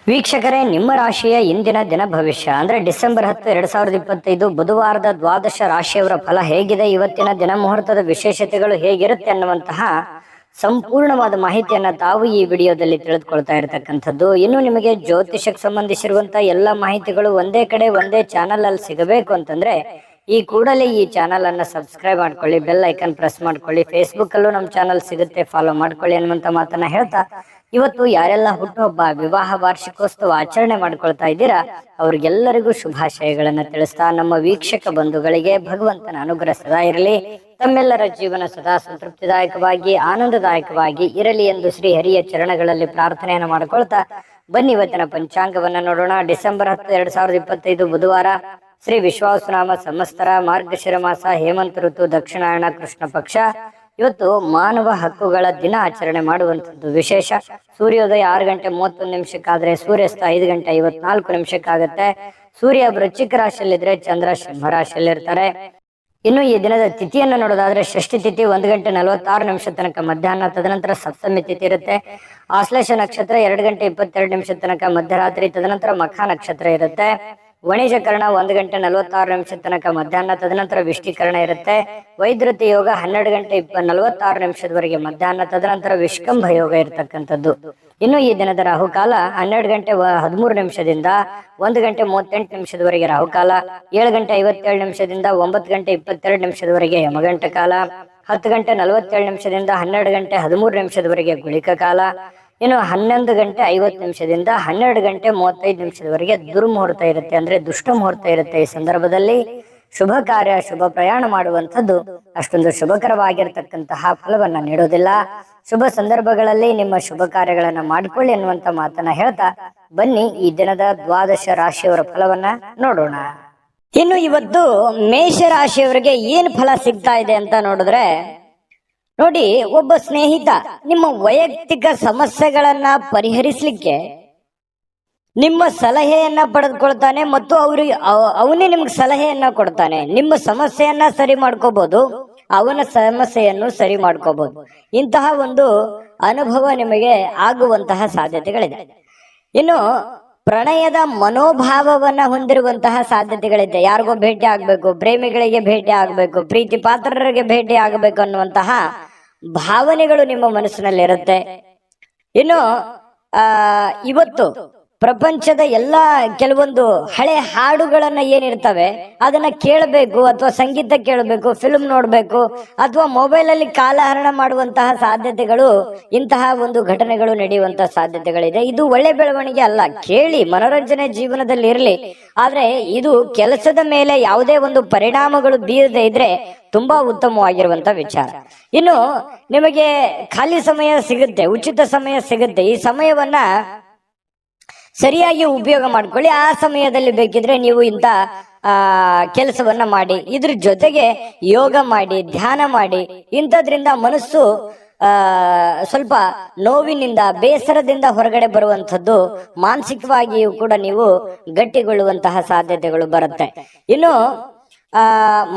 ವೀಕ್ಷಕರೇ, ನಿಮ್ಮ ರಾಶಿಯ ಇಂದಿನ ದಿನ ಭವಿಷ್ಯ ಅಂದ್ರೆ ಡಿಸೆಂಬರ್ 10, 2025 ಬುಧವಾರದ ದ್ವಾದಶ ರಾಶಿಯವರ ಫಲ ಹೇಗಿದೆ, ಇವತ್ತಿನ ದಿನ ಮುಹೂರ್ತದ ವಿಶೇಷತೆಗಳು ಹೇಗಿರುತ್ತೆ ಅನ್ನುವಂತಹ ಸಂಪೂರ್ಣವಾದ ಮಾಹಿತಿಯನ್ನ ತಾವು ಈ ವಿಡಿಯೋದಲ್ಲಿ ತಿಳಿದುಕೊಳ್ತಾ ಇರತಕ್ಕಂಥದ್ದು. ಇನ್ನು ನಿಮಗೆ ಜ್ಯೋತಿಷಕ್ಕೆ ಸಂಬಂಧಿಸಿರುವಂತಹ ಎಲ್ಲ ಮಾಹಿತಿಗಳು ಒಂದೇ ಕಡೆ ಒಂದೇ ಚಾನಲ್ ಅಲ್ಲಿ ಸಿಗಬೇಕು ಅಂತಂದ್ರೆ ಈ ಕೂಡಲೇ ಈ ಚಾನಲ್ ಅನ್ನ ಸಬ್ಸ್ಕ್ರೈಬ್ ಮಾಡ್ಕೊಳ್ಳಿ, ಬೆಲ್ ಐಕನ್ ಪ್ರೆಸ್ ಮಾಡ್ಕೊಳ್ಳಿ, ಫೇಸ್ಬುಕ್ ಅಲ್ಲೂ ನಮ್ಮ ಚಾನಲ್ ಸಿಗುತ್ತೆ, ಫಾಲೋ ಮಾಡ್ಕೊಳ್ಳಿ ಅನ್ನುವಂತ ಮಾತನ್ನ ಹೇಳ್ತಾ, ಇವತ್ತು ಯಾರೆಲ್ಲ ಹುಟ್ಟುಹಬ್ಬ, ವಿವಾಹ ವಾರ್ಷಿಕೋತ್ಸವ ಆಚರಣೆ ಮಾಡ್ಕೊಳ್ತಾ ಇದ್ದೀರಾ ಅವ್ರಿಗೆಲ್ಲರಿಗೂ ಶುಭಾಶಯಗಳನ್ನ ತಿಳಿಸ್ತಾ, ನಮ್ಮ ವೀಕ್ಷಕ ಬಂಧುಗಳಿಗೆ ಭಗವಂತನ ಅನುಗ್ರಹ ಸದಾ ಇರಲಿ, ತಮ್ಮೆಲ್ಲರ ಜೀವನ ಸದಾ ಸಂತೃಪ್ತಿದಾಯಕವಾಗಿ ಆನಂದದಾಯಕವಾಗಿ ಇರಲಿ ಎಂದು ಶ್ರೀ ಹರಿಯ ಚರಣಗಳಲ್ಲಿ ಪ್ರಾರ್ಥನೆಯನ್ನು ಮಾಡ್ಕೊಳ್ತಾ ಬನ್ನಿ ಇವತ್ತಿನ ಪಂಚಾಂಗವನ್ನ ನೋಡೋಣ. ಡಿಸೆಂಬರ್ 10, 2025 ಬುಧವಾರ, ಶ್ರೀ ವಿಶ್ವಾವಸುನಾಮ ಸಂವತ್ಸರ, ಮಾರ್ಗಶಿರ ಮಾಸ, ಹೇಮಂತ ಋತು, ದಕ್ಷಿಣಾಯಣ, ಕೃಷ್ಣ ಪಕ್ಷ. ಇವತ್ತು ಮಾನವ ಹಕ್ಕುಗಳ ದಿನ ಆಚರಣೆ ಮಾಡುವಂಥದ್ದು ವಿಶೇಷ. ಸೂರ್ಯೋದಯ 6:31 ಸೂರ್ಯಾಸ್ತ 5:54 ಸೂರ್ಯ ವೃಶ್ಚಿಕ ರಾಶಿಯಲ್ಲಿದ್ರೆ ಚಂದ್ರ ಸಿಂಹ ರಾಶಿಯಲ್ಲಿರ್ತಾರೆ. ಇನ್ನು ಈ ದಿನದ ತಿಥಿಯನ್ನು ನೋಡೋದಾದ್ರೆ ಷಷ್ಠಿ ತಿಥಿ 1:46 ತನಕ ಮಧ್ಯಾಹ್ನ, ತದನಂತರ ಸಪ್ತಮಿ ತಿಥಿ ಇರುತ್ತೆ. ಆಶ್ಲೇಷ ನಕ್ಷತ್ರ 2:22 ತನಕ ಮಧ್ಯರಾತ್ರಿ, ತದನಂತರ ಮಖ ನಕ್ಷತ್ರ ಇರುತ್ತೆ. ವಣಿಜಕರಣ 1:46 ತನಕ ಮಧ್ಯಾಹ್ನ, ತದನಂತರ ವಿಷ್ಟಿಕರಣ ಇರುತ್ತೆ. ವೈದ್ಯುತಿ ಯೋಗ 12:46 ಮಧ್ಯಾಹ್ನ, ತದನಂತರ ವಿಷ್ಕಂಭ ಯೋಗ ಇರತಕ್ಕಂಥದ್ದು. ಇನ್ನು ಈ ದಿನದ ರಾಹುಕಾಲ 12:13 1:38 ರಾಹುಕಾಲ, 7:57 9:22 ಯಮಗಂಟ ಕಾಲ, 10:47 12:13 ಗುಳಿಕ ಕಾಲ, ಇನ್ನು 11:50 12:35 ದುರ್ಮುಹೂರ್ತ ಇರುತ್ತೆ, ಅಂದ್ರೆ ದುಷ್ಟ ಮುಹೂರ್ತ ಇರುತ್ತೆ. ಈ ಸಂದರ್ಭದಲ್ಲಿ ಶುಭ ಕಾರ್ಯ, ಶುಭ ಪ್ರಯಾಣ ಮಾಡುವಂಥದ್ದು ಅಷ್ಟೊಂದು ಶುಭಕರವಾಗಿರ್ತಕ್ಕಂತಹ ಫಲವನ್ನ ನೀಡೋದಿಲ್ಲ. ಶುಭ ಸಂದರ್ಭಗಳಲ್ಲಿ ನಿಮ್ಮ ಶುಭ ಕಾರ್ಯಗಳನ್ನ ಮಾಡಿಕೊಳ್ಳಿ ಅನ್ನುವಂತ ಮಾತನ್ನ ಹೇಳ್ತಾ ಬನ್ನಿ ಈ ದಿನದ ದ್ವಾದಶ ರಾಶಿಯವರ ಫಲವನ್ನ ನೋಡೋಣ. ಇನ್ನು ಇವತ್ತು ಮೇಷ ರಾಶಿಯವರಿಗೆ ಏನ್ ಫಲ ಸಿಗ್ತಾ ಇದೆ ಅಂತ ನೋಡಿದ್ರೆ, ನೋಡಿ, ಒಬ್ಬ ಸ್ನೇಹಿತ ನಿಮ್ಮ ವೈಯಕ್ತಿಕ ಸಮಸ್ಯೆಗಳನ್ನ ಪರಿಹರಿಸಲಿಕ್ಕೆ ನಿಮ್ಮ ಸಲಹೆಯನ್ನ ಪಡೆದುಕೊಳ್ತಾನೆ ಮತ್ತು ಅವನೇ ನಿಮ್ಗೆ ಸಲಹೆಯನ್ನ ಕೊಡ್ತಾನೆ. ನಿಮ್ಮ ಸಮಸ್ಯೆಯನ್ನ ಸರಿ ಮಾಡ್ಕೋಬಹುದು, ಅವನ ಸಮಸ್ಯೆಯನ್ನು ಸರಿ ಮಾಡ್ಕೋಬಹುದು. ಇಂತಹ ಒಂದು ಅನುಭವ ನಿಮಗೆ ಆಗುವಂತಹ ಸಾಧ್ಯತೆಗಳಿದೆ. ಇನ್ನು ಪ್ರಣಯದ ಮನೋಭಾವವನ್ನ ಹೊಂದಿರುವಂತಹ ಸಾಧ್ಯತೆಗಳಿದೆ. ಯಾರಿಗೋ ಭೇಟಿ ಆಗ್ಬೇಕು, ಪ್ರೇಮಿಗಳಿಗೆ ಭೇಟಿ ಆಗ್ಬೇಕು, ಪ್ರೀತಿ ಪಾತ್ರರಿಗೆ ಭೇಟಿ ಆಗಬೇಕು ಅನ್ನುವಂತಹ ಭಾವನೆಗಳು ನಿಮ್ಮ ಮನಸ್ಸಿನಲ್ಲಿ ಇರುತ್ತೆ. ಇನ್ನು ಇವತ್ತು ಪ್ರಪಂಚದ ಕೆಲವೊಂದು ಹಳೆ ಹಾಡುಗಳನ್ನ ಏನಿರ್ತವೆ ಅದನ್ನ ಕೇಳಬೇಕು, ಅಥವಾ ಸಂಗೀತ ಕೇಳಬೇಕು, ಫಿಲ್ಮ್ ನೋಡ್ಬೇಕು, ಅಥವಾ ಮೊಬೈಲ್ ಅಲ್ಲಿ ಕಾಲಹರಣ ಮಾಡುವಂತಹ ಸಾಧ್ಯತೆಗಳು, ಇಂತಹ ಒಂದು ಘಟನೆಗಳು ನಡೆಯುವಂತಹ ಸಾಧ್ಯತೆಗಳಿದೆ. ಇದು ಒಳ್ಳೆ ಬೆಳವಣಿಗೆ ಅಲ್ಲ. ಕೇಳಿ, ಮನೋರಂಜನೆ ಜೀವನದಲ್ಲಿ ಇರಲಿ, ಆದ್ರೆ ಇದು ಕೆಲಸದ ಮೇಲೆ ಯಾವುದೇ ಒಂದು ಪರಿಣಾಮಗಳು ಬೀರದೆ ಇದ್ರೆ ತುಂಬಾ ಉತ್ತಮವಾಗಿರುವಂತ ವಿಚಾರ. ಇನ್ನು ನಿಮಗೆ ಖಾಲಿ ಸಮಯ ಸಿಗುತ್ತೆ, ಉಚಿತ ಸಮಯ ಸಿಗುತ್ತೆ. ಈ ಸಮಯವನ್ನ ಸರಿಯಾಗಿ ಉಪಯೋಗ ಮಾಡ್ಕೊಳ್ಳಿ. ಆ ಸಮಯದಲ್ಲಿ ಬೇಕಿದ್ರೆ ನೀವು ಇಂಥ ಕೆಲಸವನ್ನ ಮಾಡಿ, ಇದ್ರ ಜೊತೆಗೆ ಯೋಗ ಮಾಡಿ, ಧ್ಯಾನ ಮಾಡಿ. ಇಂಥದ್ರಿಂದ ಮನಸ್ಸು ಸ್ವಲ್ಪ ನೋವಿನಿಂದ, ಬೇಸರದಿಂದ ಹೊರಗಡೆ ಬರುವಂಥದ್ದು, ಮಾನಸಿಕವಾಗಿಯೂ ಕೂಡ ನೀವು ಗಟ್ಟಿಗೊಳ್ಳುವಂತಹ ಸಾಧ್ಯತೆಗಳು ಬರುತ್ತೆ. ಇನ್ನು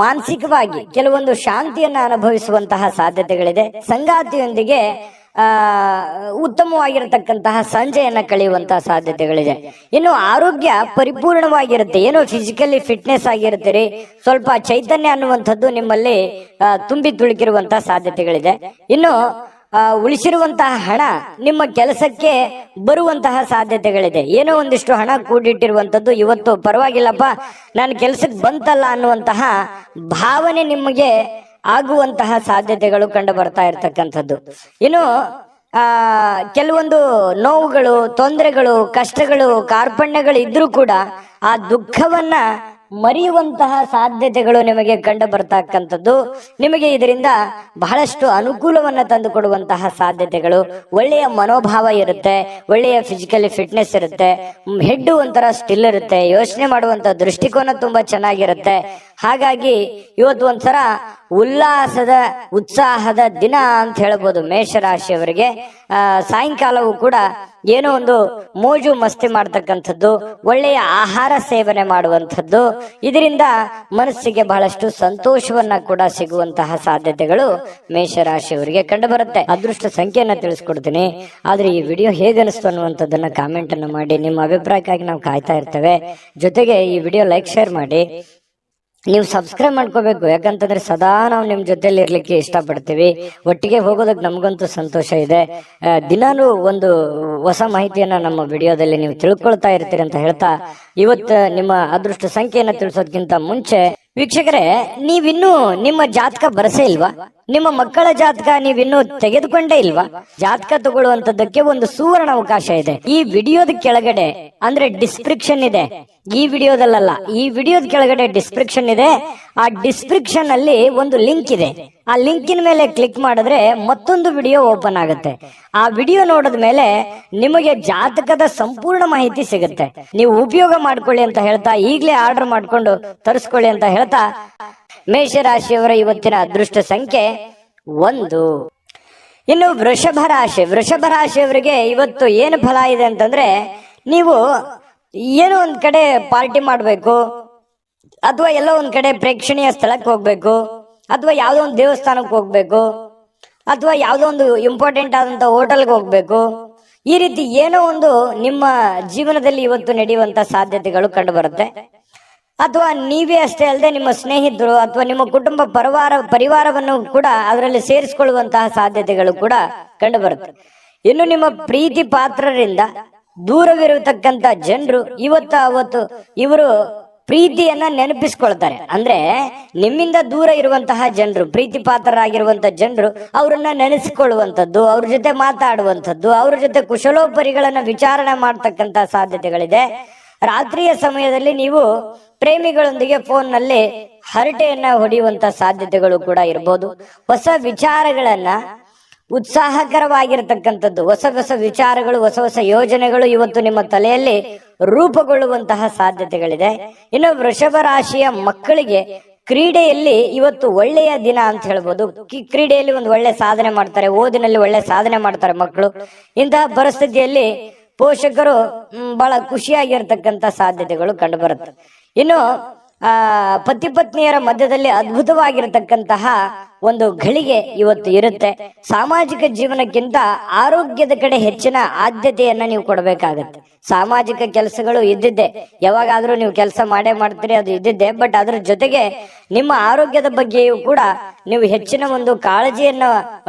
ಮಾನಸಿಕವಾಗಿ ಕೆಲವೊಂದು ಶಾಂತಿಯನ್ನ ಅನುಭವಿಸುವಂತಹ ಸಾಧ್ಯತೆಗಳಿದೆ. ಸಂಗಾತಿಯೊಂದಿಗೆ ಉತ್ತಮವಾಗಿರತಕ್ಕಂತಹ ಸಂಜೆಯನ್ನ ಕಳೆಯುವಂತಹ ಸಾಧ್ಯತೆಗಳಿದೆ. ಇನ್ನು ಆರೋಗ್ಯ ಪರಿಪೂರ್ಣವಾಗಿರುತ್ತೆ. ಏನೋ ಫಿಸಿಕಲಿ ಫಿಟ್ನೆಸ್ ಆಗಿರ್ತೀರಿ, ಸ್ವಲ್ಪ ಚೈತನ್ಯ ಅನ್ನುವಂಥದ್ದು ನಿಮ್ಮಲ್ಲಿ ತುಂಬಿ ತುಳುಕಿರುವಂತಹ ಸಾಧ್ಯತೆಗಳಿದೆ. ಇನ್ನು ಉಳಿಸಿರುವಂತಹ ಹಣ ನಿಮ್ಮ ಕೆಲಸಕ್ಕೆ ಬರುವಂತಹ ಸಾಧ್ಯತೆಗಳಿದೆ. ಏನೋ ಒಂದಿಷ್ಟು ಹಣ ಕೂಡಿಟ್ಟಿರುವಂಥದ್ದು ಇವತ್ತು ಪರವಾಗಿಲ್ಲಪ್ಪ, ನಾನು ಕೆಲಸಕ್ಕೆ ಬಂತಲ್ಲ ಅನ್ನುವಂತಹ ಭಾವನೆ ನಿಮಗೆ ಆಗುವಂತಹ ಸಾಧ್ಯತೆಗಳು ಕಂಡು ಬರ್ತಾ ಇರ್ತಕ್ಕಂಥದ್ದು. ಇನ್ನು ಕೆಲವೊಂದು ನೋವುಗಳು, ತೊಂದರೆಗಳು, ಕಷ್ಟಗಳು, ಕಾರ್ಪಣ್ಯಗಳು ಇದ್ರೂ ಕೂಡ ಆ ದುಃಖವನ್ನ ಮರೆಯುವಂತಹ ಸಾಧ್ಯತೆಗಳು ನಿಮಗೆ ಕಂಡು ಬರ್ತಕ್ಕಂಥದ್ದು. ನಿಮಗೆ ಇದರಿಂದ ಬಹಳಷ್ಟು ಅನುಕೂಲವನ್ನ ತಂದು ಕೊಡುವಂತಹ ಸಾಧ್ಯತೆಗಳು, ಒಳ್ಳೆಯ ಮನೋಭಾವ ಇರುತ್ತೆ, ಒಳ್ಳೆಯ ಫಿಸಿಕಲಿ ಫಿಟ್ನೆಸ್ ಇರುತ್ತೆ, ಹೆಡ್ ಒಂಥರ ಸ್ಟಿಲ್ ಇರುತ್ತೆ, ಯೋಚನೆ ಮಾಡುವಂತ ದೃಷ್ಟಿಕೋನ ತುಂಬಾ ಚೆನ್ನಾಗಿರುತ್ತೆ. ಹಾಗಾಗಿ ಇವತ್ತು ಒಂಥರ ಉಲ್ಲಾಸದ, ಉತ್ಸಾಹದ ದಿನ ಅಂತ ಹೇಳ್ಬೋದು ಮೇಷರಾಶಿಯವರಿಗೆ. ಸಾಯಂಕಾಲವೂ ಕೂಡ ಏನೋ ಒಂದು ಮೋಜು ಮಸ್ತಿ ಮಾಡ್ತಕ್ಕಂಥದ್ದು, ಒಳ್ಳೆಯ ಆಹಾರ ಸೇವನೆ ಮಾಡುವಂಥದ್ದು, ಇದರಿಂದ ಮನಸ್ಸಿಗೆ ಬಹಳಷ್ಟು ಸಂತೋಷವನ್ನ ಕೂಡ ಸಿಗುವಂತಹ ಸಾಧ್ಯತೆಗಳು ಮೇಷರಾಶಿಯವರಿಗೆ ಕಂಡು ಬರುತ್ತೆ. ಅದೃಷ್ಟ ಸಂಖ್ಯೆಯನ್ನ ತಿಳಿಸ್ಕೊಡ್ತೀನಿ, ಆದ್ರೆ ಈ ವಿಡಿಯೋ ಹೇಗನಿಸ್ತು ಅನ್ನುವಂಥದ್ದನ್ನ ಕಾಮೆಂಟ್ ಅನ್ನು ಮಾಡಿ. ನಿಮ್ಮ ಅಭಿಪ್ರಾಯಕ್ಕಾಗಿ ನಾವು ಕಾಯ್ತಾ ಇರ್ತೇವೆ. ಜೊತೆಗೆ ಈ ವಿಡಿಯೋ ಲೈಕ್ ಶೇರ್ ಮಾಡಿ. ನೀವು ಸಬ್ಸ್ಕ್ರೈಬ್ ಮಾಡ್ಕೋಬೇಕು, ಯಾಕಂತಂದ್ರೆ ಸದಾ ನಾವು ನಿಮ್ ಜೊತೆಲಿ ಇರ್ಲಿಕ್ಕೆ ಇಷ್ಟಪಡ್ತೀವಿ. ಒಟ್ಟಿಗೆ ಹೋಗೋದಕ್ಕೆ ನಮಗಂತೂ ಸಂತೋಷ ಇದೆ. ದಿನಾನು ಒಂದು ಹೊಸ ಮಾಹಿತಿಯನ್ನ ನಮ್ಮ ವಿಡಿಯೋದಲ್ಲಿ ನೀವು ತಿಳ್ಕೊಳ್ತಾ ಇರ್ತೀರಿ ಅಂತ ಹೇಳ್ತಾ, ಇವತ್ತು ನಿಮ್ಮ ಅದೃಷ್ಟ ಸಂಖ್ಯೆಯನ್ನ ತಿಳಿಸೋದಕ್ಕಿಂತ ಮುಂಚೆ ವೀಕ್ಷಕರೇ, ನೀವಿನ್ನೂ ನಿಮ್ಮ ಜಾತಕ ಬರಸೇ ಇಲ್ವಾ? ನಿಮ್ಮ ಮಕ್ಕಳ ಜಾತಕ ನೀವಿನ್ನೂ ತೆಗೆದುಕೊಂಡೇ ಇಲ್ವಾ? ಜಾತಕ ತಗೊಳ್ಳುವಂತದ್ದಕ್ಕೆ ಒಂದು ಸುವರ್ಣ ಅವಕಾಶ ಇದೆ. ಈ ವಿಡಿಯೋದ ಕೆಳಗಡೆ ಅಂದ್ರೆ ಡಿಸ್ಕ್ರಿಪ್ಷನ್ ಇದೆ, ಈ ವಿಡಿಯೋದಲ್ಲ, ಈ ವಿಡಿಯೋದ ಕೆಳಗಡೆ ಡಿಸ್ಕ್ರಿಪ್ಷನ್ ಇದೆ. ಆ ಡಿಸ್ಕ್ರಿಪ್ಷನ್ ಅಲ್ಲಿ ಒಂದು ಲಿಂಕ್ ಇದೆ. ಆ ಲಿಂಕಿನ ಮೇಲೆ ಕ್ಲಿಕ್ ಮಾಡಿದ್ರೆ ಮತ್ತೊಂದು ವಿಡಿಯೋ ಓಪನ್ ಆಗುತ್ತೆ. ಆ ವಿಡಿಯೋ ನೋಡಿದ ಮೇಲೆ ನಿಮಗೆ ಜಾತಕದ ಸಂಪೂರ್ಣ ಮಾಹಿತಿ ಸಿಗುತ್ತೆ. ನೀವು ಉಪಯೋಗ ಮಾಡ್ಕೊಳ್ಳಿ ಅಂತ ಹೇಳ್ತಾ, ಈಗಲೇ ಆರ್ಡರ್ ಮಾಡ್ಕೊಂಡು ತರಿಸ್ಕೊಳ್ಳಿ ಅಂತ ಹೇಳ್ತಾ, ಮೇಷರಾಶಿಯವರ ಇವತ್ತಿನ ಅದೃಷ್ಟ ಸಂಖ್ಯೆ 1. ಇನ್ನು ವೃಷಭ ರಾಶಿಯವರಿಗೆ ಇವತ್ತು ಏನು ಫಲ ಇದೆ ಅಂತಂದ್ರೆ, ನೀವು ಏನೋ ಒಂದ್ ಕಡೆ ಪಾರ್ಟಿ ಮಾಡ್ಬೇಕು, ಅಥವಾ ಎಲ್ಲೋ ಒಂದ್ ಕಡೆ ಪ್ರೇಕ್ಷಣೀಯ ಸ್ಥಳಕ್ಕೆ ಹೋಗ್ಬೇಕು, ಅಥವಾ ಯಾವ್ದೋ ಒಂದು ದೇವಸ್ಥಾನಕ್ಕೆ ಹೋಗ್ಬೇಕು, ಅಥವಾ ಯಾವ್ದೋ ಒಂದು ಇಂಪಾರ್ಟೆಂಟ್ ಆದಂತ ಹೋಟೆಲ್ಗೆ ಹೋಗ್ಬೇಕು. ಈ ರೀತಿ ಏನೋ ಒಂದು ನಿಮ್ಮ ಜೀವನದಲ್ಲಿ ಇವತ್ತು ನಡೆಯುವಂತ ಸಾಧ್ಯತೆಗಳು ಕಂಡು ಬರುತ್ತೆ. ಅಥವಾ ನೀವೇ ಅಷ್ಟೇ ಅಲ್ಲದೆ ನಿಮ್ಮ ಸ್ನೇಹಿತರು ಅಥವಾ ನಿಮ್ಮ ಕುಟುಂಬ ಪರಿವಾರವನ್ನು ಕೂಡ ಅದರಲ್ಲಿ ಸೇರಿಸಿಕೊಳ್ಳುವಂತಹ ಸಾಧ್ಯತೆಗಳು ಕೂಡ ಕಂಡು ಬರುತ್ತೆ. ಇನ್ನು ನಿಮ್ಮ ಪ್ರೀತಿ ಪಾತ್ರರಿಂದ ದೂರವಿರತಕ್ಕಂತ ಜನರು ಅವತ್ತು ಇವರು ಪ್ರೀತಿಯನ್ನ ನೆನಪಿಸ್ಕೊಳ್ತಾರೆ. ಅಂದ್ರೆ ನಿಮ್ಮಿಂದ ದೂರ ಇರುವಂತಹ ಜನರು, ಪ್ರೀತಿ ಪಾತ್ರರಾಗಿರುವಂತಹ ಜನರು ಅವರನ್ನ ನೆನೆಸಿಕೊಳ್ಳುವಂಥದ್ದು, ಅವ್ರ ಜೊತೆ ಮಾತಾಡುವಂಥದ್ದು, ಅವ್ರ ಜೊತೆ ಕುಶಲೋಪರಿಗಳನ್ನ ವಿಚಾರಣೆ ಮಾಡ್ತಕ್ಕಂತ ಸಾಧ್ಯತೆಗಳಿದೆ. ರಾತ್ರಿಯ ಸಮಯದಲ್ಲಿ ನೀವು ಪ್ರೇಮಿಗಳೊಂದಿಗೆ ಫೋನ್ ನಲ್ಲಿ ಹರಟೆಯನ್ನ ಹೊಡೆಯುವಂತ ಸಾಧ್ಯತೆಗಳು ಕೂಡ ಇರಬಹುದು. ಹೊಸ ವಿಚಾರಗಳನ್ನ, ಉತ್ಸಾಹಕರವಾಗಿರತಕ್ಕಂಥದ್ದು, ಹೊಸ ಹೊಸ ವಿಚಾರಗಳು, ಹೊಸ ಹೊಸ ಯೋಜನೆಗಳು ಇವತ್ತು ನಿಮ್ಮ ತಲೆಯಲ್ಲಿ ರೂಪುಗೊಳ್ಳುವಂತಹ ಸಾಧ್ಯತೆಗಳಿದೆ. ಇನ್ನು ವೃಷಭ ರಾಶಿಯ ಮಕ್ಕಳಿಗೆ ಕ್ರೀಡೆಯಲ್ಲಿ ಇವತ್ತು ಒಳ್ಳೆಯ ದಿನ ಅಂತ ಹೇಳ್ಬೋದು. ಕ್ರೀಡೆಯಲ್ಲಿ ಒಂದು ಒಳ್ಳೆ ಸಾಧನೆ ಮಾಡ್ತಾರೆ, ಓದಿನಲ್ಲಿ ಒಳ್ಳೆ ಸಾಧನೆ ಮಾಡ್ತಾರೆ ಮಕ್ಕಳು. ಇಂತಹ ಪರಿಸ್ಥಿತಿಯಲ್ಲಿ ಪೋಷಕರು ಬಹಳ ಖುಷಿಯಾಗಿರ್ತಕ್ಕಂಥ ಸಾಧ್ಯತೆಗಳು ಕಂಡು ಬರುತ್ತೆ. ಇನ್ನು ಪತಿ ಪತ್ನಿಯರ ಮಧ್ಯದಲ್ಲಿ ಅದ್ಭುತವಾಗಿರತಕ್ಕಂತಹ ಒಂದು ಘಳಿಗೆ ಇವತ್ತು ಇರುತ್ತೆ. ಸಾಮಾಜಿಕ ಜೀವನಕ್ಕಿಂತ ಆರೋಗ್ಯದ ಕಡೆ ಹೆಚ್ಚಿನ ಆದ್ಯತೆಯನ್ನ ನೀವು ಕೊಡಬೇಕಾಗತ್ತೆ. ಸಾಮಾಜಿಕ ಕೆಲಸಗಳು ಇದ್ದಿದ್ದೆ, ಯಾವಾಗಾದ್ರೂ ನೀವು ಕೆಲಸ ಮಾಡ್ತೀರಿ, ಅದು ಇದ್ದಿದ್ದೆ. ಬಟ್ ಅದ್ರ ಜೊತೆಗೆ ನಿಮ್ಮ ಆರೋಗ್ಯದ ಬಗ್ಗೆಯೂ ಕೂಡ ನೀವು ಹೆಚ್ಚಿನ ಒಂದು ಕಾಳಜಿಯನ್ನ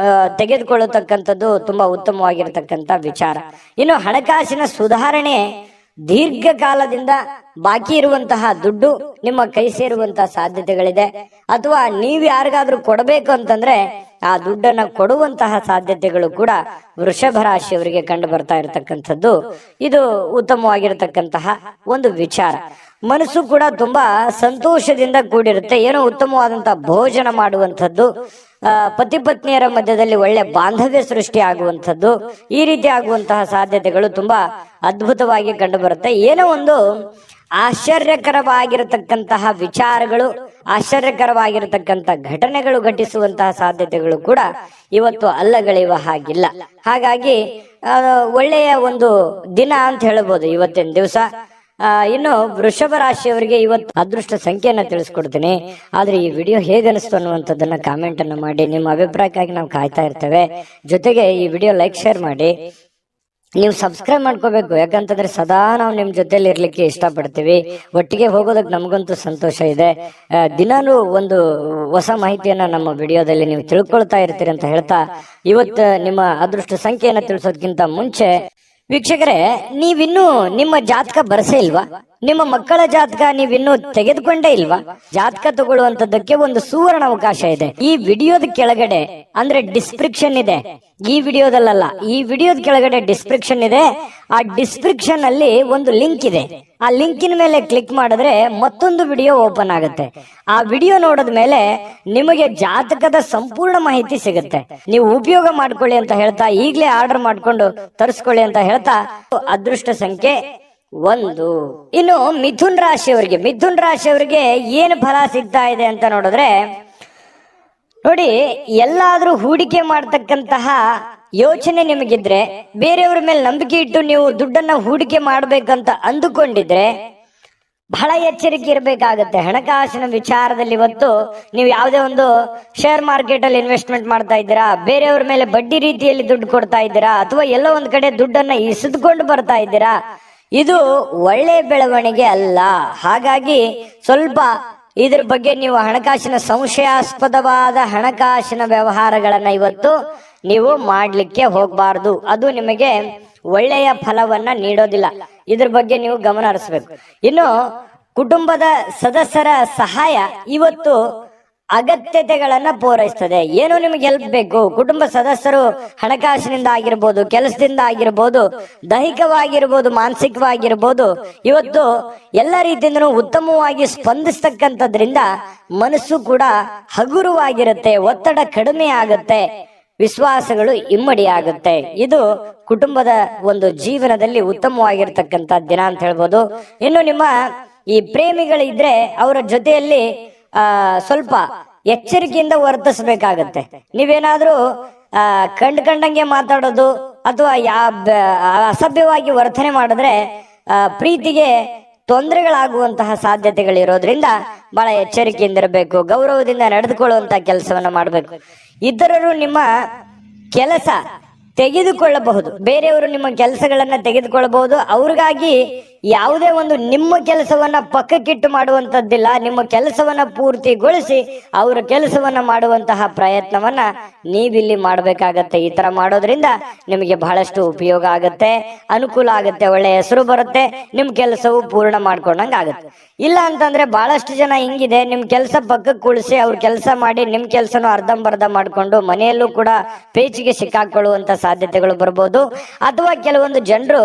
ತೆಗೆದುಕೊಳ್ಳತಕ್ಕಂಥದ್ದು ತುಂಬಾ ಉತ್ತಮವಾಗಿರತಕ್ಕಂತ ವಿಚಾರ. ಇನ್ನು ಹಣಕಾಸಿನ ಸುಧಾರಣೆ, ದೀರ್ಘಕಾಲದಿಂದ ಬಾಕಿ ಇರುವಂತಹ ದುಡ್ಡು ನಿಮ್ಮ ಕೈ ಸೇರುವಂತಹ ಸಾಧ್ಯತೆಗಳಿದೆ. ಅಥವಾ ನೀವು ಯಾರಿಗಾದ್ರೂ ಕೊಡಬೇಕು ಅಂತಂದ್ರೆ ಆ ದುಡ್ಡನ್ನ ಕೊಡುವಂತಹ ಸಾಧ್ಯತೆಗಳು ಕೂಡ ವೃಷಭ ರಾಶಿಯವರಿಗೆ ಕಂಡು ಬರ್ತಾ ಇರತಕ್ಕಂಥದ್ದು. ಇದು ಉತ್ತಮವಾಗಿರತಕ್ಕಂತಹ ಒಂದು ವಿಚಾರ. ಮನಸ್ಸು ಕೂಡ ತುಂಬಾ ಸಂತೋಷದಿಂದ ಕೂಡಿರುತ್ತೆ. ಏನೋ ಉತ್ತಮವಾದಂತಹ ಭೋಜನ ಮಾಡುವಂಥದ್ದು, ಪತಿ ಪತ್ನಿಯರ ಮಧ್ಯದಲ್ಲಿ ಒಳ್ಳೆ ಬಾಂಧವ್ಯ ಸೃಷ್ಟಿ ಆಗುವಂಥದ್ದು, ಈ ರೀತಿ ಆಗುವಂತಹ ಸಾಧ್ಯತೆಗಳು ತುಂಬಾ ಅದ್ಭುತವಾಗಿ ಕಂಡು ಬರುತ್ತೆ. ಏನೋ ಒಂದು ಆಶ್ಚರ್ಯಕರವಾಗಿರತಕ್ಕಂತಹ ವಿಚಾರಗಳು, ಆಶ್ಚರ್ಯಕರವಾಗಿರತಕ್ಕಂತ ಘಟನೆಗಳು ಘಟಿಸುವಂತಹ ಸಾಧ್ಯತೆಗಳು ಕೂಡ ಇವತ್ತು ಅಲ್ಲಗಳೆಯುವ ಹಾಗಿಲ್ಲ. ಹಾಗಾಗಿ ಒಳ್ಳೆಯ ಒಂದು ದಿನ ಅಂತ ಹೇಳಬಹುದು ಇವತ್ತಿನ ದಿವಸ. ಇನ್ನು ವೃಷಭ ರಾಶಿಯವರಿಗೆ ಇವತ್ತು ಅದೃಷ್ಟ ಸಂಖ್ಯೆಯನ್ನ ತಿಳಿಸ್ಕೊಡ್ತೀನಿ, ಆದ್ರೆ ಈ ವಿಡಿಯೋ ಹೇಗನಿಸ್ತು ಅನ್ನುವಂಥದ್ದನ್ನ ಕಾಮೆಂಟ್ ಅನ್ನು ಮಾಡಿ. ನಿಮ್ಮ ಅಭಿಪ್ರಾಯಕ್ಕಾಗಿ ನಾವು ಕಾಯ್ತಾ ಇರ್ತೇವೆ. ಜೊತೆಗೆ ಈ ವಿಡಿಯೋ ಲೈಕ್ ಶೇರ್ ಮಾಡಿ. ನೀವು ಸಬ್ಸ್ಕ್ರೈಬ್ ಮಾಡ್ಕೋಬೇಕು, ಯಾಕಂತಂದ್ರೆ ಸದಾ ನಾವು ನಿಮ್ ಜೊತೆಲಿ ಇರ್ಲಿಕ್ಕೆ ಇಷ್ಟಪಡ್ತೀವಿ. ಒಟ್ಟಿಗೆ ಹೋಗೋದಕ್ಕೆ ನಮಗಂತೂ ಸಂತೋಷ ಇದೆ. ದಿನಾನು ಒಂದು ಹೊಸ ಮಾಹಿತಿಯನ್ನ ನಮ್ಮ ವಿಡಿಯೋದಲ್ಲಿ ನೀವು ತಿಳ್ಕೊಳ್ತಾ ಇರ್ತೀರಿ ಅಂತ ಹೇಳ್ತಾ, ಇವತ್ತು ನಿಮ್ಮ ಅದೃಷ್ಟ ಸಂಖ್ಯೆಯನ್ನ ತಿಳಿಸೋದಕ್ಕಿಂತ ಮುಂಚೆ ವೀಕ್ಷಕರೇ, ನೀವಿನ್ನೂ ನಿಮ್ಮ ಜಾತಕ ಬರಸೇ ಇಲ್ವಾ? ನಿಮ್ಮ ಮಕ್ಕಳ ಜಾತಕ ನೀವಿನ್ನೂ ತೆಗೆದುಕೊಂಡೇ ಇಲ್ವಾ? ಜಾತಕ ತಗೊಳ್ಳುವಂತದ್ದಕ್ಕೆ ಒಂದು ಸುವರ್ಣ ಅವಕಾಶ ಇದೆ. ಈ ವಿಡಿಯೋದ ಕೆಳಗಡೆ ಅಂದ್ರೆ ಡಿಸ್ಕ್ರಿಪ್ಷನ್ ಇದೆ, ಈ ವಿಡಿಯೋದಲ್ಲ, ಈ ವಿಡಿಯೋದ ಕೆಳಗಡೆ ಡಿಸ್ಕ್ರಿಪ್ಷನ್ ಇದೆ. ಆ ಡಿಸ್ಕ್ರಿಪ್ಷನ್ ಅಲ್ಲಿ ಒಂದು ಲಿಂಕ್ ಇದೆ. ಆ ಲಿಂಕಿನ ಮೇಲೆ ಕ್ಲಿಕ್ ಮಾಡಿದ್ರೆ ಮತ್ತೊಂದು ವಿಡಿಯೋ ಓಪನ್ ಆಗುತ್ತೆ. ಆ ವಿಡಿಯೋ ನೋಡಿದ ಮೇಲೆ ನಿಮಗೆ ಜಾತಕದ ಸಂಪೂರ್ಣ ಮಾಹಿತಿ ಸಿಗುತ್ತೆ. ನೀವು ಉಪಯೋಗ ಮಾಡ್ಕೊಳ್ಳಿ ಅಂತ ಹೇಳ್ತಾ, ಈಗಲೇ ಆರ್ಡರ್ ಮಾಡ್ಕೊಂಡು ತರಿಸ್ಕೊಳ್ಳಿ ಅಂತ ಹೇಳ್ತಾ, ಅದೃಷ್ಟ ಸಂಖ್ಯೆ 1. ಇನ್ನು ಮಿಥುನ್ ರಾಶಿಯವರಿಗೆ ಏನು ಫಲ ಸಿಗ್ತಾ ಇದೆ ಅಂತ ನೋಡಿದ್ರೆ, ನೋಡಿ, ಎಲ್ಲಾದ್ರೂ ಹೂಡಿಕೆ ಮಾಡ್ತಕ್ಕಂತಹ ಯೋಚನೆ ನಿಮಗಿದ್ರೆ, ಬೇರೆಯವ್ರ ಮೇಲೆ ನಂಬಿಕೆ ಇಟ್ಟು ನೀವು ದುಡ್ಡನ್ನ ಹೂಡಿಕೆ ಮಾಡ್ಬೇಕಂತ ಅಂದುಕೊಂಡಿದ್ರೆ ಬಹಳ ಎಚ್ಚರಿಕೆ ಇರಬೇಕಾಗತ್ತೆ. ಹಣಕಾಸಿನ ವಿಚಾರದಲ್ಲಿ ಇವತ್ತು ನೀವು ಯಾವುದೇ ಒಂದು ಶೇರ್ ಮಾರ್ಕೆಟ್ ಅಲ್ಲಿ ಇನ್ವೆಸ್ಟ್ಮೆಂಟ್ ಮಾಡ್ತಾ ಇದ್ದೀರಾ, ಬೇರೆಯವ್ರ ಮೇಲೆ ಬಡ್ಡಿ ರೀತಿಯಲ್ಲಿ ದುಡ್ಡು ಕೊಡ್ತಾ ಇದ್ದೀರಾ, ಅಥವಾ ಎಲ್ಲೋ ಒಂದ್ ಕಡೆ ದುಡ್ಡನ್ನ ಇಸಿದುಕೊಂಡು ಬರ್ತಾ ಇದ್ದೀರಾ, ಇದು ಒಳ್ಳೆ ಬೆಳವಣಿಗೆ ಅಲ್ಲ. ಹಾಗಾಗಿ ಸ್ವಲ್ಪ ಇದ್ರ ಬಗ್ಗೆ ನೀವು ಹಣಕಾಸಿನ ಸಂಶಯಾಸ್ಪದವಾದ ಹಣಕಾಸಿನ ವ್ಯವಹಾರಗಳನ್ನ ಇವತ್ತು ನೀವು ಮಾಡ್ಲಿಕ್ಕೆ ಹೋಗಬಾರ್ದು. ಅದು ನಿಮಗೆ ಒಳ್ಳೆಯ ಫಲವನ್ನ ನೀಡೋದಿಲ್ಲ. ಇದ್ರ ಬಗ್ಗೆ ನೀವು ಗಮನ ಹರಿಸ್ಬೇಕು. ಇನ್ನು ಕುಟುಂಬದ ಸದಸ್ಯರ ಸಹಾಯ ಇವತ್ತು ಅಗತ್ಯತೆಗಳನ್ನ ಪೂರೈಸ್ತದೆ. ಏನು ನಿಮಗೆ ಹೆಲ್ಪ್ ಬೇಕು, ಕುಟುಂಬ ಸದಸ್ಯರು ಹಣಕಾಸಿನಿಂದ ಆಗಿರ್ಬೋದು, ಕೆಲಸದಿಂದ ಆಗಿರ್ಬೋದು, ದೈಹಿಕವಾಗಿರ್ಬೋದು, ಮಾನಸಿಕವಾಗಿರ್ಬೋದು, ಇವತ್ತು ಎಲ್ಲ ರೀತಿಯಿಂದನೂ ಉತ್ತಮವಾಗಿ ಸ್ಪಂದಿಸ್ತಕ್ಕಂಥದ್ರಿಂದ ಮನಸ್ಸು ಕೂಡ ಹಗುರವಾಗಿರುತ್ತೆ, ಒತ್ತಡ ಕಡಿಮೆ ಆಗುತ್ತೆ, ವಿಶ್ವಾಸಗಳು ಇಮ್ಮಡಿ ಆಗುತ್ತೆ. ಇದು ಕುಟುಂಬದ ಒಂದು ಜೀವನದಲ್ಲಿ ಉತ್ತಮವಾಗಿರ್ತಕ್ಕಂಥ ದಿನ ಅಂತ ಹೇಳ್ಬೋದು. ಇನ್ನು ನಿಮ್ಮ ಈ ಪ್ರೇಮಿಗಳಿದ್ರೆ ಅವರ ಜೊತೆಯಲ್ಲಿ ಸ್ವಲ್ಪ ಎಚ್ಚರಿಕೆಯಿಂದ ವರ್ತಿಸಬೇಕಾಗತ್ತೆ. ನೀವೇನಾದ್ರೂ ಕಂಡಂಗೆ ಮಾತಾಡೋದು ಅಥವಾ ಅಸಭ್ಯವಾಗಿ ವರ್ತನೆ ಮಾಡಿದ್ರೆ ಪ್ರೀತಿಗೆ ತೊಂದರೆಗಳಾಗುವಂತಹ ಸಾಧ್ಯತೆಗಳಿರೋದ್ರಿಂದ ಬಹಳ ಎಚ್ಚರಿಕೆಯಿಂದಿರಬೇಕು. ಗೌರವದಿಂದ ನಡೆದುಕೊಳ್ಳುವಂತಹ ಕೆಲಸವನ್ನ ಮಾಡಬೇಕು. ಇತರರು ನಿಮ್ಮ ಕೆಲಸ ತೆಗೆದುಕೊಳ್ಳಬಹುದು, ಬೇರೆಯವರು ನಿಮ್ಮ ಕೆಲಸಗಳನ್ನ ತೆಗೆದುಕೊಳ್ಳಬಹುದು. ಅವ್ರಿಗಾಗಿ ಯಾವುದೇ ಒಂದು ನಿಮ್ಮ ಕೆಲಸವನ್ನ ಪಕ್ಕಕ್ಕಿಟ್ಟು ಮಾಡುವಂತದ್ದಿಲ್ಲ. ನಿಮ್ಮ ಕೆಲಸವನ್ನ ಪೂರ್ತಿಗೊಳಿಸಿ ಅವರ ಕೆಲಸವನ್ನ ಮಾಡುವಂತಹ ಪ್ರಯತ್ನವನ್ನ ನೀವಿಲ್ಲಿ ಮಾಡಬೇಕಾಗತ್ತೆ. ಈ ತರ ಮಾಡೋದ್ರಿಂದ ನಿಮಗೆ ಬಹಳಷ್ಟು ಉಪಯೋಗ ಆಗತ್ತೆ, ಅನುಕೂಲ ಆಗತ್ತೆ, ಒಳ್ಳೆ ಹೆಸರು ಬರುತ್ತೆ, ನಿಮ್ ಕೆಲಸವು ಪೂರ್ಣ ಮಾಡ್ಕೊಂಡಂಗ ಆಗತ್ತೆ. ಇಲ್ಲ ಅಂತಂದ್ರೆ ಬಹಳಷ್ಟು ಜನ ಹಿಂಗಿದೆ, ನಿಮ್ ಕೆಲಸ ಪಕ್ಕಕ್ಕೆ ಕುಳಿಸಿ ಅವ್ರ ಕೆಲಸ ಮಾಡಿ ನಿಮ್ ಕೆಲಸನೂ ಅರ್ಧಂಬರ್ಧ ಮಾಡ್ಕೊಂಡು ಮನೆಯಲ್ಲೂ ಕೂಡ ಪೇಚಿಗೆ ಸಿಕ್ಕಾಕೊಳ್ಳುವಂತ ಸಾಧ್ಯತೆಗಳು ಬರ್ಬೋದು. ಅಥವಾ ಕೆಲವೊಂದು ಜನರು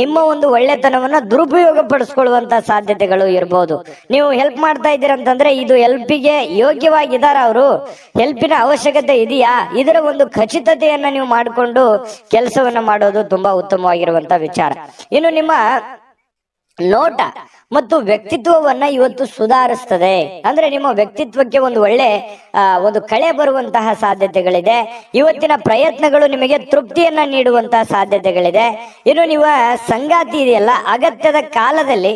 ನಿಮ್ಮ ಒಂದು ಒಳ್ಳೆತನವನ್ನ ದುರುಪಯೋಗ ಪಡಿಸ್ಕೊಳ್ಳುವಂತ ಸಾಧ್ಯತೆಗಳು ಇರಬಹುದು. ನೀವು ಹೆಲ್ಪ್ ಮಾಡ್ತಾ ಇದ್ದೀರಂತಂದ್ರೆ ಇದು ಹೆಲ್ಪಿಗೆ ಯೋಗ್ಯವಾಗಿದ್ದಾರ, ಅವರು ಹೆಲ್ಪಿನ ಅವಶ್ಯಕತೆ ಇದೆಯಾ, ಇದರ ಒಂದು ಖಚಿತತೆಯನ್ನ ನೀವು ಮಾಡಿಕೊಂಡು ಕೆಲಸವನ್ನ ಮಾಡೋದು ತುಂಬಾ ಉತ್ತಮವಾಗಿರುವಂತ ವಿಚಾರ. ಇನ್ನು ನಿಮ್ಮ ನೋಟ ಮತ್ತು ವ್ಯಕ್ತಿತ್ವವನ್ನ ಇವತ್ತು ಸುಧಾರಿಸ್ತದೆ. ಅಂದ್ರೆ ನಿಮ್ಮ ವ್ಯಕ್ತಿತ್ವಕ್ಕೆ ಒಂದು ಒಳ್ಳೆ ಒಂದು ಕಳೆ ಬರುವಂತಹ ಸಾಧ್ಯತೆಗಳಿದೆ. ಇವತ್ತಿನ ಪ್ರಯತ್ನಗಳು ನಿಮಗೆ ತೃಪ್ತಿಯನ್ನ ನೀಡುವಂತಹ ಸಾಧ್ಯತೆಗಳಿದೆ. ಇನ್ನು ನಿಮ್ಮ ಸಂಗಾತಿ ಇದೆಯಲ್ಲ, ಅಗತ್ಯದ ಕಾಲದಲ್ಲಿ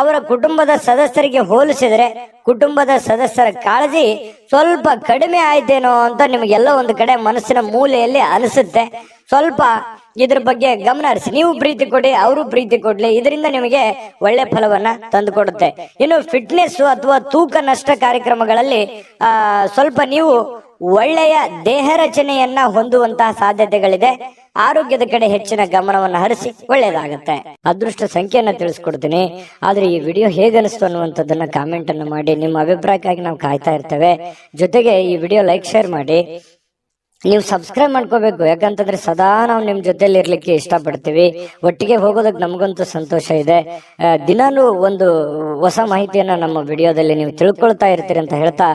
ಅವರ ಕುಟುಂಬದ ಸದಸ್ಯರಿಗೆ ಹೋಲಿಸಿದ್ರೆ ಕುಟುಂಬದ ಸದಸ್ಯರ ಕಾಳಜಿ ಸ್ವಲ್ಪ ಕಡಿಮೆ ಆಯ್ತೇನೋ ಅಂತ ನಿಮಗೆಲ್ಲ ಒಂದು ಕಡೆ ಮನಸ್ಸಿನ ಮೂಲೆಯಲ್ಲಿ ಅನಿಸುತ್ತೆ. ಸ್ವಲ್ಪ ಇದ್ರ ಬಗ್ಗೆ ಗಮನ ಹರಿಸಿ. ನೀವು ಪ್ರೀತಿ ಕೊಡಿ, ಅವರು ಪ್ರೀತಿ ಕೊಡ್ಲಿ, ಇದರಿಂದ ನಿಮಗೆ ಒಳ್ಳೆ ಫಲವನ್ನ ತಂದು ಕೊಡುತ್ತೆ. ಇನ್ನು ಫಿಟ್ನೆಸ್ ಅಥವಾ ತೂಕ ನಷ್ಟ ಕಾರ್ಯಕ್ರಮಗಳಲ್ಲಿ ಸ್ವಲ್ಪ ನೀವು ಒಳ್ಳೆಯ ದೇಹ ರಚನೆಯನ್ನ ಹೊಂದುವಂತಹ ಸಾಧ್ಯತೆಗಳಿದೆ. ಆರೋಗ್ಯದ ಕಡೆ ಹೆಚ್ಚಿನ ಗಮನವನ್ನು ಹರಿಸಿ ಒಳ್ಳೆಯದಾಗತ್ತೆ. ಅದೃಷ್ಟ ಸಂಖ್ಯೆಯನ್ನ ತಿಳಿಸ್ಕೊಡ್ತೀನಿ. ಆದ್ರೆ ಈ ವಿಡಿಯೋ ಹೇಗನಿಸ್ತು ಅನ್ನುವಂಥದ್ದನ್ನ ಕಾಮೆಂಟ್ ಅನ್ನು ಮಾಡಿ. ನಿಮ್ಮ ಅಭಿಪ್ರಾಯಕ್ಕಾಗಿ ನಾವು ಕಾಯ್ತಾ ಇರ್ತೇವೆ. ಜೊತೆಗೆ ಈ ವಿಡಿಯೋ ಲೈಕ್ ಶೇರ್ ಮಾಡಿ. ನೀವು ಸಬ್ಸ್ಕ್ರೈಬ್ ಮಾಡ್ಕೋಬೇಕು, ಯಾಕಂತಂದ್ರೆ ಸದಾ ನಾವು ನಿಮ್ ಜೊತೆಲಿ ಇರ್ಲಿಕ್ಕೆ ಇಷ್ಟಪಡ್ತೀವಿ. ಒಟ್ಟಿಗೆ ಹೋಗೋದಕ್ಕೆ ನಮಗಂತೂ ಸಂತೋಷ ಇದೆ. ದಿನಾನು ಒಂದು ಹೊಸ ಮಾಹಿತಿಯನ್ನ ನಮ್ಮ ವಿಡಿಯೋದಲ್ಲಿ ನೀವು ತಿಳ್ಕೊಳ್ತಾ ಇರ್ತೀರಿ ಅಂತ ಹೇಳ್ತಾ,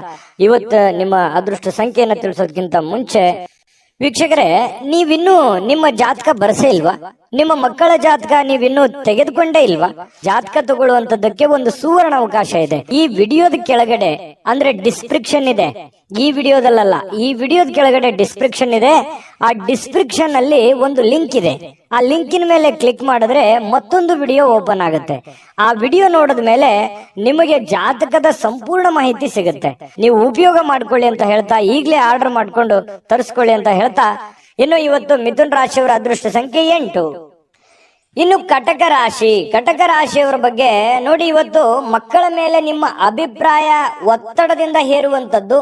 ಇವತ್ತು ನಿಮ್ಮ ಅದೃಷ್ಟ ಸಂಖ್ಯೆಯನ್ನ ತಿಳಿಸೋದಕ್ಕಿಂತ ಮುಂಚೆ ವೀಕ್ಷಕರೇ, ನೀವಿನ್ನೂ ನಿಮ್ಮ ಜಾತಕ ಬರಸೇ ಇಲ್ವಾ? ನಿಮ್ಮ ಮಕ್ಕಳ ಜಾತಕ ನೀವಿನ್ನೂ ತೆಗೆದುಕೊಂಡೇ ಇಲ್ವಾ? ಜಾತಕ ತಗೊಳ್ಳುವಂತದ್ದಕ್ಕೆ ಒಂದು ಸುವರ್ಣ ಅವಕಾಶ ಇದೆ. ಈ ವಿಡಿಯೋದ ಕೆಳಗಡೆ ಅಂದ್ರೆ ಡಿಸ್ಕ್ರಿಪ್ಷನ್ ಇದೆ, ಈ ವಿಡಿಯೋದಲ್ಲ, ಈ ವಿಡಿಯೋದ ಕೆಳಗಡೆ ಡಿಸ್ಕ್ರಿಪ್ಷನ್ ಇದೆ. ಆ ಡಿಸ್ಕ್ರಿಪ್ಷನ್ ಅಲ್ಲಿ ಒಂದು ಲಿಂಕ್ ಇದೆ. ಆ ಲಿಂಕಿನ ಮೇಲೆ ಕ್ಲಿಕ್ ಮಾಡಿದ್ರೆ ಮತ್ತೊಂದು ವಿಡಿಯೋ ಓಪನ್ ಆಗುತ್ತೆ. ಆ ವಿಡಿಯೋ ನೋಡಿದ ಮೇಲೆ ನಿಮಗೆ ಜಾತಕದ ಸಂಪೂರ್ಣ ಮಾಹಿತಿ ಸಿಗುತ್ತೆ. ನೀವು ಉಪಯೋಗ ಮಾಡ್ಕೊಳ್ಳಿ ಅಂತ ಹೇಳ್ತಾ, ಈಗಲೇ ಆರ್ಡರ್ ಮಾಡ್ಕೊಂಡು ತರಿಸ್ಕೊಳ್ಳಿ ಅಂತ ಹೇಳ್ತಾ, ಇನ್ನು ಇವತ್ತು ಮಿಥುನ್ ರಾಶಿಯವರ ಅದೃಷ್ಟ ಸಂಖ್ಯೆ 8. ಇನ್ನು ಕಟಕ ರಾಶಿ, ಕಟಕ ರಾಶಿಯವರ ಬಗ್ಗೆ ನೋಡಿ. ಇವತ್ತು ಮಕ್ಕಳ ಮೇಲೆ ನಿಮ್ಮ ಅಭಿಪ್ರಾಯ ಒತ್ತಡದಿಂದ ಹೇರುವಂತದ್ದು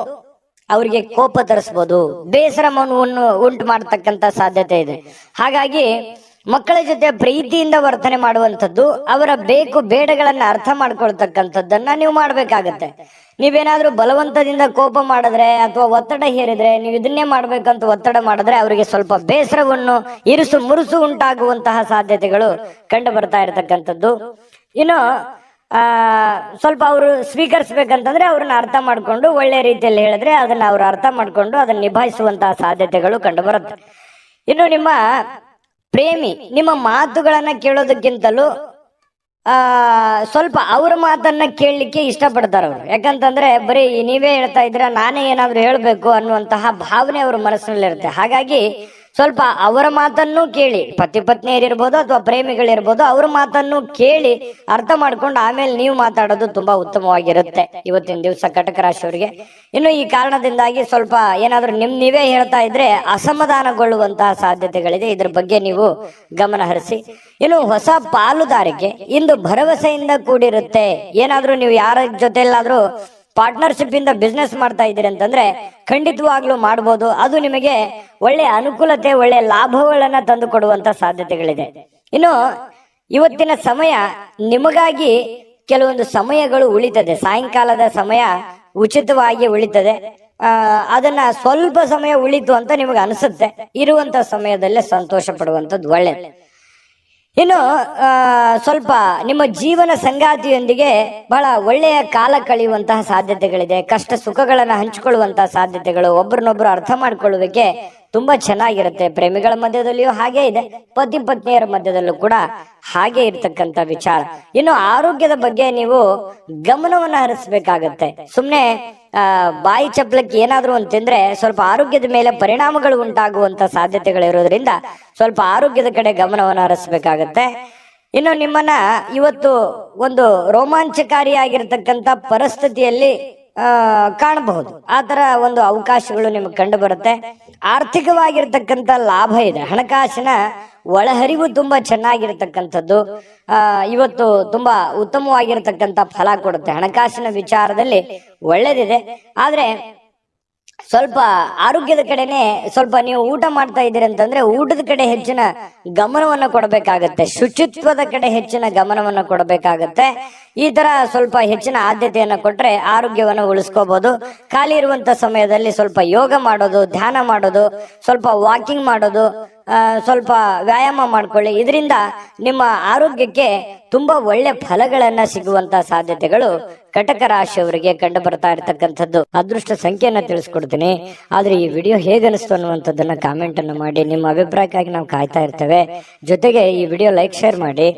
ಅವರಿಗೆ ಕೋಪ ತರಿಸಬಹುದು, ಬೇಸರವನ್ನು ಉಂಟು ಮಾಡತಕ್ಕಂತ ಸಾಧ್ಯತೆ ಇದೆ. ಹಾಗಾಗಿ ಮಕ್ಕಳ ಜೊತೆ ಪ್ರೀತಿಯಿಂದ ವರ್ತನೆ ಮಾಡುವಂಥದ್ದು, ಅವರ ಬೇಕು ಬೇಡಗಳನ್ನ ಅರ್ಥ ಮಾಡ್ಕೊಳ್ತಕ್ಕಂಥದ್ದನ್ನ ನೀವು ಮಾಡ್ಬೇಕಾಗತ್ತೆ. ನೀವೇನಾದ್ರೂ ಬಲವಂತದಿಂದ ಕೋಪ ಮಾಡಿದ್ರೆ ಅಥವಾ ಒತ್ತಡ ಹೇರಿದ್ರೆ, ನೀವು ಇದನ್ನೇ ಮಾಡ್ಬೇಕಂತ ಒತ್ತಡ ಮಾಡಿದ್ರೆ ಅವರಿಗೆ ಸ್ವಲ್ಪ ಬೇಸರವನ್ನು ಇರುಸು ಮುರುಸು ಉಂಟಾಗುವಂತಹ ಸಾಧ್ಯತೆಗಳು ಕಂಡು ಬರ್ತಾ ಇರತಕ್ಕಂಥದ್ದು. ಇನ್ನು ಸ್ವಲ್ಪ ಅವರು ಸ್ವೀಕರಿಸ್ಬೇಕಂತಂದ್ರೆ ಅವ್ರನ್ನ ಅರ್ಥ ಮಾಡ್ಕೊಂಡು ಒಳ್ಳೆ ರೀತಿಯಲ್ಲಿ ಹೇಳಿದ್ರೆ ಅದನ್ನ ಅವ್ರು ಅರ್ಥ ಮಾಡ್ಕೊಂಡು ಅದನ್ನ ನಿಭಾಯಿಸುವಂತಹ ಸಾಧ್ಯತೆಗಳು ಕಂಡು ಬರುತ್ತೆ. ಇನ್ನು ನಿಮ್ಮ ಪ್ರೇಮಿ ನಿಮ್ಮ ಮಾತುಗಳನ್ನ ಕೇಳೋದಕ್ಕಿಂತಲೂ ಸ್ವಲ್ಪ ಅವ್ರ ಮಾತನ್ನ ಕೇಳಲಿಕ್ಕೆ ಇಷ್ಟಪಡ್ತಾರೆ ಅವರು. ಯಾಕಂತಂದ್ರೆ ಬರೀ ನೀವೇ ಹೇಳ್ತಾ ಇದ್ರ, ನಾನೇ ಏನಾದ್ರು ಹೇಳ್ಬೇಕು ಅನ್ನುವಂತಹ ಭಾವನೆ ಅವ್ರ ಮನಸ್ಸಿನಲ್ಲಿ ಇರುತ್ತೆ. ಹಾಗಾಗಿ ಸ್ವಲ್ಪ ಅವರ ಮಾತನ್ನು ಕೇಳಿ, ಪತಿ ಪತ್ನಿಯರಿರ್ಬೋದು ಅಥವಾ ಪ್ರೇಮಿಗಳಿರ್ಬೋದು, ಅವ್ರ ಮಾತನ್ನು ಕೇಳಿ ಅರ್ಥ ಮಾಡ್ಕೊಂಡು ಆಮೇಲೆ ನೀವು ಮಾತಾಡೋದು ತುಂಬಾ ಉತ್ತಮವಾಗಿರುತ್ತೆ ಇವತ್ತಿನ ದಿವಸ ಕಟಕ ರಾಶಿಯವರಿಗೆ. ಇನ್ನು ಈ ಕಾರಣದಿಂದಾಗಿ ಸ್ವಲ್ಪ ಏನಾದ್ರೂ ನೀವೇ ಹೇಳ್ತಾ ಇದ್ರೆ ಅಸಮಾಧಾನಗೊಳ್ಳುವಂತಹ ಸಾಧ್ಯತೆಗಳಿದೆ. ಇದ್ರ ಬಗ್ಗೆ ನೀವು ಗಮನ ಹರಿಸಿ. ಇನ್ನು ಹೊಸ ಪಾಲುದಾರಿಕೆ ಇಂದು ಭರವಸೆಯಿಂದ ಕೂಡಿರುತ್ತೆ. ಏನಾದ್ರೂ ನೀವು ಯಾರ ಜೊತೆಲ್ಲಾದ್ರೂ ಪಾರ್ಟ್ನರ್ಶಿಪ್ ಇಂದ ಬಿಸ್ನೆಸ್ ಮಾಡ್ತಾ ಇದ್ದೀರಿ ಅಂತಂದ್ರೆ ಖಂಡಿತವಾಗ್ಲೂ ಮಾಡಬಹುದು. ಅದು ನಿಮಗೆ ಒಳ್ಳೆ ಅನುಕೂಲತೆ, ಒಳ್ಳೆ ಲಾಭಗಳನ್ನ ತಂದು ಕೊಡುವಂತ ಸಾಧ್ಯತೆಗಳಿದೆ. ಇನ್ನು ಇವತ್ತಿನ ಸಮಯ ನಿಮಗಾಗಿ ಕೆಲವೊಂದು ಸಮಯಗಳು ಉಳಿತದೆ. ಸಾಯಂಕಾಲದ ಸಮಯ ಉಚಿತವಾಗಿ ಉಳಿತದೆ. ಅದನ್ನ ಸ್ವಲ್ಪ ಸಮಯ ಉಳಿತು ಅಂತ ನಿಮಗೆ ಅನಿಸುತ್ತೆ. ಇರುವಂತ ಸಮಯದಲ್ಲೇ ಸಂತೋಷ ಪಡುವಂಥದ್ದು ಒಳ್ಳೆಯದು. ಇನ್ನು ಸ್ವಲ್ಪ ನಿಮ್ಮ ಜೀವನ ಸಂಗಾತಿಯೊಂದಿಗೆ ಬಹಳ ಒಳ್ಳೆಯ ಕಾಲ ಕಳೆಯುವಂತಹ ಸಾಧ್ಯತೆಗಳಿದೆ. ಕಷ್ಟ ಸುಖಗಳನ್ನ ಹಂಚಿಕೊಳ್ಳುವಂತಹ ಸಾಧ್ಯತೆಗಳು, ಒಬ್ಬರನ್ನೊಬ್ರು ಅರ್ಥ ಮಾಡ್ಕೊಳ್ಳುವಿಕೆ ತುಂಬಾ ಚೆನ್ನಾಗಿರುತ್ತೆ. ಪ್ರೇಮಿಗಳ ಮಧ್ಯದಲ್ಲಿಯೂ ಹಾಗೆ ಇದೆ, ಪತಿ ಪತ್ನಿಯರ ಮಧ್ಯದಲ್ಲೂ ಕೂಡ ಹಾಗೆ ಇರ್ತಕ್ಕಂಥ ವಿಚಾರ. ಇನ್ನು ಆರೋಗ್ಯದ ಬಗ್ಗೆ ನೀವು ಗಮನವನ್ನ ಹರಿಸ್ಬೇಕಾಗತ್ತೆ. ಸುಮ್ನೆ ಬಾಯಿ ಚಪ್ಪಲಕ್ಕೆ ಏನಾದ್ರು ಒಂದು ತಿಂದ್ರೆ ಸ್ವಲ್ಪ ಆರೋಗ್ಯದ ಮೇಲೆ ಪರಿಣಾಮಗಳು ಉಂಟಾಗುವಂತ ಸಾಧ್ಯತೆಗಳಿರೋದ್ರಿಂದ ಸ್ವಲ್ಪ ಆರೋಗ್ಯದ ಕಡೆ ಗಮನವನ್ನು ಹರಿಸ್ಬೇಕಾಗತ್ತೆ. ಇನ್ನು ನಿಮ್ಮನ್ನ ಇವತ್ತು ಒಂದು ರೋಮಾಂಚಕಾರಿಯಾಗಿರ್ತಕ್ಕಂಥ ಪರಿಸ್ಥಿತಿಯಲ್ಲಿ ಕಾಣಬಹುದು. ಆ ತರ ಒಂದು ಅವಕಾಶಗಳು ನಿಮಗೆ ಕಂಡು ಬರುತ್ತೆ. ಆರ್ಥಿಕವಾಗಿರ್ತಕ್ಕಂಥ ಲಾಭ ಇದೆ. ಹಣಕಾಸಿನ ಒಳಹರಿವು ತುಂಬಾ ಚೆನ್ನಾಗಿರ್ತಕ್ಕಂಥದ್ದು ಇವತ್ತು ತುಂಬಾ ಉತ್ತಮವಾಗಿರ್ತಕ್ಕಂಥ ಫಲ ಕೊಡುತ್ತೆ. ಹಣಕಾಸಿನ ವಿಚಾರದಲ್ಲಿ ಒಳ್ಳೇದಿದೆ. ಆದ್ರೆ ಸ್ವಲ್ಪ ಆರೋಗ್ಯದ ಕಡೆನೆ ಸ್ವಲ್ಪ ನೀವು ಊಟ ಮಾಡ್ತಾ ಇದ್ದೀರಿ ಅಂತಂದ್ರೆ ಊಟದ ಕಡೆ ಹೆಚ್ಚಿನ ಗಮನವನ್ನ ಕೊಡಬೇಕಾಗತ್ತೆ. ಶುಚಿತ್ವದ ಕಡೆ ಹೆಚ್ಚಿನ ಗಮನವನ್ನ ಕೊಡಬೇಕಾಗತ್ತೆ. ಈ ತರ ಸ್ವಲ್ಪ ಹೆಚ್ಚಿನ ಆದ್ಯತೆಯನ್ನ ಕೊಟ್ರೆ ಆರೋಗ್ಯವನ್ನು ಉಳಿಸ್ಕೋಬಹುದು. ಖಾಲಿ ಇರುವಂತ ಸಮಯದಲ್ಲಿ ಸ್ವಲ್ಪ ಯೋಗ ಮಾಡೋದು, ಧ್ಯಾನ ಮಾಡೋದು, ಸ್ವಲ್ಪ ವಾಕಿಂಗ್ ಮಾಡೋದು, ಸ್ವಲ್ಪ ವ್ಯಾಯಾಮ ಮಾಡ್ಕೊಳ್ಳಿ. ಇದರಿಂದ ನಿಮ್ಮ ಆರೋಗ್ಯಕ್ಕೆ ತುಂಬಾ ಒಳ್ಳೆ ಫಲಗಳನ್ನ ಸಿಗುವಂತ ಸಾಧ್ಯತೆಗಳು ಕಟಕ ರಾಶಿಯವರಿಗೆ ಕಂಡು ಬರ್ತಾ ಇರತಕ್ಕಂಥದ್ದು. ಅದೃಷ್ಟ ಸಂಖ್ಯೆಯನ್ನ ತಿಳಿಸ್ಕೊಡ್ತೀನಿ. ಆದ್ರೆ ಈ ವಿಡಿಯೋ ಹೇಗೆ ಅನಿಸ್ತು ಅನ್ನುವಂಥದ್ದನ್ನ ಕಾಮೆಂಟ್ ಅನ್ನು ಮಾಡಿ. ನಿಮ್ಮ ಅಭಿಪ್ರಾಯಕ್ಕಾಗಿ ನಾವು ಕಾಯ್ತಾ ಇರ್ತೇವೆ. ಜೊತೆಗೆ ಈ ವಿಡಿಯೋ ಲೈಕ್, ಶೇರ್ ಮಾಡಿ.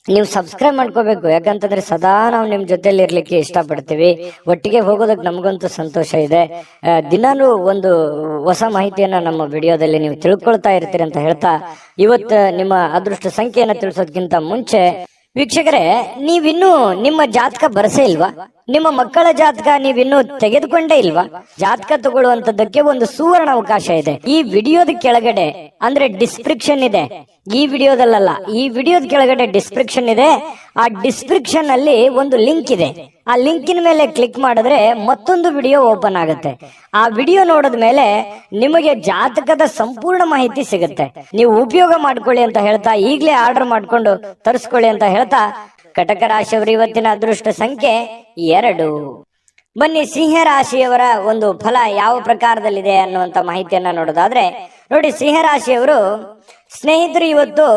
ನೀವು ಸಬ್ಸ್ಕ್ರೈಬ್ ಮಾಡ್ಕೋಬೇಕು. ಯಾಕಂತಂದ್ರೆ ಸದಾ ನಾವು ನಿಮ್ ಜೊತೆಲಿ ಇರ್ಲಿಕ್ಕೆ ಇಷ್ಟಪಡ್ತೀವಿ. ಒಟ್ಟಿಗೆ ಹೋಗೋದಕ್ಕೆ ನಮಗಂತೂ ಸಂತೋಷ ಇದೆ. ದಿನಾಲೂ ಒಂದು ಹೊಸ ಮಾಹಿತಿಯನ್ನ ನಮ್ಮ ವಿಡಿಯೋದಲ್ಲಿ ನೀವು ತಿಳ್ಕೊಳ್ತಾ ಇರ್ತೀರಿ ಅಂತ ಹೇಳ್ತಾ, ಇವತ್ತು ನಿಮ್ಮ ಅದೃಷ್ಟ ಸಂಖ್ಯೆಯನ್ನ ತಿಳಿಸೋದಕ್ಕಿಂತ ಮುಂಚೆ ವೀಕ್ಷಕರೇ, ನೀವಿನ್ನೂ ನಿಮ್ಮ ಜಾತಕ ಬರಸೇ ಇಲ್ವಾ? ನಿಮ್ಮ ಮಕ್ಕಳ ಜಾತಕ ನೀವಿನ್ನೂ ತೆಗೆದುಕೊಂಡೇ ಇಲ್ವಾ? ಜಾತಕ ತಗೊಳ್ಳುವಂತದ್ದಕ್ಕೆ ಒಂದು ಸುವರ್ಣ ಅವಕಾಶ ಇದೆ. ಈ ವಿಡಿಯೋದ ಕೆಳಗಡೆ ಅಂದ್ರೆ ಡಿಸ್ಕ್ರಿಪ್ಷನ್ ಇದೆ. ಈ ವಿಡಿಯೋದಲ್ಲ, ಈ ವಿಡಿಯೋದ ಕೆಳಗಡೆ ಡಿಸ್ಕ್ರಿಪ್ಷನ್ ಇದೆ. ಆ ಡಿಸ್ಕ್ರಿಪ್ಷನ್ ಅಲ್ಲಿ ಒಂದು ಲಿಂಕ್ ಇದೆ. ಆ ಲಿಂಕಿನ ಮೇಲೆ ಕ್ಲಿಕ್ ಮಾಡಿದ್ರೆ ಮತ್ತೊಂದು ವಿಡಿಯೋ ಓಪನ್ ಆಗುತ್ತೆ. ಆ ವಿಡಿಯೋ ನೋಡಿದ ಮೇಲೆ ನಿಮಗೆ ಜಾತಕದ ಸಂಪೂರ್ಣ ಮಾಹಿತಿ ಸಿಗುತ್ತೆ. ನೀವು ಉಪಯೋಗ ಮಾಡ್ಕೊಳ್ಳಿ ಅಂತ ಹೇಳ್ತಾ, ಈಗಲೇ ಆರ್ಡರ್ ಮಾಡ್ಕೊಂಡು ತರಿಸ್ಕೊಳ್ಳಿ ಅಂತ ಹೇಳ್ತಾ, ಕಟಕ ರಾಶಿಯವರ ಇವತ್ತಿನ ಅದೃಷ್ಟ ಸಂಖ್ಯೆ 2. ಬನ್ನಿ ಸಿಂಹ ರಾಶಿಯವರ ಒಂದು ಫಲ ಯಾವ ಪ್ರಕಾರದಲ್ಲಿದೆ ಅನ್ನುವಂತ ಮಾಹಿತಿಯನ್ನ ನೋಡೋದಾದ್ರೆ, ನೋಡಿ, ಸಿಂಹ ರಾಶಿಯವರು ಸ್ನೇಹಿತರು ಇವತ್ತು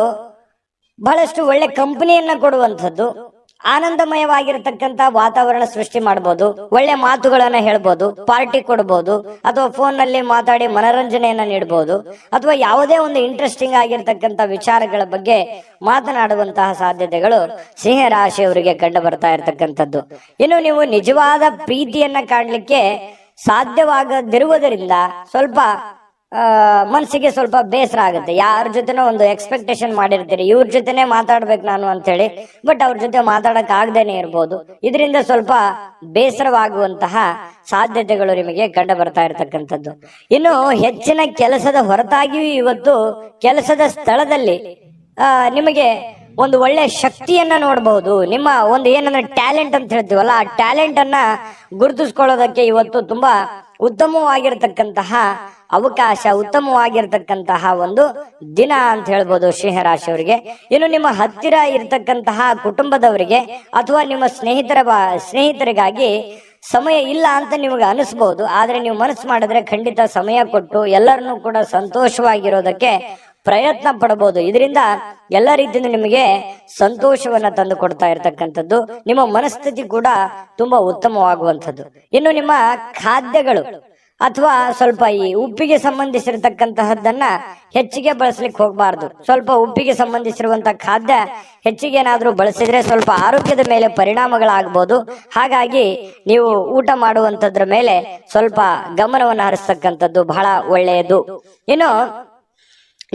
ಬಹಳಷ್ಟು ಒಳ್ಳೆ ಕಂಪನಿಯನ್ನ ಕೊಡುವಂಥದ್ದು, ಆನಂದಮಯವಾಗಿರತಕ್ಕಂತ ವಾತಾವರಣ ಸೃಷ್ಟಿ ಮಾಡಬಹುದು. ಒಳ್ಳೆ ಮಾತುಗಳನ್ನ ಹೇಳ್ಬೋದು, ಪಾರ್ಟಿ ಕೊಡಬಹುದು, ಅಥವಾ ಫೋನ್ ನಲ್ಲಿ ಮಾತಾಡಿ ಮನರಂಜನೆಯನ್ನ ನೀಡಬಹುದು, ಅಥವಾ ಯಾವುದೇ ಒಂದು ಇಂಟ್ರೆಸ್ಟಿಂಗ್ ಆಗಿರ್ತಕ್ಕಂಥ ವಿಚಾರಗಳ ಬಗ್ಗೆ ಮಾತನಾಡುವಂತಹ ಸಾಧ್ಯತೆಗಳು ಸಿಂಹ ರಾಶಿಯವರಿಗೆ ಕಂಡು ಬರ್ತಾ ಇರತಕ್ಕಂಥದ್ದು. ಇನ್ನು ನೀವು ನಿಜವಾದ ಪ್ರೀತಿಯನ್ನ ಕಾಣಲಿಕ್ಕೆ ಸಾಧ್ಯವಾಗದಿರುವುದರಿಂದ ಸ್ವಲ್ಪ ಮನಸ್ಸಿಗೆ ಸ್ವಲ್ಪ ಬೇಸರ ಆಗುತ್ತೆ. ಯಾರ ಜೊತೆನೋ ಒಂದು ಎಕ್ಸ್ಪೆಕ್ಟೇಷನ್ ಮಾಡಿರ್ತೀರಿ, ಇವ್ರ ಜೊತೆನೆ ಮಾತಾಡ್ಬೇಕು ನಾನು ಅಂತ ಹೇಳಿ, ಬಟ್ ಅವ್ರ ಜೊತೆ ಮಾತಾಡಕ್ ಆಗದೇನೆ ಇರ್ಬೋದು. ಇದರಿಂದ ಸ್ವಲ್ಪ ಬೇಸರವಾಗುವಂತಹ ಸಾಧ್ಯತೆಗಳು ನಿಮಗೆ ಕಂಡು ಬರ್ತಾ ಇರತಕ್ಕಂಥದ್ದು. ಇನ್ನು ಹೆಚ್ಚಿನ ಕೆಲಸದ ಹೊರತಾಗಿಯೂ ಇವತ್ತು ಕೆಲಸದ ಸ್ಥಳದಲ್ಲಿ ನಿಮಗೆ ಒಂದು ಒಳ್ಳೆ ಶಕ್ತಿಯನ್ನ ನೋಡಬಹುದು. ನಿಮ್ಮ ಒಂದು ಏನಂದ್ರೆ ಟ್ಯಾಲೆಂಟ್ ಅಂತ ಹೇಳ್ತೀವಲ್ಲ, ಆ ಟ್ಯಾಲೆಂಟ್ ಅನ್ನ ಗುರುತಿಸ್ಕೊಳ್ಳೋದಕ್ಕೆ ಇವತ್ತು ತುಂಬಾ ಉತ್ತಮವಾಗಿರ್ತಕ್ಕಂತಹ ಅವಕಾಶ, ಉತ್ತಮವಾಗಿರ್ತಕ್ಕಂತಹ ಒಂದು ದಿನ ಅಂತ ಹೇಳ್ಬೋದು ಸಿಂಹ ರಾಶಿಯವರಿಗೆ. ಇನ್ನು ನಿಮ್ಮ ಹತ್ತಿರ ಇರತಕ್ಕಂತಹ ಕುಟುಂಬದವರಿಗೆ ಅಥವಾ ನಿಮ್ಮ ಸ್ನೇಹಿತರಿಗಾಗಿ ಸಮಯ ಇಲ್ಲ ಅಂತ ನಿಮಗೆ ಅನಿಸ್ಬಹುದು. ಆದ್ರೆ ನೀವು ಮನಸ್ಸು ಮಾಡಿದ್ರೆ ಖಂಡಿತ ಸಮಯ ಕೊಟ್ಟು ಎಲ್ಲರನ್ನೂ ಕೂಡ ಸಂತೋಷವಾಗಿರೋದಕ್ಕೆ ಪ್ರಯತ್ನ ಪಡಬಹುದು. ಇದರಿಂದ ಎಲ್ಲ ರೀತಿಯಿಂದ ನಿಮಗೆ ಸಂತೋಷವನ್ನ ತಂದು ಕೊಡ್ತಾ ಇರ್ತಕ್ಕಂಥದ್ದು. ನಿಮ್ಮ ಮನಸ್ಥಿತಿ ಕೂಡ ತುಂಬಾ ಉತ್ತಮವಾಗುವಂಥದ್ದು. ಇನ್ನು ನಿಮ್ಮ ಖಾದ್ಯಗಳು ಅಥವಾ ಸ್ವಲ್ಪ ಈ ಉಪ್ಪಿಗೆ ಸಂಬಂಧಿಸಿರತಕ್ಕಂತಹದ್ದನ್ನ ಹೆಚ್ಚಿಗೆ ಬಳಸಲಿಕ್ಕೆ ಹೋಗಬಾರ್ದು. ಸ್ವಲ್ಪ ಉಪ್ಪಿಗೆ ಸಂಬಂಧಿಸಿರುವಂತಹ ಖಾದ್ಯ ಹೆಚ್ಚಿಗೆ ಏನಾದ್ರೂ ಬಳಸಿದ್ರೆ ಸ್ವಲ್ಪ ಆರೋಗ್ಯದ ಮೇಲೆ ಪರಿಣಾಮಗಳಾಗಬಹುದು. ಹಾಗಾಗಿ ನೀವು ಊಟ ಮಾಡುವಂತದ್ರ ಮೇಲೆ ಸ್ವಲ್ಪ ಗಮನವನ್ನು ಹರಿಸ್ತಕ್ಕಂಥದ್ದು ಬಹಳ ಒಳ್ಳೆಯದು. ಇನ್ನು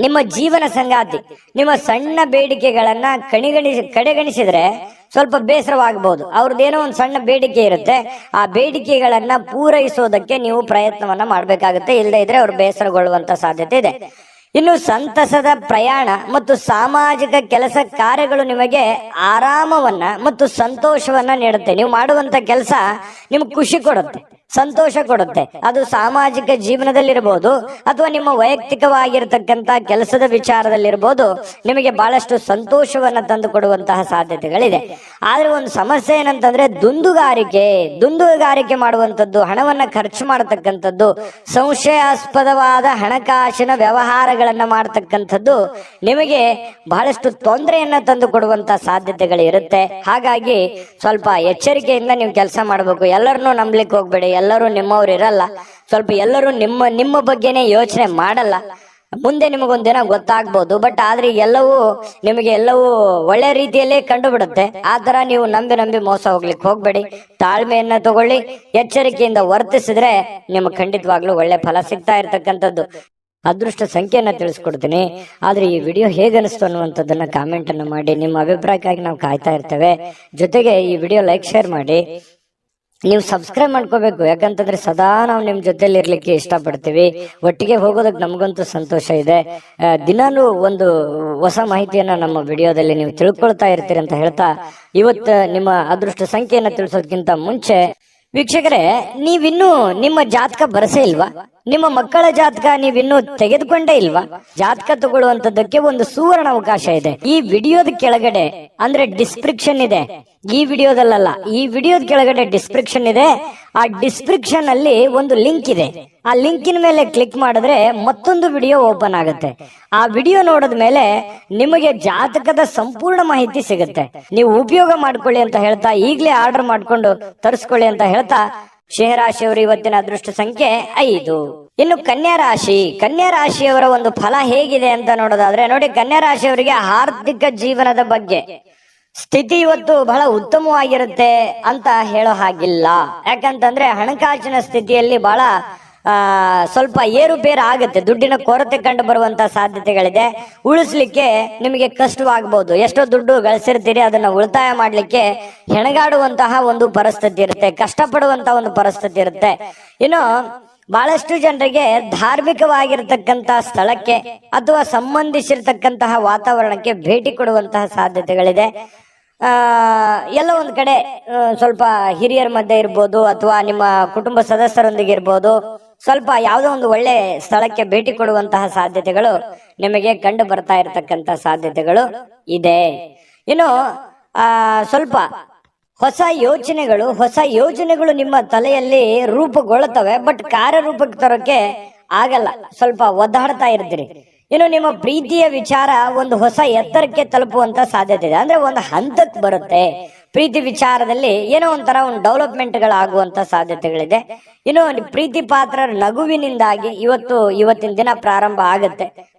ನಿಮ್ಮ ಜೀವನ ಸಂಗಾತಿ ನಿಮ್ಮ ಸಣ್ಣ ಬೇಡಿಕೆಗಳನ್ನ ಕಡೆಗಣಿಸಿದ್ರೆ ಸ್ವಲ್ಪ ಬೇಸರವಾಗಬಹುದು. ಅವ್ರದ್ದೇನೋ ಒಂದು ಸಣ್ಣ ಬೇಡಿಕೆ ಇರುತ್ತೆ, ಆ ಬೇಡಿಕೆಗಳನ್ನ ಪೂರೈಸೋದಕ್ಕೆ ನೀವು ಪ್ರಯತ್ನವನ್ನ ಮಾಡ್ಬೇಕಾಗುತ್ತೆ. ಇಲ್ಲದೆ ಇದ್ರೆ ಅವ್ರು ಬೇಸರಗೊಳ್ಳುವಂತ ಸಾಧ್ಯತೆ ಇದೆ. ಇನ್ನು ಸಂತಸದ ಪ್ರಯಾಣ ಮತ್ತು ಸಾಮಾಜಿಕ ಕೆಲಸ ಕಾರ್ಯಗಳು ನಿಮಗೆ ಆರಾಮವನ್ನ ಮತ್ತು ಸಂತೋಷವನ್ನ ನೀಡುತ್ತೆ. ನೀವು ಮಾಡುವಂತ ಕೆಲಸ ನಿಮ್ಗೆ ಖುಷಿ ಕೊಡುತ್ತೆ, ಸಂತೋಷ ಕೊಡುತ್ತೆ. ಅದು ಸಾಮಾಜಿಕ ಜೀವನದಲ್ಲಿರ್ಬೋದು ಅಥವಾ ನಿಮ್ಮ ವೈಯಕ್ತಿಕವಾಗಿರ್ತಕ್ಕಂಥ ಕೆಲಸದ ವಿಚಾರದಲ್ಲಿರ್ಬೋದು, ನಿಮಗೆ ಬಹಳಷ್ಟು ಸಂತೋಷವನ್ನ ತಂದು ಕೊಡುವಂತಹ ಸಾಧ್ಯತೆಗಳಿದೆ. ಆದ್ರೆ ಒಂದು ಸಮಸ್ಯೆ ಏನಂತಂದ್ರೆ ದುಂದುಗಾರಿಕೆ ಮಾಡುವಂಥದ್ದು, ಹಣವನ್ನ ಖರ್ಚು ಮಾಡತಕ್ಕಂಥದ್ದು, ಸಂಶಯಾಸ್ಪದವಾದ ಹಣಕಾಸಿನ ವ್ಯವಹಾರಗಳನ್ನ ಮಾಡತಕ್ಕಂಥದ್ದು ನಿಮಗೆ ಬಹಳಷ್ಟು ತೊಂದರೆಯನ್ನ ತಂದು ಕೊಡುವಂತಹ ಸಾಧ್ಯತೆಗಳಿರುತ್ತೆ. ಹಾಗಾಗಿ ಸ್ವಲ್ಪ ಎಚ್ಚರಿಕೆಯಿಂದ ನೀವು ಕೆಲಸ ಮಾಡಬೇಕು. ಎಲ್ಲರನ್ನೂ ನಂಬಲಿಕ್ಕೆ ಹೋಗ್ಬೇಡಿ. ಎಲ್ಲರೂ ನಿಮ್ಮವ್ರು ಇರಲ್ಲ. ಸ್ವಲ್ಪ ಎಲ್ಲರೂ ನಿಮ್ಮ ಬಗ್ಗೆನೇ ಯೋಚನೆ ಮಾಡಲ್ಲ. ಮುಂದೆ ನಿಮಗೊಂದಿನ ಗೊತ್ತಾಗ್ಬೋದು. ಬಟ್ ಆದ್ರೆ ಎಲ್ಲವೂ ಒಳ್ಳೆ ರೀತಿಯಲ್ಲೇ ಕಂಡು ಬಿಡುತ್ತೆ. ಆ ತರ ನೀವು ನಂಬಿ ಮೋಸ ಹೋಗ್ಲಿಕ್ಕೆ ಹೋಗ್ಬೇಡಿ. ತಾಳ್ಮೆಯನ್ನ ತಗೊಳ್ಳಿ, ಎಚ್ಚರಿಕೆಯಿಂದ ವರ್ತಿಸಿದ್ರೆ ನಿಮ್ಗೆ ಖಂಡಿತವಾಗ್ಲೂ ಒಳ್ಳೆ ಫಲ ಸಿಗ್ತಾ ಇರ್ತಕ್ಕಂಥದ್ದು. ಅದೃಷ್ಟ ಸಂಖ್ಯೆಯನ್ನ ತಿಳಿಸ್ಕೊಡ್ತೀನಿ. ಆದ್ರೆ ಈ ವಿಡಿಯೋ ಹೇಗನಿಸ್ತು ಅನ್ನುವಂಥದ್ದನ್ನ ಕಾಮೆಂಟ್ ಅನ್ನು ಮಾಡಿ. ನಿಮ್ಮ ಅಭಿಪ್ರಾಯಕ್ಕಾಗಿ ನಾವು ಕಾಯ್ತಾ ಇರ್ತೇವೆ. ಜೊತೆಗೆ ಈ ವಿಡಿಯೋ ಲೈಕ್ ಶೇರ್ ಮಾಡಿ. ನೀವು ಸಬ್ಸ್ಕ್ರೈಬ್ ಮಾಡ್ಕೋಬೇಕು. ಯಾಕಂತಂದ್ರೆ ಸದಾ ನಾವು ನಿಮ್ ಜೊತೆಲಿ ಇರ್ಲಿಕ್ಕೆ ಇಷ್ಟಪಡ್ತೀವಿ. ಒಟ್ಟಿಗೆ ಹೋಗೋದಕ್ಕೆ ನಮಗಂತೂ ಸಂತೋಷ ಇದೆ. ದಿನಾನು ಒಂದು ಹೊಸ ಮಾಹಿತಿಯನ್ನ ನಮ್ಮ ವಿಡಿಯೋದಲ್ಲಿ ನೀವು ತಿಳ್ಕೊಳ್ತಾ ಇರ್ತೀರಿ ಅಂತ ಹೇಳ್ತಾ, ಇವತ್ತು ನಿಮ್ಮ ಅದೃಷ್ಟ ಸಂಖ್ಯೆಯನ್ನ ತಿಳಿಸೋದಕ್ಕಿಂತ ಮುಂಚೆ ವೀಕ್ಷಕರೇ, ನೀವಿನ್ನೂ ನಿಮ್ಮ ಜಾತಕ ಬರಸೇ ಇಲ್ವಾ? ನಿಮ್ಮ ಮಕ್ಕಳ ಜಾತಕ ನೀವಿನ್ನೂ ತೆಗೆದುಕೊಂಡೇ ಇಲ್ವಾ? ಜಾತಕ ತಗೊಳ್ಳುವಂತದ್ದಕ್ಕೆ ಒಂದು ಸುವರ್ಣ ಅವಕಾಶ ಇದೆ. ಈ ವಿಡಿಯೋದ ಕೆಳಗಡೆ ಅಂದ್ರೆ ಡಿಸ್ಕ್ರಿಪ್ಷನ್ ಇದೆ. ಈ ವಿಡಿಯೋದಲ್ಲ, ಈ ವಿಡಿಯೋದ ಕೆಳಗಡೆ ಡಿಸ್ಕ್ರಿಪ್ಷನ್ ಇದೆ. ಆ ಡಿಸ್ಕ್ರಿಪ್ಷನ್ ಅಲ್ಲಿ ಒಂದು ಲಿಂಕ್ ಇದೆ. ಆ ಲಿಂಕಿನ ಮೇಲೆ ಕ್ಲಿಕ್ ಮಾಡಿದ್ರೆ ಮತ್ತೊಂದು ವಿಡಿಯೋ ಓಪನ್ ಆಗುತ್ತೆ. ಆ ವಿಡಿಯೋ ನೋಡಿದ ಮೇಲೆ ನಿಮಗೆ ಜಾತಕದ ಸಂಪೂರ್ಣ ಮಾಹಿತಿ ಸಿಗುತ್ತೆ. ನೀವು ಉಪಯೋಗ ಮಾಡ್ಕೊಳ್ಳಿ ಅಂತ ಹೇಳ್ತಾ, ಈಗಲೇ ಆರ್ಡರ್ ಮಾಡ್ಕೊಂಡು ತರಿಸ್ಕೊಳ್ಳಿ ಅಂತ ಹೇಳ್ತಾ, ಸಿಂಹರಾಶಿಯವರು ಇವತ್ತಿನ ಅದೃಷ್ಟ ಸಂಖ್ಯೆ 5. ಇನ್ನು ಕನ್ಯಾ ರಾಶಿಯವರ ಒಂದು ಫಲ ಹೇಗಿದೆ ಅಂತ ನೋಡೋದಾದ್ರೆ, ನೋಡಿ, ಕನ್ಯಾ ರಾಶಿಯವರಿಗೆ ಆರ್ಥಿಕ ಜೀವನದ ಬಗ್ಗೆ ಸ್ಥಿತಿ ಇವತ್ತು ಬಹಳ ಉತ್ತಮವಾಗಿರುತ್ತೆ ಅಂತ ಹೇಳೋ ಹಾಗಿಲ್ಲ. ಯಾಕಂತಂದ್ರೆ ಹಣಕಾಸಿನ ಸ್ಥಿತಿಯಲ್ಲಿ ಬಹಳ ಸ್ವಲ್ಪ ಏರುಪೇರು ಆಗುತ್ತೆ. ದುಡ್ಡಿನ ಕೊರತೆ ಕಂಡು ಬರುವಂತಹ ಸಾಧ್ಯತೆಗಳಿದೆ. ಉಳಿಸ್ಲಿಕ್ಕೆ ನಿಮಗೆ ಕಷ್ಟವಾಗಬಹುದು. ಎಷ್ಟೋ ದುಡ್ಡು ಗಳಿಸಿರ್ತೀರಿ, ಅದನ್ನ ಉಳಿತಾಯ ಮಾಡ್ಲಿಕ್ಕೆ ಹೆಣಗಾಡುವಂತಹ ಒಂದು ಪರಿಸ್ಥಿತಿ ಇರುತ್ತೆ, ಕಷ್ಟಪಡುವಂತಹ ಒಂದು ಪರಿಸ್ಥಿತಿ ಇರುತ್ತೆ. ಇನ್ನು ಬಹಳಷ್ಟು ಜನರಿಗೆ ಧಾರ್ಮಿಕವಾಗಿರ್ತಕ್ಕಂತಹ ಸ್ಥಳಕ್ಕೆ ಅಥವಾ ಸಂಬಂಧಿಸಿರ್ತಕ್ಕಂತಹ ವಾತಾವರಣಕ್ಕೆ ಭೇಟಿ ಕೊಡುವಂತಹ ಸಾಧ್ಯತೆಗಳಿದೆ. ಎಲ್ಲ ಒಂದ್ ಕಡೆ ಸ್ವಲ್ಪ ಹಿರಿಯರ ಮಧ್ಯೆ ಇರ್ಬೋದು ಅಥವಾ ನಿಮ್ಮ ಕುಟುಂಬ ಸದಸ್ಯರೊಂದಿಗೆ ಇರ್ಬೋದು, ಸ್ವಲ್ಪ ಯಾವುದೋ ಒಂದು ಒಳ್ಳೆ ಸ್ಥಳಕ್ಕೆ ಭೇಟಿ ಕೊಡುವಂತಹ ಸಾಧ್ಯತೆಗಳು ನಿಮಗೆ ಕಂಡು ಬರ್ತಾ ಇರತಕ್ಕಂತ ಸಾಧ್ಯತೆಗಳು ಇದೆ. ಇನ್ನು ಸ್ವಲ್ಪ ಹೊಸ ಯೋಚನೆಗಳು ನಿಮ್ಮ ತಲೆಯಲ್ಲಿ ರೂಪುಗೊಳ್ಳುತ್ತವೆ. ಬಟ್ ಕಾರ್ಯರೂಪಕ್ಕೆ ತರೋಕೆ ಆಗಲ್ಲ, ಸ್ವಲ್ಪ ಒದ್ದಾಡ್ತಾ ಇರ್ತೀರಿ. ಇನ್ನು ನಿಮ್ಮ ಪ್ರೀತಿಯ ವಿಚಾರ ಒಂದು ಹೊಸ ಎತ್ತರಕ್ಕೆ ತಲುಪುವಂತ ಸಾಧ್ಯತೆ ಇದೆ. ಅಂದ್ರೆ ಒಂದು ಹಂತಕ್ಕೆ ಬರುತ್ತೆ. ಪ್ರೀತಿ ವಿಚಾರದಲ್ಲಿ ಏನೋ ಒಂಥರ ಒಂದು ಡೆವಲಪ್ಮೆಂಟ್ಗಳಾಗುವಂತ ಸಾಧ್ಯತೆಗಳಿದೆ. ಇನ್ನು ಪ್ರೀತಿ ಪಾತ್ರರ ನಗುವಿನಿಂದಾಗಿ ಇವತ್ತಿನ ದಿನ ಪ್ರಾರಂಭ ಆಗುತ್ತೆ.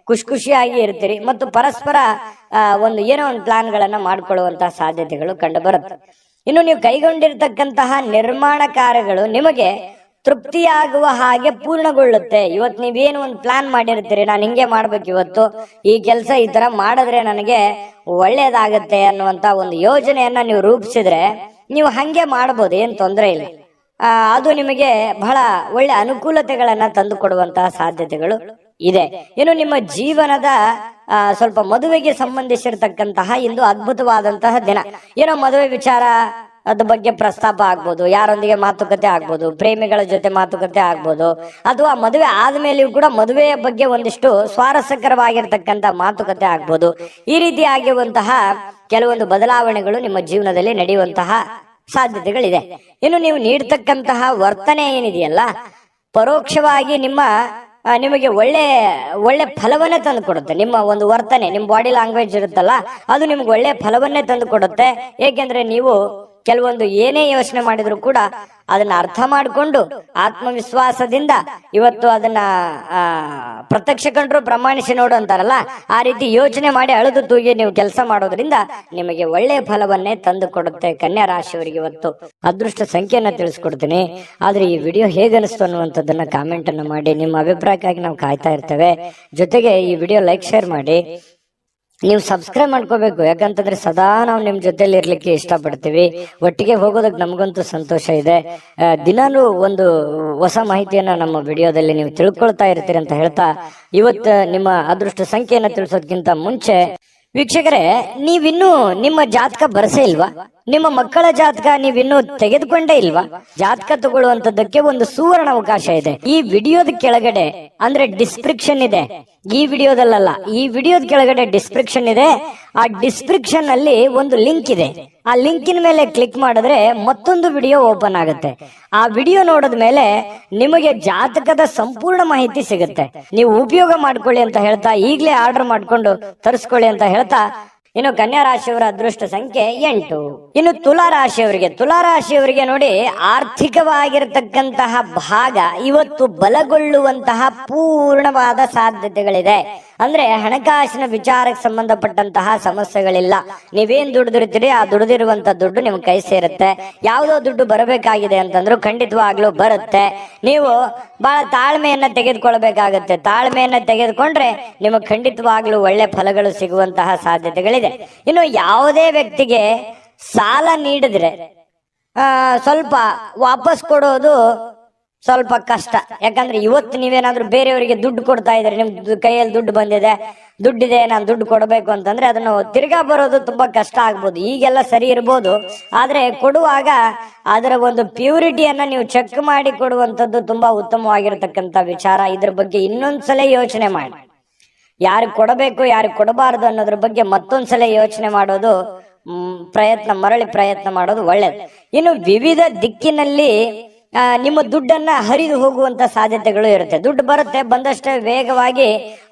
ಖುಷಿಯಾಗಿ ಇರ್ತೀರಿ ಮತ್ತು ಪರಸ್ಪರ ಏನೋ ಒಂದು ಪ್ಲಾನ್ಗಳನ್ನ ಮಾಡ್ಕೊಳ್ಳುವಂತಹ ಸಾಧ್ಯತೆಗಳು ಕಂಡು ಬರುತ್ತೆ. ಇನ್ನು ನೀವು ಕೈಗೊಂಡಿರ್ತಕ್ಕಂತಹ ನಿರ್ಮಾಣ ಕಾರ್ಯಗಳು ನಿಮಗೆ ತೃಪ್ತಿಯಾಗುವ ಹಾಗೆ ಪೂರ್ಣಗೊಳ್ಳುತ್ತೆ. ಇವತ್ತು ನೀವೇನು ಒಂದು ಪ್ಲಾನ್ ಮಾಡಿರ್ತೀರಿ, ನಾನು ಹಿಂಗೆ ಮಾಡ್ಬೇಕು, ಇವತ್ತು ಈ ಕೆಲಸ ಈ ತರ ಮಾಡಿದ್ರೆ ನನಗೆ ಒಳ್ಳೇದಾಗತ್ತೆ ಅನ್ನುವಂತ ಒಂದು ಯೋಜನೆಯನ್ನ ನೀವು ರೂಪಿಸಿದ್ರೆ ನೀವು ಹಂಗೆ ಮಾಡ್ಬೋದು, ಏನ್ ತೊಂದರೆ ಇಲ್ಲ. ಅದು ನಿಮಗೆ ಬಹಳ ಒಳ್ಳೆ ಅನುಕೂಲತೆಗಳನ್ನ ತಂದು ಕೊಡುವಂತಹ ಸಾಧ್ಯತೆಗಳು ಇದೆ. ಇನ್ನು ನಿಮ್ಮ ಜೀವನದ ಸ್ವಲ್ಪ ಮದುವೆಗೆ ಸಂಬಂಧಿಸಿರ್ತಕ್ಕಂತಹ ಇಂದು ಅದ್ಭುತವಾದಂತಹ ದಿನ. ಏನೋ ಮದುವೆ ವಿಚಾರ ಅದ್ರ ಬಗ್ಗೆ ಪ್ರಸ್ತಾಪ ಆಗ್ಬೋದು, ಯಾರೊಂದಿಗೆ ಮಾತುಕತೆ ಆಗ್ಬೋದು, ಪ್ರೇಮಿಗಳ ಜೊತೆ ಮಾತುಕತೆ ಆಗ್ಬೋದು, ಅಥವಾ ಮದುವೆ ಆದ್ಮೇಲೆಯೂ ಕೂಡ ಮದುವೆಯ ಬಗ್ಗೆ ಒಂದಿಷ್ಟು ಸ್ವಾರಸ್ಯಕರವಾಗಿರ್ತಕ್ಕಂಥ ಮಾತುಕತೆ ಆಗ್ಬೋದು. ಈ ರೀತಿ ಆಗಿರುವಂತಹ ಕೆಲವೊಂದು ಬದಲಾವಣೆಗಳು ನಿಮ್ಮ ಜೀವನದಲ್ಲಿ ನಡೆಯುವಂತಹ ಸಾಧ್ಯತೆಗಳಿದೆ. ಇನ್ನು ನೀವು ನೀಡ್ತಕ್ಕಂತಹ ವರ್ತನೆ ಏನಿದೆಯಲ್ಲ, ಪರೋಕ್ಷವಾಗಿ ನಿಮಗೆ ಒಳ್ಳೆ ಫಲವನ್ನೇ ತಂದು ಕೊಡುತ್ತೆ. ನಿಮ್ಮ ಒಂದು ವರ್ತನೆ, ನಿಮ್ಮ ಬಾಡಿ ಲ್ಯಾಂಗ್ವೇಜ್ ಇರುತ್ತಲ್ಲ, ಅದು ನಿಮ್ಗೆ ಒಳ್ಳೆ ಫಲವನ್ನೇ ತಂದು ಕೊಡುತ್ತೆ. ಏಕೆಂದ್ರೆ ನೀವು ಕೆಲವೊಂದು ಏನೇ ಯೋಚನೆ ಮಾಡಿದ್ರು ಕೂಡ ಅದನ್ನ ಅರ್ಥ ಮಾಡಿಕೊಂಡು ಆತ್ಮವಿಶ್ವಾಸದಿಂದ ಇವತ್ತು ಅದನ್ನ ಪ್ರತ್ಯಕ್ಷ ಕಂಡ್ರು ಪ್ರಮಾಣಿಸಿ ನೋಡು ಅಂತಾರಲ್ಲ, ಆ ರೀತಿ ಯೋಚನೆ ಮಾಡಿ ಅಳೆದು ತೂಗಿ ನೀವು ಕೆಲಸ ಮಾಡೋದ್ರಿಂದ ನಿಮಗೆ ಒಳ್ಳೆಯ ಫಲವನ್ನೇ ತಂದು ಕೊಡುತ್ತೆ. ಕನ್ಯಾ ರಾಶಿಯವರಿಗೆ ಇವತ್ತು ಅದೃಷ್ಟ ಸಂಖ್ಯೆಯನ್ನ ತಿಳಿಸ್ಕೊಡ್ತೀನಿ. ಆದ್ರೆ ಈ ವಿಡಿಯೋ ಹೇಗನಿಸ್ತು ಅನ್ನುವಂಥದ್ದನ್ನ ಕಾಮೆಂಟ್ ಅನ್ನು ಮಾಡಿ. ನಿಮ್ಮ ಅಭಿಪ್ರಾಯಕ್ಕಾಗಿ ನಾವು ಕಾಯ್ತಾ ಇರ್ತೇವೆ. ಜೊತೆಗೆ ಈ ವಿಡಿಯೋ ಲೈಕ್ ಶೇರ್ ಮಾಡಿ. ನೀವು ಸಬ್ಸ್ಕ್ರೈಬ್ ಮಾಡ್ಕೋಬೇಕು, ಯಾಕಂತಂದ್ರೆ ಸದಾ ನಾವು ನಿಮ್ ಜೊತೆಲಿ ಇರ್ಲಿಕ್ಕೆ ಇಷ್ಟಪಡ್ತೀವಿ. ಒಟ್ಟಿಗೆ ಹೋಗೋದಕ್ಕೆ ನಮಗಂತೂ ಸಂತೋಷ ಇದೆ. ದಿನಾನು ಒಂದು ಹೊಸ ಮಾಹಿತಿಯನ್ನ ನಮ್ಮ ವಿಡಿಯೋದಲ್ಲಿ ನೀವು ತಿಳ್ಕೊಳ್ತಾ ಇರ್ತೀರಿ ಅಂತ ಹೇಳ್ತಾ, ಇವತ್ತು ನಿಮ್ಮ ಅದೃಷ್ಟ ಸಂಖ್ಯೆಯನ್ನ ತಿಳಿಸೋದಕ್ಕಿಂತ ಮುಂಚೆ ವೀಕ್ಷಕರೇ, ನೀವಿನ್ನೂ ನಿಮ್ಮ ಜಾತಕ ಬರಸೇ ಇಲ್ವಾ? ನಿಮ್ಮ ಮಕ್ಕಳ ಜಾತಕ ನೀವಿನ್ನೂ ತೆಗೆದುಕೊಂಡೇ ಇಲ್ವಾ? ಜಾತಕ ತಗೊಳ್ಳುವಂತದ್ದಕ್ಕೆ ಒಂದು ಸುವರ್ಣ ಅವಕಾಶ ಇದೆ. ಈ ವಿಡಿಯೋದ ಕೆಳಗಡೆ ಅಂದ್ರೆ ಡಿಸ್ಕ್ರಿಪ್ಷನ್ ಇದೆ, ಈ ವಿಡಿಯೋದಲ್ಲ, ಈ ವಿಡಿಯೋದ ಕೆಳಗಡೆ ಡಿಸ್ಕ್ರಿಪ್ಷನ್ ಇದೆ. ಆ ಡಿಸ್ಕ್ರಿಪ್ಷನ್ ಅಲ್ಲಿ ಒಂದು ಲಿಂಕ್ ಇದೆ. ಆ ಲಿಂಕಿನ ಮೇಲೆ ಕ್ಲಿಕ್ ಮಾಡಿದ್ರೆ ಮತ್ತೊಂದು ವಿಡಿಯೋ ಓಪನ್ ಆಗುತ್ತೆ. ಆ ವಿಡಿಯೋ ನೋಡಿದ ಮೇಲೆ ನಿಮಗೆ ಜಾತಕದ ಸಂಪೂರ್ಣ ಮಾಹಿತಿ ಸಿಗುತ್ತೆ. ನೀವು ಉಪಯೋಗ ಮಾಡ್ಕೊಳ್ಳಿ ಅಂತ ಹೇಳ್ತಾ, ಈಗಲೇ ಆರ್ಡರ್ ಮಾಡ್ಕೊಂಡು ತರಿಸ್ಕೊಳ್ಳಿ ಅಂತ ಹೇಳ್ತಾ, ಇನ್ನು ಕನ್ಯಾ ರಾಶಿಯವರ ಅದೃಷ್ಟ ಸಂಖ್ಯೆ 8. ಇನ್ನು ತುಲಾ ರಾಶಿಯವರಿಗೆ ನೋಡಿ, ಆರ್ಥಿಕವಾಗಿರತಕ್ಕಂತಹ ಭಾಗ ಇವತ್ತು ಬಲಗೊಳ್ಳುವಂತಹ ಪೂರ್ಣವಾದ ಸಾಧ್ಯತೆಗಳಿದೆ. ಅಂದ್ರೆ ಹಣಕಾಸಿನ ವಿಚಾರಕ್ಕೆ ಸಂಬಂಧಪಟ್ಟಂತಹ ಸಮಸ್ಯೆಗಳಿಲ್ಲ. ನೀವೇನ್ ದುಡಿದಿರ್ತೀರಿ ಆ ದುಡಿದಿರುವಂತ ದುಡ್ಡು ನಿಮ್ ಕೈ ಸೇರುತ್ತೆ. ಯಾವುದೋ ದುಡ್ಡು ಬರಬೇಕಾಗಿದೆ ಅಂತಂದ್ರು ಖಂಡಿತವಾಗ್ಲೂ ಬರುತ್ತೆ. ನೀವು ಬಹಳ ತಾಳ್ಮೆಯನ್ನ ತೆಗೆದುಕೊಳ್ಬೇಕಾಗತ್ತೆ. ತಾಳ್ಮೆಯನ್ನ ತೆಗೆದುಕೊಂಡ್ರೆ ನಿಮಗೆ ಖಂಡಿತವಾಗ್ಲೂ ಒಳ್ಳೆ ಫಲಗಳು ಸಿಗುವಂತಹ ಸಾಧ್ಯತೆಗಳಿದೆ. ಇನ್ನು ಯಾವುದೇ ವ್ಯಕ್ತಿಗೆ ಸಾಲ ನೀಡಿದ್ರೆ ಸ್ವಲ್ಪ ವಾಪಸ್ ಕೊಡೋದು ಸ್ವಲ್ಪ ಕಷ್ಟ. ಯಾಕಂದ್ರೆ ಇವತ್ತು ನೀವೇನಾದ್ರೂ ಬೇರೆಯವರಿಗೆ ದುಡ್ಡು ಕೊಡ್ತಾ ಇದ್ರೆ, ನಿಮ್ ಕೈಯಲ್ಲಿ ದುಡ್ಡು ಬಂದಿದೆ, ದುಡ್ಡಿದೆ, ನಾನು ದುಡ್ಡು ಕೊಡಬೇಕು ಅಂತಂದ್ರೆ ಅದನ್ನು ತಿರ್ಗಾ ಬರೋದು ತುಂಬಾ ಕಷ್ಟ ಆಗ್ಬೋದು. ಈಗೆಲ್ಲ ಸರಿ ಇರ್ಬೋದು, ಆದ್ರೆ ಕೊಡುವಾಗ ಅದರ ಒಂದು ಪ್ಯೂರಿಟಿಯನ್ನ ನೀವು ಚೆಕ್ ಮಾಡಿ ಕೊಡುವಂಥದ್ದು ತುಂಬಾ ಉತ್ತಮವಾಗಿರತಕ್ಕಂತ ವಿಚಾರ. ಇದ್ರ ಬಗ್ಗೆ ಇನ್ನೊಂದ್ಸಲ ಯೋಚನೆ ಮಾಡಿ. ಯಾರಿಗೆ ಕೊಡಬೇಕು ಯಾರಿಗೆ ಕೊಡಬಾರದು ಅನ್ನೋದ್ರ ಬಗ್ಗೆ ಮತ್ತೊಂದ್ಸಲ ಯೋಚನೆ ಮಾಡೋದು, ಮರಳಿ ಪ್ರಯತ್ನ ಮಾಡೋದು ಒಳ್ಳೇದು. ಇನ್ನು ವಿವಿಧ ದಿಕ್ಕಿನಲ್ಲಿ ನಿಮ್ಮ ದುಡ್ಡನ್ನ ಹರಿದು ಹೋಗುವಂತ ಸಾಧ್ಯತೆಗಳು ಇರುತ್ತೆ. ದುಡ್ಡು ಬರುತ್ತೆ, ಬಂದಷ್ಟೇ ವೇಗವಾಗಿ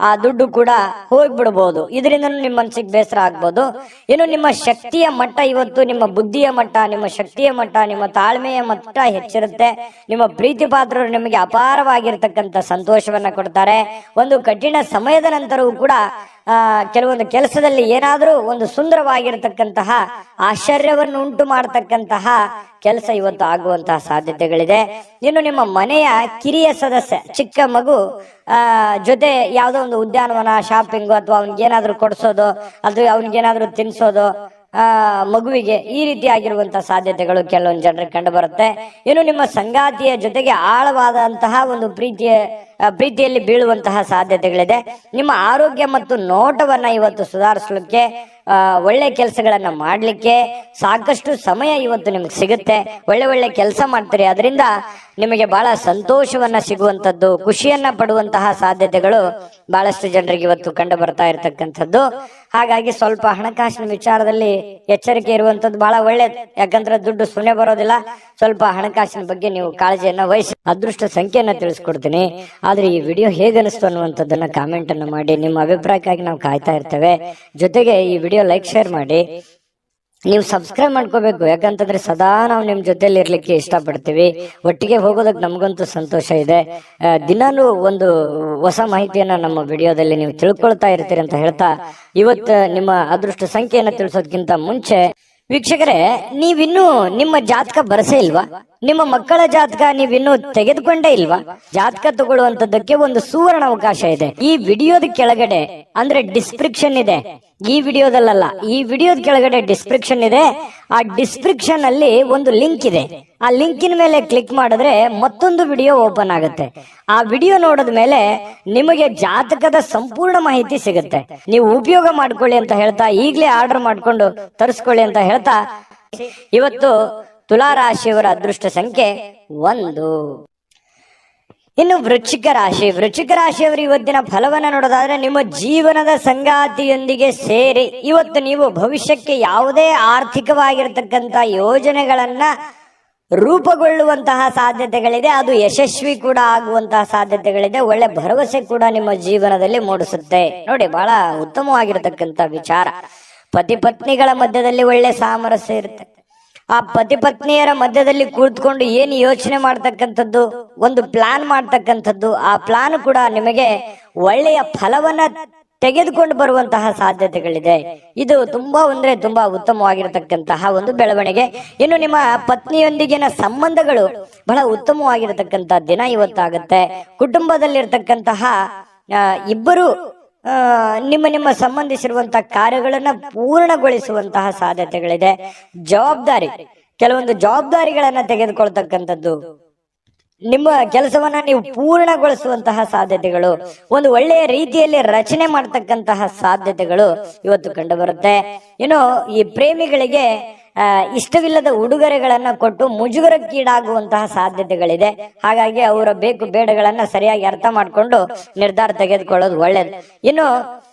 ಆ ದುಡ್ಡು ಕೂಡ ಹೋಗ್ಬಿಡ್ಬೋದು. ಇದರಿಂದ ನಿಮ್ಮ ಮನಸ್ಸಿಗೆ ಬೇಸರ ಆಗ್ಬೋದು. ಇನ್ನು ನಿಮ್ಮ ಶಕ್ತಿಯ ಮಟ್ಟ ಇವತ್ತು, ನಿಮ್ಮ ಬುದ್ಧಿಯ ಮಟ್ಟ, ನಿಮ್ಮ ಶಕ್ತಿಯ ಮಟ್ಟ, ನಿಮ್ಮ ತಾಳ್ಮೆಯ ಮಟ್ಟ ಹೆಚ್ಚಿರುತ್ತೆ. ನಿಮ್ಮ ಪ್ರೀತಿ ಪಾತ್ರರು ನಿಮಗೆ ಅಪಾರವಾಗಿರ್ತಕ್ಕಂಥ ಸಂತೋಷವನ್ನ ಕೊಡ್ತಾರೆ. ಒಂದು ಕಠಿಣ ಸಮಯದ ನಂತರವೂ ಕೂಡ ಕೆಲವೊಂದು ಕೆಲಸದಲ್ಲಿ ಏನಾದ್ರೂ ಒಂದು ಸುಂದರವಾಗಿರತಕ್ಕಂತಹ ಆಶ್ಚರ್ಯವನ್ನು ಉಂಟು ಮಾಡತಕ್ಕಂತಹ ಕೆಲಸ ಇವತ್ತು ಆಗುವಂತಹ ಸಾಧ್ಯತೆಗಳಿದೆ. ಇನ್ನು ನಿಮ್ಮ ಮನೆಯ ಕಿರಿಯ ಸದಸ್ಯ, ಚಿಕ್ಕ ಮಗು ಜೊತೆ ಯಾವುದೋ ಒಂದು ಉದ್ಯಾನವನ, ಶಾಪಿಂಗು, ಅಥವಾ ಅವನಿಗೇನಾದ್ರೂ ಕೊಡಿಸೋದು, ಅದು ಅವನಿಗೇನಾದ್ರೂ ತಿನ್ಸೋದು ಮಗುವಿಗೆ, ಈ ರೀತಿ ಆಗಿರುವಂತಹ ಸಾಧ್ಯತೆಗಳು ಕೆಲವೊಂದು ಜನರಿಗೆ ಕಂಡು ಬರುತ್ತೆ. ಇನ್ನು ನಿಮ್ಮ ಸಂಗಾತಿಯ ಜೊತೆಗೆ ಆಳವಾದಂತಹ ಒಂದು ಪ್ರೀತಿಯಲ್ಲಿ ಬೀಳುವಂತಹ ಸಾಧ್ಯತೆಗಳಿದೆ. ನಿಮ್ಮ ಆರೋಗ್ಯ ಮತ್ತು ನೋಟವನ್ನ ಇವತ್ತು ಸುಧಾರಿಸಲಿಕ್ಕೆ, ಒಳ್ಳೆ ಕೆಲಸಗಳನ್ನ ಮಾಡ್ಲಿಕ್ಕೆ ಸಾಕಷ್ಟು ಸಮಯ ಇವತ್ತು ನಿಮ್ಗೆ ಸಿಗುತ್ತೆ. ಒಳ್ಳೆ ಕೆಲಸ ಮಾಡ್ತೀರಿ, ಅದರಿಂದ ನಿಮಗೆ ಬಹಳ ಸಂತೋಷವನ್ನ ಸಿಗುವಂತದ್ದು, ಖುಷಿಯನ್ನ ಪಡುವಂತಹ ಸಾಧ್ಯತೆಗಳು ಬಹಳಷ್ಟು ಜನರಿಗೆ ಇವತ್ತು ಕಂಡು ಬರ್ತಾ ಇರತಕ್ಕಂಥದ್ದು. ಹಾಗಾಗಿ ಸ್ವಲ್ಪ ಹಣಕಾಸಿನ ವಿಚಾರದಲ್ಲಿ ಎಚ್ಚರಿಕೆ ಇರುವಂತದ್ದು ಬಹಳ ಒಳ್ಳೇದು. ಯಾಕಂದ್ರೆ ದುಡ್ಡು ಸುಮ್ಮನೆ ಬರೋದಿಲ್ಲ. ಸ್ವಲ್ಪ ಹಣಕಾಸಿನ ಬಗ್ಗೆ ನೀವು ಕಾಳಜಿಯನ್ನ ವಹಿಸಿ. ಅದೃಷ್ಟ ಸಂಖ್ಯೆಯನ್ನ ತಿಳಿಸ್ಕೊಡ್ತೀನಿ. ಆದ್ರೆ ಈ ವಿಡಿಯೋ ಹೇಗನಿಸ್ತು ಅನ್ನುವಂಥದ್ದನ್ನ ಕಾಮೆಂಟ್ ಅನ್ನು ಮಾಡಿ. ನಿಮ್ಮ ಅಭಿಪ್ರಾಯಕ್ಕಾಗಿ ನಾವು ಕಾಯ್ತಾ ಇರ್ತೇವೆ. ಜೊತೆಗೆ ಈ ವಿಡಿಯೋ ಲೈಕ್ ಶೇರ್ ಮಾಡಿ. ನೀವು ಸಬ್ಸ್ಕ್ರೈಬ್ ಮಾಡ್ಕೋಬೇಕು, ಯಾಕಂತಂದ್ರೆ ಸದಾ ನಾವು ನಿಮ್ ಜೊತೆಲಿ ಇರ್ಲಿಕ್ಕೆ ಇಷ್ಟಪಡ್ತೀವಿ. ಒಟ್ಟಿಗೆ ಹೋಗೋದಕ್ಕೆ ನಮಗಂತೂ ಸಂತೋಷ ಇದೆ. ದಿನಾನು ಒಂದು ಹೊಸ ಮಾಹಿತಿಯನ್ನ ನಮ್ಮ ವಿಡಿಯೋದಲ್ಲಿ ನೀವು ತಿಳ್ಕೊಳ್ತಾ ಇರ್ತೀರಿ ಅಂತ ಹೇಳ್ತಾ, ಇವತ್ತು ನಿಮ್ಮ ಅದೃಷ್ಟ ಸಂಖ್ಯೆಯನ್ನ ತಿಳಿಸೋದಕ್ಕಿಂತ ಮುಂಚೆ ವೀಕ್ಷಕರೇ, ನೀವಿನ್ನೂ ನಿಮ್ಮ ಜಾತಕ ಬರಸೇ ಇಲ್ವಾ? ನಿಮ್ಮ ಮಕ್ಕಳ ಜಾತಕ ನೀವಿನ್ನೂ ತೆಗೆದುಕೊಂಡೇ ಇಲ್ವಾ? ಜಾತಕ ತಗೊಳ್ಳುವಂತದ್ದಕ್ಕೆ ಒಂದು ಸುವರ್ಣ ಅವಕಾಶ ಇದೆ. ಈ ವಿಡಿಯೋದ ಕೆಳಗಡೆ ಅಂದ್ರೆ ಡಿಸ್ಕ್ರಿಪ್ಷನ್ ಇದೆ, ಈ ವಿಡಿಯೋದಲ್ಲ, ಈ ವಿಡಿಯೋದ ಕೆಳಗಡೆ ಡಿಸ್ಕ್ರಿಪ್ಷನ್ ಇದೆ. ಆ ಡಿಸ್ಕ್ರಿಪ್ಷನ್ ಅಲ್ಲಿ ಒಂದು ಲಿಂಕ್ ಇದೆ. ಆ ಲಿಂಕಿನ ಮೇಲೆ ಕ್ಲಿಕ್ ಮಾಡಿದ್ರೆ ಮತ್ತೊಂದು ವಿಡಿಯೋ ಓಪನ್ ಆಗುತ್ತೆ. ಆ ವಿಡಿಯೋ ನೋಡಿದ ಮೇಲೆ ನಿಮಗೆ ಜಾತಕದ ಸಂಪೂರ್ಣ ಮಾಹಿತಿ ಸಿಗುತ್ತೆ. ನೀವು ಉಪಯೋಗ ಮಾಡ್ಕೊಳ್ಳಿ ಅಂತ ಹೇಳ್ತಾ, ಈಗಲೇ ಆರ್ಡರ್ ಮಾಡ್ಕೊಂಡು ತರಿಸ್ಕೊಳ್ಳಿ ಅಂತ ಹೇಳ್ತಾ, ಇವತ್ತು ತುಲಾ ರಾಶಿಯವರ ಅದೃಷ್ಟ ಸಂಖ್ಯೆ 1. ಇನ್ನು ವೃಶ್ಚಿಕ ರಾಶಿಯವರು ಇವತ್ತಿನ ಫಲವನ್ನ ನೋಡೋದಾದ್ರೆ, ನಿಮ್ಮ ಜೀವನದ ಸಂಗಾತಿಯೊಂದಿಗೆ ಸೇರಿ ಇವತ್ತು ನೀವು ಭವಿಷ್ಯಕ್ಕೆ ಯಾವುದೇ ಆರ್ಥಿಕವಾಗಿರತಕ್ಕಂತ ಯೋಜನೆಗಳನ್ನ ರೂಪುಗೊಳ್ಳುವಂತಹ ಸಾಧ್ಯತೆಗಳಿದೆ. ಅದು ಯಶಸ್ವಿ ಕೂಡ ಆಗುವಂತಹ ಸಾಧ್ಯತೆಗಳಿದೆ. ಒಳ್ಳೆ ಭರವಸೆ ಕೂಡ ನಿಮ್ಮ ಜೀವನದಲ್ಲಿ ಮೂಡಿಸುತ್ತೆ. ನೋಡಿ, ಬಹಳ ಉತ್ತಮವಾಗಿರತಕ್ಕಂತ ವಿಚಾರ. ಪತಿ ಪತ್ನಿಗಳ ಮಧ್ಯದಲ್ಲಿ ಒಳ್ಳೆ ಸಾಮರಸ್ಯ ಇರುತ್ತೆ. ಆ ಪತಿ ಪತ್ನಿಯರ ಮಧ್ಯದಲ್ಲಿ ಕೂತ್ಕೊಂಡು ಏನು ಯೋಚನೆ ಮಾಡ್ತಕ್ಕಂಥದ್ದು, ಒಂದು ಪ್ಲಾನ್ ಮಾಡ್ತಕ್ಕಂಥದ್ದು, ಆ ಪ್ಲಾನ್ ಕೂಡ ನಿಮಗೆ ಒಳ್ಳೆಯ ಫಲವನ್ನ ತೆಗೆದುಕೊಂಡು ಬರುವಂತಹ ಸಾಧ್ಯತೆಗಳಿದೆ. ಇದು ತುಂಬಾ ತುಂಬಾ ಉತ್ತಮವಾಗಿರತಕ್ಕಂತಹ ಒಂದು ಬೆಳವಣಿಗೆ. ಇನ್ನು ನಿಮ್ಮ ಪತ್ನಿಯೊಂದಿಗಿನ ಸಂಬಂಧಗಳು ಬಹಳ ಉತ್ತಮವಾಗಿರತಕ್ಕಂತಹ ದಿನ ಇವತ್ತಾಗುತ್ತೆ. ಕುಟುಂಬದಲ್ಲಿರ್ತಕ್ಕಂತಹ ಇಬ್ಬರು ನಿಮ್ಮ ಸಂಬಂಧಿಸಿರುವಂತಹ ಕಾರ್ಯಗಳನ್ನ ಪೂರ್ಣಗೊಳಿಸುವಂತಹ ಸಾಧ್ಯತೆಗಳಿದೆ. ಕೆಲವೊಂದು ಜವಾಬ್ದಾರಿಗಳನ್ನ ತೆಗೆದುಕೊಳ್ತಕ್ಕಂಥದ್ದು, ನಿಮ್ಮ ಕೆಲಸವನ್ನ ನೀವು ಪೂರ್ಣಗೊಳಿಸುವಂತಹ ಸಾಧ್ಯತೆಗಳು, ಒಂದು ಒಳ್ಳೆಯ ರೀತಿಯಲ್ಲಿ ರಚನೆ ಮಾಡತಕ್ಕಂತಹ ಸಾಧ್ಯತೆಗಳು ಇವತ್ತು ಕಂಡು ಬರುತ್ತೆ. ಇನ್ನು ಈ ಪ್ರೇಮಿಗಳಿಗೆ ಇಷ್ಟವಿಲ್ಲದ ಉಡುಗೊರೆಗಳನ್ನ ಕೊಟ್ಟು ಮುಜುಗರಕ್ಕೀಡಾಗುವಂತಹ ಸಾಧ್ಯತೆಗಳಿದೆ. ಹಾಗಾಗಿ ಅವರ ಬೇಕು ಬೇಡಗಳನ್ನ ಸರಿಯಾಗಿ ಅರ್ಥ ಮಾಡಿಕೊಂಡು ನಿರ್ಧಾರ ತೆಗೆದುಕೊಳ್ಳೋದು ಒಳ್ಳೇದು. ಇನ್ನು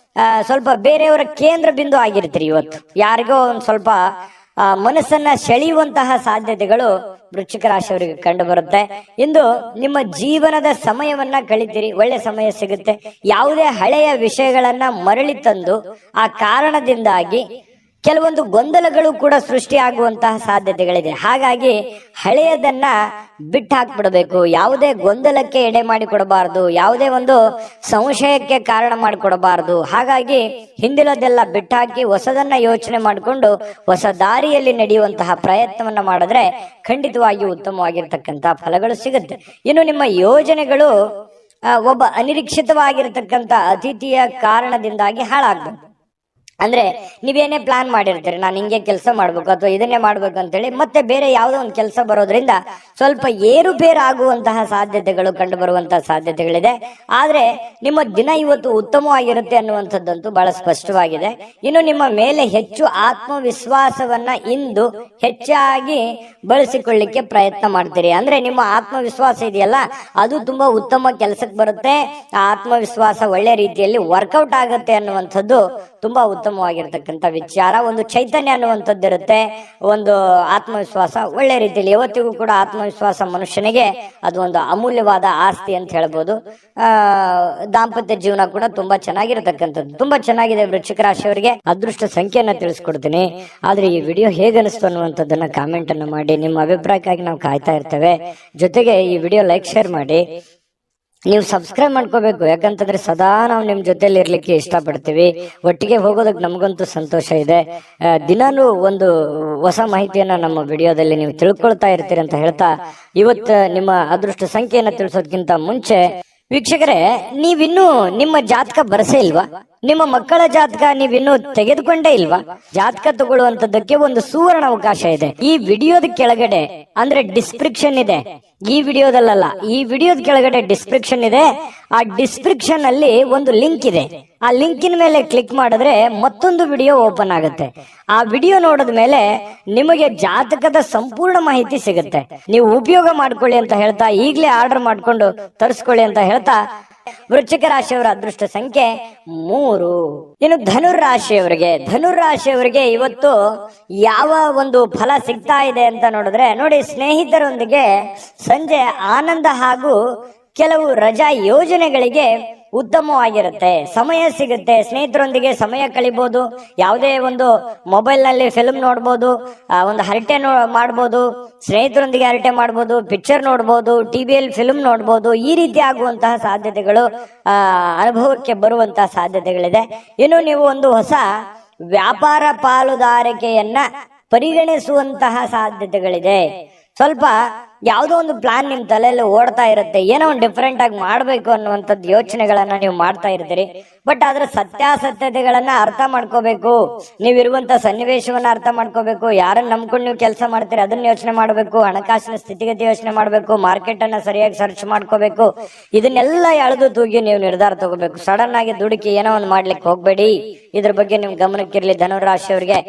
ಸ್ವಲ್ಪ ಬೇರೆಯವರ ಕೇಂದ್ರ ಬಿಂದು ಆಗಿರ್ತೀರಿ ಇವತ್ತು. ಯಾರಿಗೋ ಒಂದ್ ಸ್ವಲ್ಪ ಮನಸ್ಸನ್ನ ಸೆಳೆಯುವಂತಹ ಸಾಧ್ಯತೆಗಳು ವೃಶ್ಚಿಕ ರಾಶಿಯವರಿಗೆ ಕಂಡು ಬರುತ್ತೆ. ಇಂದು ನಿಮ್ಮ ಜೀವನದ ಸಮಯವನ್ನ ಕಳಿತೀರಿ, ಒಳ್ಳೆ ಸಮಯ ಸಿಗುತ್ತೆ. ಯಾವುದೇ ಹಳೆಯ ವಿಷಯಗಳನ್ನ ಮರಳಿ ತಂದು ಆ ಕಾರಣದಿಂದಾಗಿ ಕೆಲವೊಂದು ಗೊಂದಲಗಳು ಕೂಡ ಸೃಷ್ಟಿಯಾಗುವಂತಹ ಸಾಧ್ಯತೆಗಳಿದೆ. ಹಾಗಾಗಿ ಹಳೆಯದನ್ನ ಬಿಟ್ಟು ಹಾಕ್ಬಿಡಬೇಕು. ಯಾವುದೇ ಗೊಂದಲಕ್ಕೆ ಎಡೆ ಮಾಡಿಕೊಡಬಾರದು, ಯಾವುದೇ ಒಂದು ಸಂಶಯಕ್ಕೆ ಕಾರಣ ಮಾಡಿಕೊಡಬಾರದು. ಹಾಗಾಗಿ ಹಿಂದಿನದೆಲ್ಲ ಬಿಟ್ಟಾಕಿ ಹೊಸದನ್ನ ಯೋಚನೆ ಮಾಡಿಕೊಂಡು ಹೊಸ ದಾರಿಯಲ್ಲಿ ನಡೆಯುವಂತಹ ಪ್ರಯತ್ನವನ್ನ ಮಾಡಿದ್ರೆ ಖಂಡಿತವಾಗಿಯೂ ಉತ್ತಮವಾಗಿರ್ತಕ್ಕಂತಹ ಫಲಗಳು ಸಿಗುತ್ತೆ. ಇನ್ನು ನಿಮ್ಮ ಯೋಜನೆಗಳು ಒಬ್ಬ ಅನಿರೀಕ್ಷಿತವಾಗಿರ್ತಕ್ಕಂಥ ಅತಿಥಿಯ ಕಾರಣದಿಂದಾಗಿ ಹಾಳಾಗ್ಬೇಕು. ಅಂದ್ರೆ ನೀವೇನೇ ಪ್ಲಾನ್ ಮಾಡಿರ್ತೀರಿ, ನಾನು ಹಿಂಗೆ ಕೆಲಸ ಮಾಡ್ಬೇಕು ಅಥವಾ ಇದನ್ನೇ ಮಾಡ್ಬೇಕು ಅಂತೇಳಿ ಮತ್ತೆ ಬೇರೆ ಯಾವುದೋ ಒಂದು ಕೆಲಸ ಬರೋದ್ರಿಂದ ಸ್ವಲ್ಪ ಏರುಪೇರು ಆಗುವಂತಹ ಸಾಧ್ಯತೆಗಳು ಕಂಡು ಬರುವಂತಹ ಸಾಧ್ಯತೆಗಳಿದೆ. ಆದ್ರೆ ನಿಮ್ಮ ದಿನ ಇವತ್ತು ಉತ್ತಮವಾಗಿರುತ್ತೆ ಅನ್ನುವಂಥದ್ದಂತೂ ಬಹಳ ಸ್ಪಷ್ಟವಾಗಿದೆ. ಇನ್ನು ನಿಮ್ಮ ಮೇಲೆ ಹೆಚ್ಚು ಆತ್ಮವಿಶ್ವಾಸವನ್ನ ಇಂದು ಹೆಚ್ಚಾಗಿ ಬಳಸಿಕೊಳ್ಳಿಕ್ಕೆ ಪ್ರಯತ್ನ ಮಾಡ್ತೀರಿ. ಅಂದ್ರೆ ನಿಮ್ಮ ಆತ್ಮವಿಶ್ವಾಸ ಇದೆಯಲ್ಲ, ಅದು ತುಂಬಾ ಉತ್ತಮ ಕೆಲಸಕ್ಕೆ ಬರುತ್ತೆ. ಆ ಆತ್ಮವಿಶ್ವಾಸ ಒಳ್ಳೆ ರೀತಿಯಲ್ಲಿ ವರ್ಕೌಟ್ ಆಗುತ್ತೆ ಅನ್ನುವಂಥದ್ದು ತುಂಬಾ ಉತ್ತಮವಾಗಿರ್ತಕ್ಕಂಥ ವಿಚಾರ. ಒಂದು ಚೈತನ್ಯ ಅನ್ನುವಂಥದ್ದು ಇರುತ್ತೆ, ಒಂದು ಆತ್ಮವಿಶ್ವಾಸ ಒಳ್ಳೆ ರೀತಿಯಲ್ಲಿ. ಯಾವತ್ತಿಗೂ ಕೂಡ ಆತ್ಮವಿಶ್ವಾಸ ಮನುಷ್ಯನಿಗೆ ಅದು ಒಂದು ಅಮೂಲ್ಯವಾದ ಆಸ್ತಿ ಅಂತ ಹೇಳ್ಬೋದು. ದಾಂಪತ್ಯ ಜೀವನ ಕೂಡ ತುಂಬಾ ಚೆನ್ನಾಗಿರತಕ್ಕಂಥದ್ದು. ತುಂಬಾ ಚೆನ್ನಾಗಿದೆ. ವೃಶ್ಚಿಕ ರಾಶಿಯವರಿಗೆ ಅದೃಷ್ಟ ಸಂಖ್ಯೆಯನ್ನ ತಿಳಿಸ್ಕೊಡ್ತೀನಿ. ಆದ್ರೆ ಈ ವಿಡಿಯೋ ಹೇಗೆ ಅನಿಸ್ತು ಅನ್ನುವಂಥದ್ದನ್ನ ಕಾಮೆಂಟ್ ಅನ್ನು ಮಾಡಿ. ನಿಮ್ಮ ಅಭಿಪ್ರಾಯಕ್ಕಾಗಿ ನಾವು ಕಾಯ್ತಾ ಇರ್ತೇವೆ. ಜೊತೆಗೆ ಈ ವಿಡಿಯೋ ಲೈಕ್ ಶೇರ್ ಮಾಡಿ. ನೀವು ಸಬ್ಸ್ಕ್ರೈಬ್ ಮಾಡ್ಕೋಬೇಕು, ಯಾಕಂತಂದ್ರೆ ಸದಾ ನಾವು ನಿಮ್ ಜೊತೆಲಿ ಇರ್ಲಿಕ್ಕೆ ಇಷ್ಟಪಡ್ತೀವಿ. ಒಟ್ಟಿಗೆ ಹೋಗೋದಕ್ಕೆ ನಮಗಂತೂ ಸಂತೋಷ ಇದೆ. ದಿನಾನು ಒಂದು ಹೊಸ ಮಾಹಿತಿಯನ್ನ ನಮ್ಮ ವಿಡಿಯೋದಲ್ಲಿ ನೀವು ತಿಳ್ಕೊಳ್ತಾ ಇರ್ತೀರಿ ಅಂತ ಹೇಳ್ತಾ, ಇವತ್ತು ನಿಮ್ಮ ಅದೃಷ್ಟ ಸಂಖ್ಯೆಯನ್ನ ತಿಳಿಸೋದಕ್ಕಿಂತ ಮುಂಚೆ ವೀಕ್ಷಕರೇ, ನೀವಿನ್ನೂ ನಿಮ್ಮ ಜಾತಕ ಬರಸೇ ಇಲ್ವಾ? ನಿಮ್ಮ ಮಕ್ಕಳ ಜಾತಕ ನೀವಿನ್ನೂ ತೆಗೆದುಕೊಂಡೇ ಇಲ್ವಾ? ಜಾತಕ ತಗೊಳ್ಳುವಂತದ್ದಕ್ಕೆ ಒಂದು ಸುವರ್ಣ ಅವಕಾಶ ಇದೆ. ಈ ವಿಡಿಯೋದ ಕೆಳಗಡೆ ಅಂದ್ರೆ ಡಿಸ್ಕ್ರಿಪ್ಷನ್ ಇದೆ. ಈ ವಿಡಿಯೋದಲ್ಲ, ಈ ವಿಡಿಯೋದ ಕೆಳಗಡೆ ಡಿಸ್ಕ್ರಿಪ್ಷನ್ ಇದೆ. ಆ ಡಿಸ್ಕ್ರಿಪ್ಷನ್ ಅಲ್ಲಿ ಒಂದು ಲಿಂಕ್ ಇದೆ. ಆ ಲಿಂಕಿನ ಮೇಲೆ ಕ್ಲಿಕ್ ಮಾಡಿದ್ರೆ ಮತ್ತೊಂದು ವಿಡಿಯೋ ಓಪನ್ ಆಗುತ್ತೆ. ಆ ವಿಡಿಯೋ ನೋಡಿದ ಮೇಲೆ ನಿಮಗೆ ಜಾತಕದ ಸಂಪೂರ್ಣ ಮಾಹಿತಿ ಸಿಗುತ್ತೆ. ನೀವು ಉಪಯೋಗ ಮಾಡ್ಕೊಳ್ಳಿ ಅಂತ ಹೇಳ್ತಾ, ಈಗಲೇ ಆರ್ಡರ್ ಮಾಡ್ಕೊಂಡು ತರಿಸ್ಕೊಳ್ಳಿ ಅಂತ ಹೇಳ್ತಾ, ವೃಶ್ಚಿಕ ರಾಶಿಯವರ ಅದೃಷ್ಟ ಸಂಖ್ಯೆ 3. ಇನ್ನು ಧನುರಾಶಿಯವರಿಗೆ ಇವತ್ತು ಯಾವ ಒಂದು ಫಲ ಸಿಗ್ತಾ ಇದೆ ಅಂತ ನೋಡಿದ್ರೆ, ನೋಡಿ, ಸ್ನೇಹಿತರೊಂದಿಗೆ ಸಂಜೆ ಆನಂದ ಹಾಗೂ ಕೆಲವು ರಜಾ ಯೋಜನೆಗಳಿಗೆ ಉತ್ತಮವಾಗಿರುತ್ತೆ. ಸಮಯ ಸಿಗುತ್ತೆ, ಸ್ನೇಹಿತರೊಂದಿಗೆ ಸಮಯ ಕಳಿಬಹುದು. ಯಾವುದೇ ಒಂದು ಮೊಬೈಲ್ ನಲ್ಲಿ ಫಿಲ್ಮ್ ನೋಡ್ಬೋದು, ಒಂದು ಹರಟೆ ಮಾಡ್ಬೋದು, ಸ್ನೇಹಿತರೊಂದಿಗೆ ಹರಟೆ ಮಾಡ್ಬೋದು, ಪಿಕ್ಚರ್ ನೋಡ್ಬೋದು, ಟಿವಿಯಲ್ಲಿ ಫಿಲ್ಮ್ ನೋಡ್ಬೋದು. ಈ ರೀತಿ ಆಗುವಂತಹ ಸಾಧ್ಯತೆಗಳು ಅನುಭವಕ್ಕೆ ಬರುವಂತಹ ಸಾಧ್ಯತೆಗಳಿದೆ. ಇನ್ನು ನೀವು ಒಂದು ಹೊಸ ವ್ಯಾಪಾರ ಪಾಲುದಾರಿಕೆಯನ್ನ ಪರಿಗಣಿಸುವಂತಹ ಸಾಧ್ಯತೆಗಳಿದೆ. ಸ್ವಲ್ಪ ಯಾವುದೋ ಒಂದು ಪ್ಲಾನ್ ನಿಮ್ ತಲೆಯಲ್ಲಿ ಓಡ್ತಾ ಇರುತ್ತೆ, ಏನೋ ಒಂದು ಡಿಫ್ರೆಂಟ್ ಆಗಿ ಮಾಡ್ಬೇಕು ಅನ್ನುವಂಥದ್ದು ಯೋಚನೆಗಳನ್ನ ನೀವು ಮಾಡ್ತಾ ಇರ್ತೀರಿ. ಬಟ್ ಅದ್ರ ಸತ್ಯಾಸತ್ಯತೆಗಳನ್ನ ಅರ್ಥ ಮಾಡ್ಕೋಬೇಕು. ನೀವಿರುವಂತ ಸನ್ನಿವೇಶವನ್ನ ಅರ್ಥ ಮಾಡ್ಕೋಬೇಕು. ಯಾರನ್ನ ನಂಬ್ಕೊಂಡು ನೀವು ಕೆಲಸ ಮಾಡ್ತೀರಿ ಅದನ್ನ ಯೋಚನೆ ಮಾಡ್ಬೇಕು. ಹಣಕಾಸಿನ ಸ್ಥಿತಿಗತಿ ಯೋಚನೆ ಮಾಡ್ಬೇಕು. ಮಾರ್ಕೆಟ್ ಅನ್ನ ಸರಿಯಾಗಿ ಸರ್ಚ್ ಮಾಡ್ಕೋಬೇಕು. ಇದನ್ನೆಲ್ಲ ಎಳೆದು ತೂಗಿ ನೀವು ನಿರ್ಧಾರ ತಗೋಬೇಕು. ಸಡನ್ ಆಗಿ ದುಡುಕಿ ಏನೋ ಒಂದು ಮಾಡ್ಲಿಕ್ಕೆ ಹೋಗ್ಬೇಡಿ. ಇದ್ರ ಬಗ್ಗೆ ನಿಮ್ ಗಮನಕ್ಕಿರ್ಲಿ. ಧನುರಾಶಿಯವರಿಗೆ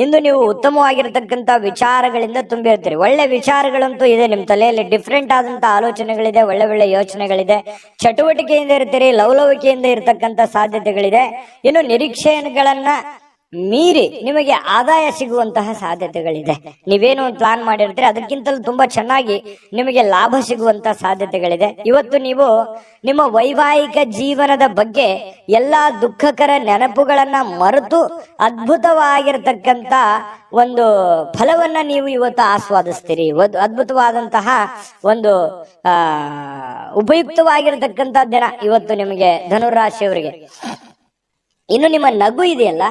ಇಂದು ನೀವು ಉತ್ತಮವಾಗಿರ್ತಕ್ಕಂಥ ವಿಚಾರಗಳಿಂದ ತುಂಬಿರ್ತೀರಿ. ಒಳ್ಳೆ ವಿಚಾರಗಳಂತೂ ಇದೆ ನಿಮ್ ತಲೆಯಲ್ಲಿ. ಡಿಫ್ರೆಂಟ್ ಆದಂತ ಆಲೋಚನೆಗಳಿದೆ, ಒಳ್ಳೆ ಯೋಚನೆಗಳಿದೆ. ಚಟುವಟಿಕೆಯಿಂದ ಇರ್ತೀರಿ, ಲವಲವಿಕೆಯಿಂದ ಇರತಕ್ಕಂತ ಸಾಧ್ಯತೆಗಳಿದೆ. ಇನ್ನು ನಿರೀಕ್ಷೆಗಳನ್ನ ಮೀರಿ ನಿಮಗೆ ಆದಾಯ ಸಿಗುವಂತಹ ಸಾಧ್ಯತೆಗಳಿದೆ. ನೀವೇನು ಒಂದು ಪ್ಲಾನ್ ಮಾಡಿರ್ತೀರಿ ಅದಕ್ಕಿಂತಲೂ ತುಂಬಾ ಚೆನ್ನಾಗಿ ನಿಮಗೆ ಲಾಭ ಸಿಗುವಂತಹ ಸಾಧ್ಯತೆಗಳಿದೆ. ಇವತ್ತು ನೀವು ನಿಮ್ಮ ವೈವಾಹಿಕ ಜೀವನದ ಬಗ್ಗೆ ಎಲ್ಲಾ ದುಃಖಕರ ನೆನಪುಗಳನ್ನ ಮರೆತು ಅದ್ಭುತವಾಗಿರತಕ್ಕಂತ ಒಂದು ಫಲವನ್ನ ನೀವು ಇವತ್ತು ಆಸ್ವಾದಿಸ್ತೀರಿ. ಅದ್ಭುತವಾದಂತಹ ಒಂದು ಉಪಯುಕ್ತವಾಗಿರತಕ್ಕಂತ ದಿನ ಇವತ್ತು ನಿಮಗೆ ಧನುರಾಶಿಯವರಿಗೆ. ಇನ್ನು ನಿಮ್ಮ ನಗು ಇದೆಯಲ್ಲ,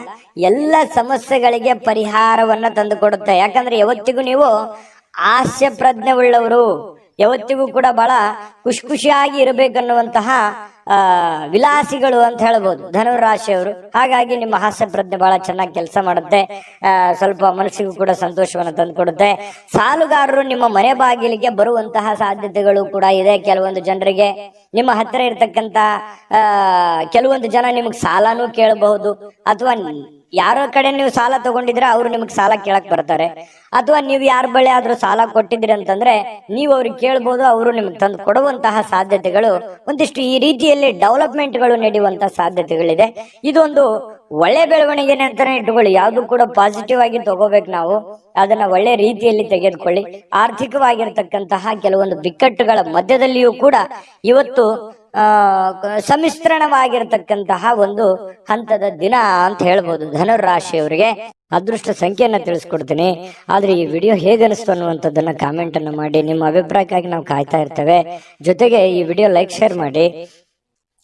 ಎಲ್ಲ ಸಮಸ್ಯೆಗಳಿಗೆ ಪರಿಹಾರವನ್ನ ತಂದು ಕೊಡುತ್ತೆ. ಯಾಕಂದ್ರೆ ಯಾವತ್ತಿಗೂ ನೀವು ಹಾಸ್ಯ ಪ್ರಜ್ಞೆ ಉಳ್ಳವರು, ಯಾವತ್ತಿಗೂ ಕೂಡ ಬಹಳ ಖುಷಿಯಾಗಿ ಇರಬೇಕನ್ನುವಂತಹ ವಿಲಾಸಿಗಳು ಅಂತ ಹೇಳ್ಬೋದು ಧನುರಾಶಿಯವರು. ಹಾಗಾಗಿ ನಿಮ್ಮ ಹಾಸ್ಯ ಪ್ರಜ್ಞೆ ಬಹಳ ಚೆನ್ನಾಗಿ ಕೆಲಸ ಮಾಡುತ್ತೆ. ಸ್ವಲ್ಪ ಮನಸ್ಸಿಗೂ ಕೂಡ ಸಂತೋಷವನ್ನು ತಂದುಕೊಡುತ್ತೆ. ಸಾಲುಗಾರರು ನಿಮ್ಮ ಮನೆ ಬಾಗಿಲಿಗೆ ಬರುವಂತಹ ಸಾಧ್ಯತೆಗಳು ಕೂಡ ಇದೆ. ಕೆಲವೊಂದು ಜನರಿಗೆ ನಿಮ್ಮ ಹತ್ತಿರ ಇರತಕ್ಕಂತ ಕೆಲವೊಂದು ಜನ ನಿಮಗೆ ಸಾಲನೂ ಕೇಳಬಹುದು, ಅಥವಾ ಯಾರ ಕಡೆ ನೀವು ಸಾಲ ತಗೊಂಡಿದ್ರೆ ಅವ್ರು ನಿಮಗೆ ಸಾಲ ಕೇಳಕ್ ಬರ್ತಾರೆ, ಅಥವಾ ನೀವು ಯಾರ ಬಳಿ ಆದ್ರೂ ಸಾಲ ಕೊಟ್ಟಿದ್ರಿ ಅಂತಂದ್ರೆ ನೀವು ಅವ್ರಿಗೆ ಕೇಳ್ಬೋದು, ಅವರು ನಿಮ್ಗೆ ತಂದು ಕೊಡುವಂತಹ ಸಾಧ್ಯತೆಗಳು ಒಂದಿಷ್ಟು ಈ ರೀತಿಯಲ್ಲಿ ಡೆವಲಪ್ಮೆಂಟ್ಗಳು ನಡೆಯುವಂತಹ ಸಾಧ್ಯತೆಗಳಿದೆ. ಇದೊಂದು ಒಳ್ಳೆ ಬೆಳವಣಿಗೆನೆ ಅಂತಾನೆ ಇಟ್ಕೊಳ್ಳಿ. ಯಾವ್ದು ಕೂಡ ಪಾಸಿಟಿವ್ ಆಗಿ ತಗೋಬೇಕು ನಾವು, ಅದನ್ನ ಒಳ್ಳೆ ರೀತಿಯಲ್ಲಿ ತೆಗೆದುಕೊಳ್ಳಿ. ಆರ್ಥಿಕವಾಗಿರ್ತಕ್ಕಂತಹ ಕೆಲವೊಂದು ಬಿಕ್ಕಟ್ಟುಗಳ ಮಧ್ಯದಲ್ಲಿಯೂ ಕೂಡ ಇವತ್ತು ಸಮ್ಮಿಶ್ರಣವಾಗಿರತಕ್ಕಂತಹ ಒಂದು ಹಂತದ ದಿನ ಅಂತ ಹೇಳ್ಬೋದು ಧನುರಾಶಿಯವರಿಗೆ. ಅದೃಷ್ಟ ಸಂಖ್ಯೆಯನ್ನ ತಿಳಿಸ್ಕೊಡ್ತೀನಿ. ಆದ್ರೆ ಈ ವಿಡಿಯೋ ಹೇಗೆ ಅನಿಸ್ತು ಅನ್ನುವಂಥದ್ದನ್ನ ಕಾಮೆಂಟ್ ಅನ್ನ ಮಾಡಿ. ನಿಮ್ಮ ಅಭಿಪ್ರಾಯಕ್ಕಾಗಿ ನಾವು ಕಾಯ್ತಾ ಇರ್ತೇವೆ. ಜೊತೆಗೆ ಈ ವಿಡಿಯೋ ಲೈಕ್ ಶೇರ್ ಮಾಡಿ.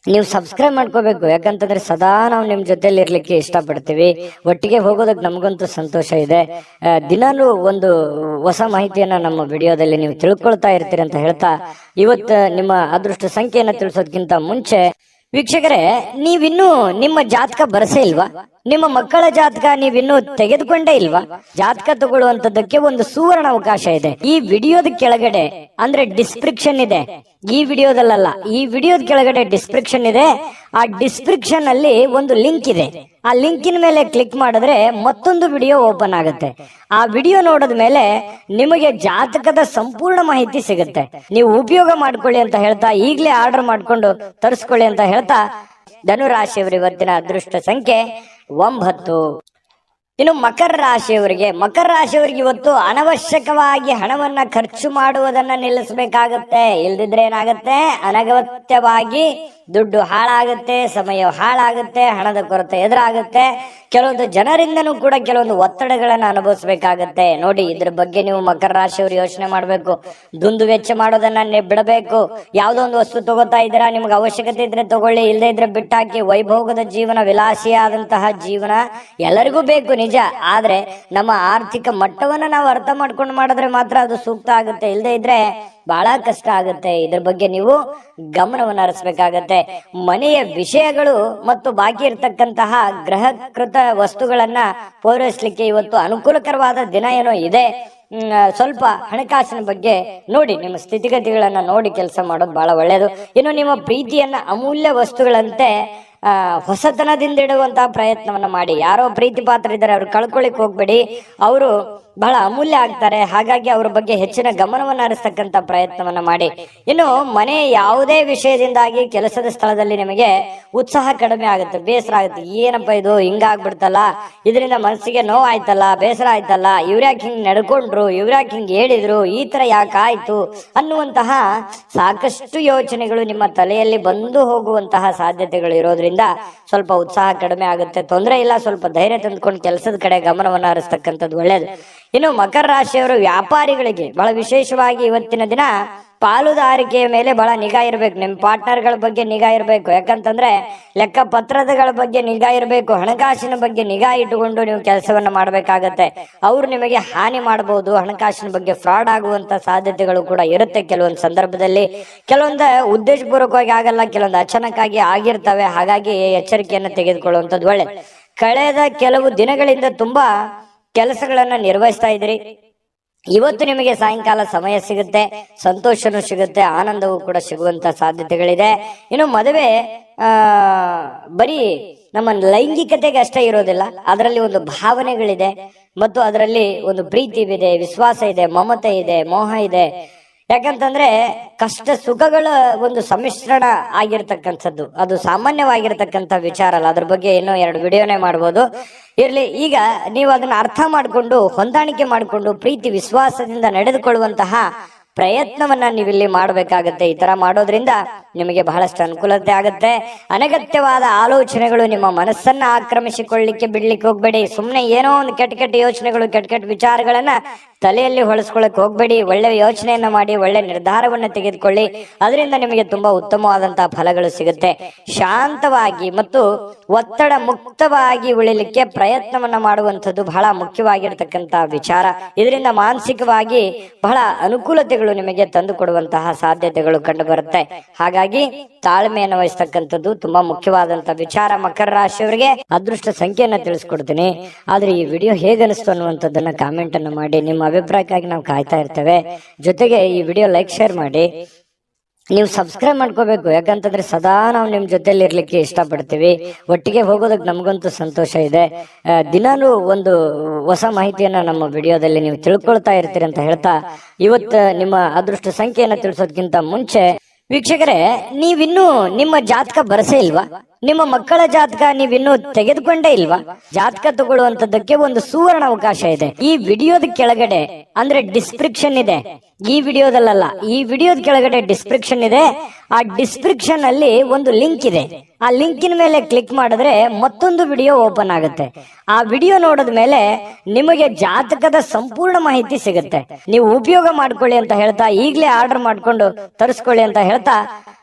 ನೀವು ಸಬ್ಸ್ಕ್ರೈಬ್ ಮಾಡ್ಕೋಬೇಕು, ಯಾಕಂತಂದ್ರೆ ಸದಾ ನಾವು ನಿಮ್ ಜೊತೆಲಿ ಇರ್ಲಿಕ್ಕೆ ಇಷ್ಟಪಡ್ತೀವಿ. ಒಟ್ಟಿಗೆ ಹೋಗೋದಕ್ಕೆ ನಮಗಂತೂ ಸಂತೋಷ ಇದೆ. ದಿನಾನು ಒಂದು ಹೊಸ ಮಾಹಿತಿಯನ್ನ ನಮ್ಮ ವಿಡಿಯೋದಲ್ಲಿ ನೀವು ತಿಳ್ಕೊಳ್ತಾ ಇರ್ತೀರಿ ಅಂತ ಹೇಳ್ತಾ, ಇವತ್ತು ನಿಮ್ಮ ಅದೃಷ್ಟ ಸಂಖ್ಯೆಯನ್ನ ತಿಳಿಸೋದಕ್ಕಿಂತ ಮುಂಚೆ ವೀಕ್ಷಕರೇ, ನೀವಿನ್ನೂ ನಿಮ್ಮ ಜಾತಕ ಬರಸೇ ಇಲ್ವಾ? ನಿಮ್ಮ ಮಕ್ಕಳ ಜಾತಕ ನೀವಿನ್ನೂ ತೆಗೆದುಕೊಂಡೇ ಇಲ್ವಾ? ಜಾತಕ ತಗೊಳ್ಳುವಂತದ್ದಕ್ಕೆ ಒಂದು ಸುವರ್ಣ ಅವಕಾಶ ಇದೆ. ಈ ವಿಡಿಯೋದ ಕೆಳಗಡೆ ಅಂದ್ರೆ ಡಿಸ್ಕ್ರಿಪ್ಷನ್ ಇದೆ, ಈ ವಿಡಿಯೋದಲ್ಲ, ಈ ವಿಡಿಯೋದ ಕೆಳಗಡೆ ಡಿಸ್ಕ್ರಿಪ್ಷನ್ ಇದೆ. ಆ ಡಿಸ್ಕ್ರಿಪ್ಷನ್ ಅಲ್ಲಿ ಒಂದು ಲಿಂಕ್ ಇದೆ. ಆ ಲಿಂಕಿನ ಮೇಲೆ ಕ್ಲಿಕ್ ಮಾಡಿದ್ರೆ ಮತ್ತೊಂದು ವಿಡಿಯೋ ಓಪನ್ ಆಗುತ್ತೆ. ಆ ವಿಡಿಯೋ ನೋಡಿದ ಮೇಲೆ ನಿಮಗೆ ಜಾತಕದ ಸಂಪೂರ್ಣ ಮಾಹಿತಿ ಸಿಗುತ್ತೆ. ನೀವು ಉಪಯೋಗ ಮಾಡ್ಕೊಳ್ಳಿ ಅಂತ ಹೇಳ್ತಾ, ಈಗಲೇ ಆರ್ಡರ್ ಮಾಡ್ಕೊಂಡು ತರಿಸ್ಕೊಳ್ಳಿ ಅಂತ ಹೇಳ್ತಾ, ಧನುರಾಶಿಯವರ ಇವತ್ತಿನ ಅದೃಷ್ಟ ಸಂಖ್ಯೆ 9. ಇನ್ನು ಮಕರ ರಾಶಿಯವರಿಗೆ ಇವತ್ತು ಅನವಶ್ಯಕವಾಗಿ ಹಣವನ್ನ ಖರ್ಚು ಮಾಡುವುದನ್ನ ನಿಲ್ಲಿಸಬೇಕಾಗತ್ತೆ. ಇಲ್ದಿದ್ರೆ ಏನಾಗತ್ತೆ, ಅನಗತ್ಯವಾಗಿ ದುಡ್ಡು ಹಾಳಾಗುತ್ತೆ, ಸಮಯ ಹಾಳಾಗುತ್ತೆ, ಹಣದ ಕೊರತೆ ಎದುರಾಗುತ್ತೆ. ಕೆಲವೊಂದು ಜನರಿಂದನೂ ಕೂಡ ಕೆಲವೊಂದು ಒತ್ತಡಗಳನ್ನ ಅನುಭವಿಸಬೇಕಾಗತ್ತೆ. ನೋಡಿ, ಇದ್ರ ಬಗ್ಗೆ ನೀವು ಮಕರ ರಾಶಿಯವರು ಯೋಚನೆ ಮಾಡ್ಬೇಕು. ದುಂದು ವೆಚ್ಚ ಮಾಡೋದನ್ನ ಬಿಡಬೇಕು. ಯಾವ್ದೋ ಒಂದು ವಸ್ತು ತಗೋತಾ ಇದ್ದೀರಾ, ನಿಮ್ಗೆ ಅವಶ್ಯಕತೆ ಇದ್ರೆ ತಗೊಳ್ಳಿ, ಇಲ್ಲದೆ ಇದ್ರೆ ಬಿಟ್ಟಾಕಿ. ವೈಭೋಗದ ಜೀವನ, ವಿಲಾಸಿಯಾದಂತಹ ಜೀವನ ಎಲ್ಲರಿಗೂ ಬೇಕು ನಿಜ. ಆದ್ರೆ ನಮ್ಮ ಆರ್ಥಿಕ ಮಟ್ಟವನ್ನ ನಾವು ಅರ್ಥ ಮಾಡ್ಕೊಂಡು ಮಾಡಿದ್ರೆ ಮಾತ್ರ ಅದು ಸೂಕ್ತ ಆಗುತ್ತೆ. ಇಲ್ಲದೆ ಇದ್ರೆ ಬಹಳ ಕಷ್ಟ ಆಗುತ್ತೆ. ಇದ್ರ ಬಗ್ಗೆ ನೀವು ಗಮನವನ್ನು ಹರಿಸಬೇಕಾಗತ್ತೆ. ಮನೆಯ ವಿಷಯಗಳು ಮತ್ತು ಬಾಕಿ ಇರತಕ್ಕಂತಹ ಗೃಹಕೃತ ವಸ್ತುಗಳನ್ನ ಪೂರೈಸಲಿಕ್ಕೆ ಇವತ್ತು ಅನುಕೂಲಕರವಾದ ದಿನ ಏನೋ ಇದೆ. ಸ್ವಲ್ಪ ಹಣಕಾಸಿನ ಬಗ್ಗೆ ನೋಡಿ, ನಿಮ್ಮ ಸ್ಥಿತಿಗತಿಗಳನ್ನ ನೋಡಿ ಕೆಲಸ ಮಾಡೋದು ಬಹಳ ಒಳ್ಳೆಯದು. ಇನ್ನು ನಿಮ್ಮ ಪ್ರೀತಿಯನ್ನ ಅಮೂಲ್ಯ ವಸ್ತುಗಳಂತೆ ಹೊಸತನದಿಂದ ಇಡುವಂತಹ ಪ್ರಯತ್ನವನ್ನ ಮಾಡಿ. ಯಾರೋ ಪ್ರೀತಿ ಪಾತ್ರ ಇದ್ದಾರೆ, ಅವ್ರು ಕಳ್ಕೊಳ್ಳಿಕ್ ಹೋಗ್ಬೇಡಿ. ಅವರು ಬಹಳ ಅಮೂಲ್ಯ ಆಗ್ತಾರೆ. ಹಾಗಾಗಿ ಅವ್ರ ಬಗ್ಗೆ ಹೆಚ್ಚಿನ ಗಮನವನ್ನು ಹರಿಸ್ತಕ್ಕಂಥ ಪ್ರಯತ್ನವನ್ನ ಮಾಡಿ. ಇನ್ನು ಮನೆ ಯಾವುದೇ ವಿಷಯದಿಂದಾಗಿ ಕೆಲಸದ ಸ್ಥಳದಲ್ಲಿ ನಿಮಗೆ ಉತ್ಸಾಹ ಕಡಿಮೆ ಆಗುತ್ತೆ, ಬೇಸರ ಆಗುತ್ತೆ. ಏನಪ್ಪ ಇದು ಹಿಂಗಾಗ್ಬಿಡ್ತಲ್ಲ, ಇದರಿಂದ ಮನಸ್ಸಿಗೆ ನೋವು ಆಯ್ತಲ್ಲ, ಬೇಸರ ಆಯ್ತಲ್ಲ, ಇವ್ರ್ಯಾಕೆ ಹಿಂಗ್ ನಡ್ಕೊಂಡ್ರು, ಇವ್ರ್ಯಾಕೆ ಹಿಂಗ್ ಹೇಳಿದ್ರು, ಈ ತರ ಯಾಕೆ ಆಯ್ತು ಅನ್ನುವಂತಹ ಸಾಕಷ್ಟು ಯೋಚನೆಗಳು ನಿಮ್ಮ ತಲೆಯಲ್ಲಿ ಬಂದು ಹೋಗುವಂತಹ ಸಾಧ್ಯತೆಗಳು ಇರೋದ್ರಿಂದ ಸ್ವಲ್ಪ ಉತ್ಸಾಹ ಕಡಿಮೆ ಆಗುತ್ತೆ. ತೊಂದರೆ ಇಲ್ಲ, ಸ್ವಲ್ಪ ಧೈರ್ಯ ತಂದುಕೊಂಡು ಕೆಲಸದ ಕಡೆ ಗಮನವನ್ನು ಹರಿಸ್ತಕ್ಕಂಥದ್ದು ಒಳ್ಳೇದು. ಇನ್ನು ಮಕರ ರಾಶಿಯವರು ವ್ಯಾಪಾರಿಗಳಿಗೆ ಬಹಳ ವಿಶೇಷವಾಗಿ ಇವತ್ತಿನ ದಿನ ಪಾಲುದಾರಿಕೆಯ ಮೇಲೆ ಬಹಳ ನಿಗಾ ಇರಬೇಕು. ನಿಮ್ಮ ಪಾರ್ಟ್ನರ್ಗಳ ಬಗ್ಗೆ ನಿಗಾ ಇರಬೇಕು. ಯಾಕಂತಂದ್ರೆ ಲೆಕ್ಕ ಪತ್ರಗಳ ಬಗ್ಗೆ ನಿಗಾ ಇರಬೇಕು. ಹಣಕಾಸಿನ ಬಗ್ಗೆ ನಿಗಾ ಇಟ್ಟುಕೊಂಡು ನೀವು ಕೆಲಸವನ್ನ ಮಾಡಬೇಕಾಗತ್ತೆ. ಅವರು ನಿಮಗೆ ಹಾನಿ ಮಾಡಬಹುದು. ಹಣಕಾಸಿನ ಬಗ್ಗೆ ಫ್ರಾಡ್ ಆಗುವಂತ ಸಾಧ್ಯತೆಗಳು ಕೂಡ ಇರುತ್ತೆ. ಕೆಲವೊಂದು ಸಂದರ್ಭದಲ್ಲಿ ಕೆಲವೊಂದು ಉದ್ದೇಶಪೂರ್ವಕವಾಗಿ ಆಗಲ್ಲ, ಕೆಲವೊಂದು ಅಚಾನಕ್ಕಾಗಿ ಆಗಿರ್ತವೆ. ಹಾಗಾಗಿ ಎಚ್ಚರಿಕೆಯನ್ನು ತೆಗೆದುಕೊಳ್ಳುವಂಥದ್ದು ಒಳ್ಳೆ. ಕಳೆದ ಕೆಲವು ದಿನಗಳಿಂದ ತುಂಬಾ ಕೆಲಸಗಳನ್ನ ನಿರ್ವಹಿಸ್ತಾ ಇದ್ರಿ. ಇವತ್ತು ನಿಮಗೆ ಸಾಯಂಕಾಲ ಸಮಯ ಸಿಗುತ್ತೆ, ಸಂತೋಷನೂ ಸಿಗುತ್ತೆ, ಆನಂದವೂ ಕೂಡ ಸಿಗುವಂತ ಸಾಧ್ಯತೆಗಳಿದೆ. ಇನ್ನು ಮದುವೆ ಬರೀ ನಮ್ಮ ಲೈಂಗಿಕತೆಗೆ ಅಷ್ಟೇ ಇರೋದಿಲ್ಲ, ಅದರಲ್ಲಿ ಒಂದು ಭಾವನೆಗಳಿದೆ ಮತ್ತು ಅದರಲ್ಲಿ ಒಂದು ಪ್ರೀತಿ ಇದೆ, ವಿಶ್ವಾಸ ಇದೆ, ಮಮತೆ ಇದೆ, ಮೋಹ ಇದೆ. ಯಾಕಂತಂದ್ರೆ ಕಷ್ಟ ಸುಖಗಳ ಒಂದು ಸಮ್ಮಿಶ್ರಣ ಆಗಿರ್ತಕ್ಕಂಥದ್ದು, ಅದು ಸಾಮಾನ್ಯವಾಗಿರ್ತಕ್ಕಂಥ ವಿಚಾರ ಅಲ್ಲ. ಅದ್ರ ಬಗ್ಗೆ ಇನ್ನೂ 2 ವಿಡಿಯೋನೇ ಮಾಡ್ಬೋದು. ಇರ್ಲಿ, ಈಗ ನೀವು ಅದನ್ನ ಅರ್ಥ ಮಾಡಿಕೊಂಡು ಹೊಂದಾಣಿಕೆ ಮಾಡಿಕೊಂಡು ಪ್ರೀತಿ ವಿಶ್ವಾಸದಿಂದ ನಡೆದುಕೊಳ್ಳುವಂತಹ ಪ್ರಯತ್ನವನ್ನ ನೀವಿಲ್ಲಿ ಮಾಡಬೇಕಾಗತ್ತೆ. ಈ ತರ ಮಾಡೋದ್ರಿಂದ ನಿಮಗೆ ಬಹಳಷ್ಟು ಅನುಕೂಲತೆ ಆಗುತ್ತೆ. ಅನಗತ್ಯವಾದ ಆಲೋಚನೆಗಳು ನಿಮ್ಮ ಮನಸ್ಸನ್ನ ಆಕ್ರಮಿಸಿಕೊಳ್ಳಿಕ್ಕೆ ಬಿಡ್ಲಿಕ್ಕೆ ಹೋಗ್ಬೇಡಿ. ಸುಮ್ಮನೆ ಏನೋ ಒಂದು ಕೆಟ್ಟ ಕೆಟ್ಟ ಯೋಚನೆಗಳು, ಕೆಟ್ಟ ಕೆಟ್ಟ ವಿಚಾರಗಳನ್ನ ತಲೆಯಲ್ಲಿ ಹೊಳಸ್ಕೊಳಕ್ ಹೋಗ್ಬೇಡಿ. ಒಳ್ಳೆ ಯೋಚನೆಯನ್ನ ಮಾಡಿ ಒಳ್ಳೆ ನಿರ್ಧಾರವನ್ನ ತೆಗೆದುಕೊಳ್ಳಿ. ಅದರಿಂದ ನಿಮಗೆ ತುಂಬಾ ಉತ್ತಮವಾದಂತಹ ಫಲಗಳು ಸಿಗುತ್ತೆ. ಶಾಂತವಾಗಿ ಮತ್ತು ಒತ್ತಡ ಮುಕ್ತವಾಗಿ ಉಳಿಲಿಕ್ಕೆ ಪ್ರಯತ್ನವನ್ನ ಮಾಡುವಂಥದ್ದು ಬಹಳ ಮುಖ್ಯವಾಗಿರ್ತಕ್ಕಂಥ ವಿಚಾರ. ಇದರಿಂದ ಮಾನಸಿಕವಾಗಿ ಬಹಳ ಅನುಕೂಲತೆಗಳು ನಿಮಗೆ ತಂದು ಕೊಡುವಂತಹ ಸಾಧ್ಯತೆಗಳು ಕಂಡು ಬರುತ್ತೆ. ಹಾಗಾಗಿ ತಾಳ್ಮೆಯನ್ನು ವಹಿಸ್ತಕ್ಕಂಥದ್ದು ತುಂಬಾ ಮುಖ್ಯವಾದಂತಹ ವಿಚಾರ. ಮಕರ ರಾಶಿಯವರಿಗೆ ಅದೃಷ್ಟ ಸಂಖ್ಯೆಯನ್ನ ತಿಳಿಸ್ಕೊಡ್ತೀನಿ. ಆದ್ರೆ ಈ ವಿಡಿಯೋ ಹೇಗನಿಸ್ತು ಅನ್ನುವಂಥದ್ದನ್ನ ಕಾಮೆಂಟ್ ಅನ್ನು ಮಾಡಿ. ನಿಮ್ಮ ಅಭಿಪ್ರಾಯಕ್ಕಾಗಿ ನಾವು ಕಾಯ್ತಾ ಇರ್ತೇವೆ. ಜೊತೆಗೆ ಈ ವಿಡಿಯೋ ಲೈಕ್ ಶೇರ್ ಮಾಡಿ. ನೀವು ಸಬ್ಸ್ಕ್ರೈಬ್ ಮಾಡ್ಕೋಬೇಕು, ಯಾಕಂತಂದ್ರೆ ಸದಾ ನಾವು ನಿಮ್ ಜೊತೆಲಿ ಇರ್ಲಿಕ್ಕೆ ಇಷ್ಟಪಡ್ತೀವಿ. ಒಟ್ಟಿಗೆ ಹೋಗೋದಕ್ಕೆ ನಮಗಂತೂ ಸಂತೋಷ ಇದೆ. ದಿನಾಲೂ ಒಂದು ಹೊಸ ಮಾಹಿತಿಯನ್ನ ನಮ್ಮ ವಿಡಿಯೋದಲ್ಲಿ ನೀವು ತಿಳ್ಕೊಳ್ತಾ ಇರ್ತೀರಿ ಅಂತ ಹೇಳ್ತಾ, ಇವತ್ತು ನಿಮ್ಮ ಅದೃಷ್ಟ ಸಂಖ್ಯೆಯನ್ನ ತಿಳಿಸೋದಕ್ಕಿಂತ ಮುಂಚೆ ವೀಕ್ಷಕರೇ, ನೀವಿನ್ನೂ ನಿಮ್ಮ ಜಾತಕ ಬರಸೇ ಇಲ್ವಾ? ನಿಮ್ಮ ಮಕ್ಕಳ ಜಾತಕ ನೀವಿನ್ನೂ ತೆಗೆದುಕೊಂಡೇ ಇಲ್ವಾ? ಜಾತಕ ತಗೊಳ್ಳುವಂತದ್ದಕ್ಕೆ ಒಂದು ಸುವರ್ಣ ಅವಕಾಶ ಇದೆ. ಈ ವಿಡಿಯೋದ ಕೆಳಗಡೆ ಅಂದ್ರೆ ಡಿಸ್ಕ್ರಿಪ್ಷನ್ ಇದೆ. ಈ ವಿಡಿಯೋದಲ್ಲ, ಈ ವಿಡಿಯೋದ ಕೆಳಗಡೆ ಡಿಸ್ಕ್ರಿಪ್ಷನ್ ಇದೆ. ಆ ಡಿಸ್ಕ್ರಿಪ್ಷನ್ ಅಲ್ಲಿ ಒಂದು ಲಿಂಕ್ ಇದೆ. ಆ ಲಿಂಕಿನ ಮೇಲೆ ಕ್ಲಿಕ್ ಮಾಡಿದ್ರೆ ಮತ್ತೊಂದು ವಿಡಿಯೋ ಓಪನ್ ಆಗುತ್ತೆ. ಆ ವಿಡಿಯೋ ನೋಡಿದ ಮೇಲೆ ನಿಮಗೆ ಜಾತಕದ ಸಂಪೂರ್ಣ ಮಾಹಿತಿ ಸಿಗುತ್ತೆ. ನೀವು ಉಪಯೋಗ ಮಾಡ್ಕೊಳ್ಳಿ ಅಂತ ಹೇಳ್ತಾ, ಈಗಲೇ ಆರ್ಡರ್ ಮಾಡ್ಕೊಂಡು ತರಿಸ್ಕೊಳ್ಳಿ ಅಂತ ಹೇಳ್ತಾ,